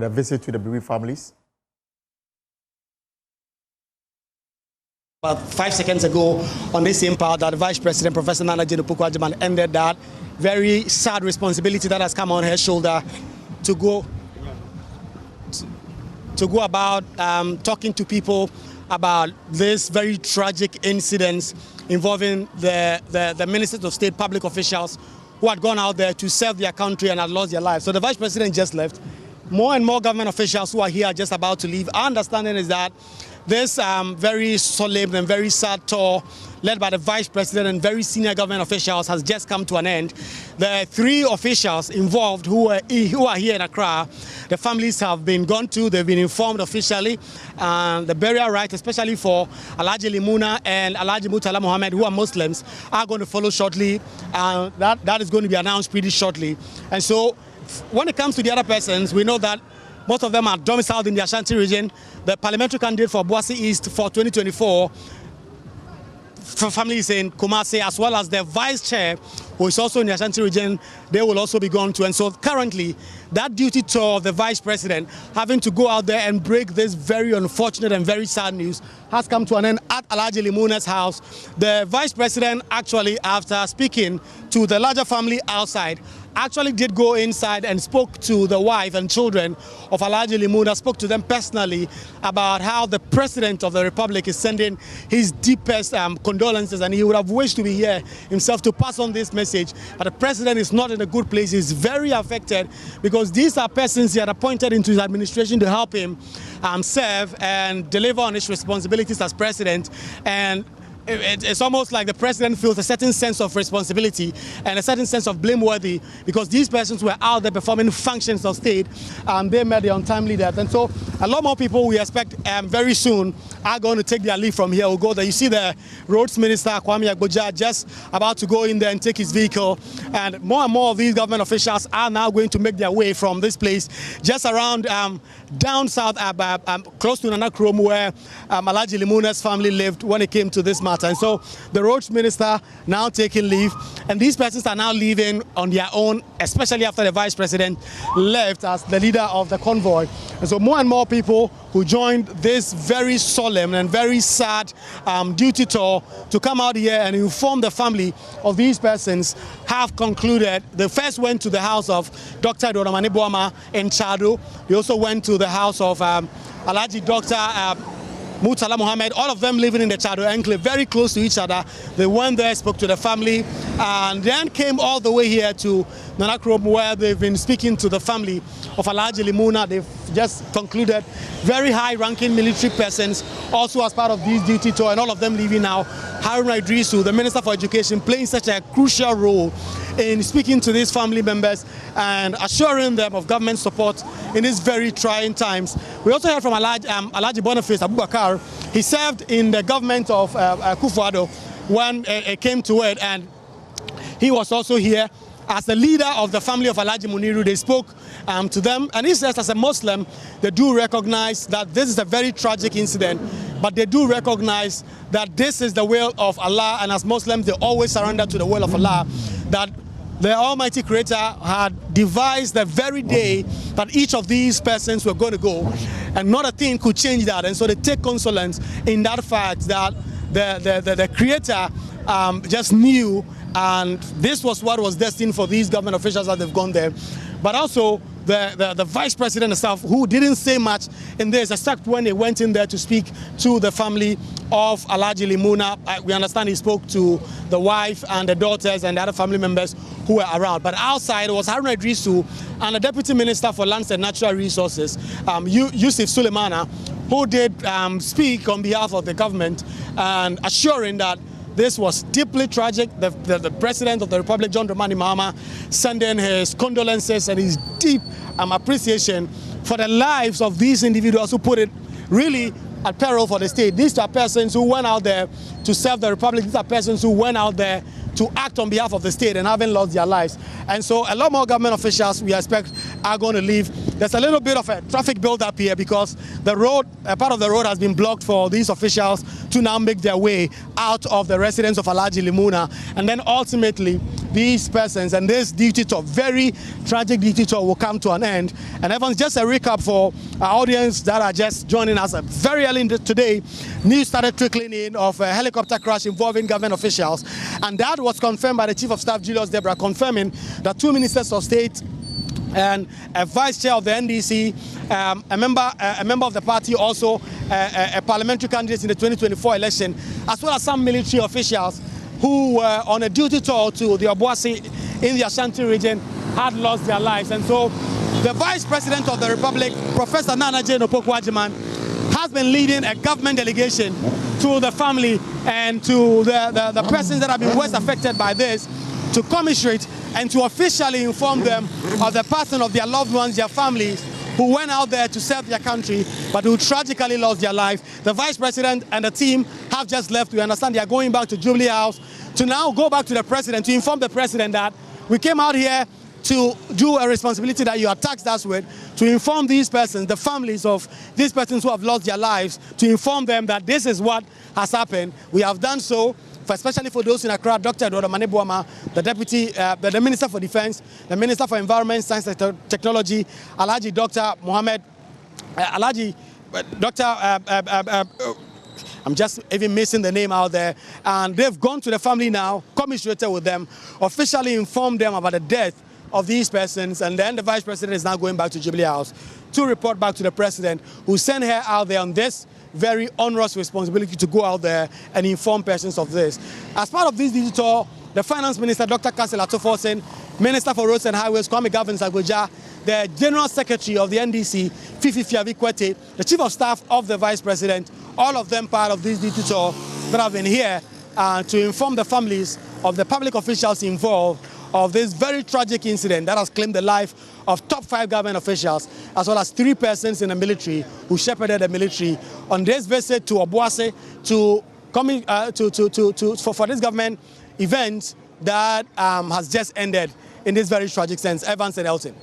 F: a visit to the bereaved families?
T: About 5 seconds ago, on this same part, that the Vice President, Professor Nana Jane Opoku-Agyeman, ended that very sad responsibility that has come on her shoulder to go about talking to people about this very tragic incidents involving the ministers of state, public officials who had gone out there to serve their country and had lost their lives. So the Vice President just left. More and more government officials who are here are just about to leave. Our understanding is that this very solemn and very sad tour led by the Vice President and very senior government officials has just come to an end. The 3 officials involved who are here in Accra, the families have been gone to, they've been informed officially. The burial rites, especially for Alhaji Limuna and Alhaji Murtala Muhammad, who are Muslims, are going to follow shortly. That is going to be announced pretty shortly. And so when it comes to the other persons, we know that most of them are domiciled in the Ashanti region. The parliamentary candidate for Boase East for 2024, for families in Kumasi, as well as the vice chair, who is also in the Ashanti region, they will also be gone to. And so currently, that duty tour of the Vice President, having to go out there and break this very unfortunate and very sad news, has come to an end at Alhaji Limuna's house. The Vice President actually, after speaking to the larger family outside, actually did go inside and spoke to the wife and children of Alhaji Limuna, spoke to them personally about how the President of the Republic is sending his deepest condolences, and he would have wished to be here himself to pass on this message. But the President is not in a good place. He's very affected because these are persons he had appointed into his administration to help him serve and deliver on his responsibilities as President. And it's almost like the President feels a certain sense of responsibility and a certain sense of blameworthy because these persons were out there performing functions of state. They met the untimely death. And so a lot more people we expect very soon are going to take their leave from here. We'll go there. You see the Roads Minister, Kwame Agboja, just about to go in there and take his vehicle. And more of these government officials are now going to make their way from this place just around down south, close to Nana Krom, where Alhaji Limuna's family lived when it came to this matter. And so the Roads Minister now taking leave, and these persons are now leaving on their own, especially after the Vice President left as the leader of the convoy. And so more and more people who joined this very solemn and very sad duty tour to come out here and inform the family of these persons have concluded. They first went to the house of Dr. Edward Boama in Chado. They also went to the house of Alhaji Dr. Murtala Muhammad, all of them living in the Chado enclave, very close to each other. They went there, spoke to the family, and then came all the way here to Nana Krom, where they've been speaking to the family of Alhaji Limuna. They've just concluded very high-ranking military persons also as part of this duty tour, and all of them leaving now. Haruna Idrisu, the Minister for Education, playing such a crucial role in speaking to these family members and assuring them of government support in these very trying times. We also heard from Alhaji Boniface Abubakar. He served in the government of Akufo-Addo when it came to it, and he was also here as the leader of the family of Alhaji Muniru. They spoke to them, and he says as a Muslim, they do recognize that this is a very tragic incident, but they do recognize that this is the will of Allah, and as Muslims, they always surrender to the will of Allah, that the Almighty Creator had devised the very day that each of these persons were going to go, and not a thing could change that. And so they take consolence in that fact that the Creator just knew, and this was what was destined for these government officials that they've gone there. But also the Vice President herself, who didn't say much in this, except when they went in there to speak to the family of Alhaji Limuna. We understand he spoke to the wife and the daughters and the other family members who were around. But outside was Haruna Idrisu and the Deputy Minister for Lands and Natural Resources, Yusuf Sulemana, who did speak on behalf of the government and assuring that this was deeply tragic. The President of the Republic, John Dramani Mahama, sending his condolences and his deep appreciation for the lives of these individuals who put it really at peril for the state. These are persons who went out there to serve the Republic. These are persons who went out there to act on behalf of the state and having lost their lives. And so a lot more government officials we expect are going to leave. There's a little bit of a traffic build-up here because the road, a part of the road has been blocked for these officials to now make their way out of the residence of Alhaji Limuna. And then ultimately, these persons and this duty tour, very tragic duty tour, will come to an end. And Evans, just a recap for our audience that are just joining us very early today. News started trickling in of a helicopter crash involving government officials, and that was confirmed by the Chief of Staff, Julius Debra, confirming that 2 ministers of state and a vice chair of the NDC, a member of the party, also a parliamentary candidate in the 2024 election, as well as some military officials who were on a duty tour to the Obuasi in the Ashanti region had lost their lives. And so the Vice President of the Republic, Professor Nana Jane Opoku-Agyeman, has been leading a government delegation to the family and to the persons that have been worst affected by this, to commiserate and to officially inform them of the passing of their loved ones, their families, who went out there to serve their country, but who tragically lost their life. The Vice President and the team have just left. We understand they are going back to Jubilee House to now go back to the President, to inform the President that we came out here to do a responsibility that you are taxed us with, to inform these persons, the families of these persons who have lost their lives, to inform them that this is what has happened. We have done so, especially for those in Accra, Dr. Odomane Boama, the Deputy, the Minister for Defense, the Minister for Environment, Science and Technology, Alhaji Dr. Mohammed, Alhaji Dr. I'm just even missing the name out there. And they've gone to the family now, commiserated with them, officially informed them about the death of these persons, and then the Vice President is now going back to Jubilee House to report back to the President, who sent her out there on this very onerous responsibility to go out there and inform persons of this. As part of this digital, the Finance Minister, Dr. Kassel Atoforsen, Minister for Roads and Highways, Kwame Gavin Sagboja, the General Secretary of the NDC, Fifi Fiavi Kwete, the Chief of Staff of the Vice President, all of them part of this digital that have been here to inform the families of the public officials involved of this very tragic incident that has claimed the life of top 5 government officials, as well as 3 persons in the military who shepherded the military on this visit to Obuasi for this government event that has just ended in this very tragic sense. Evans and Elton.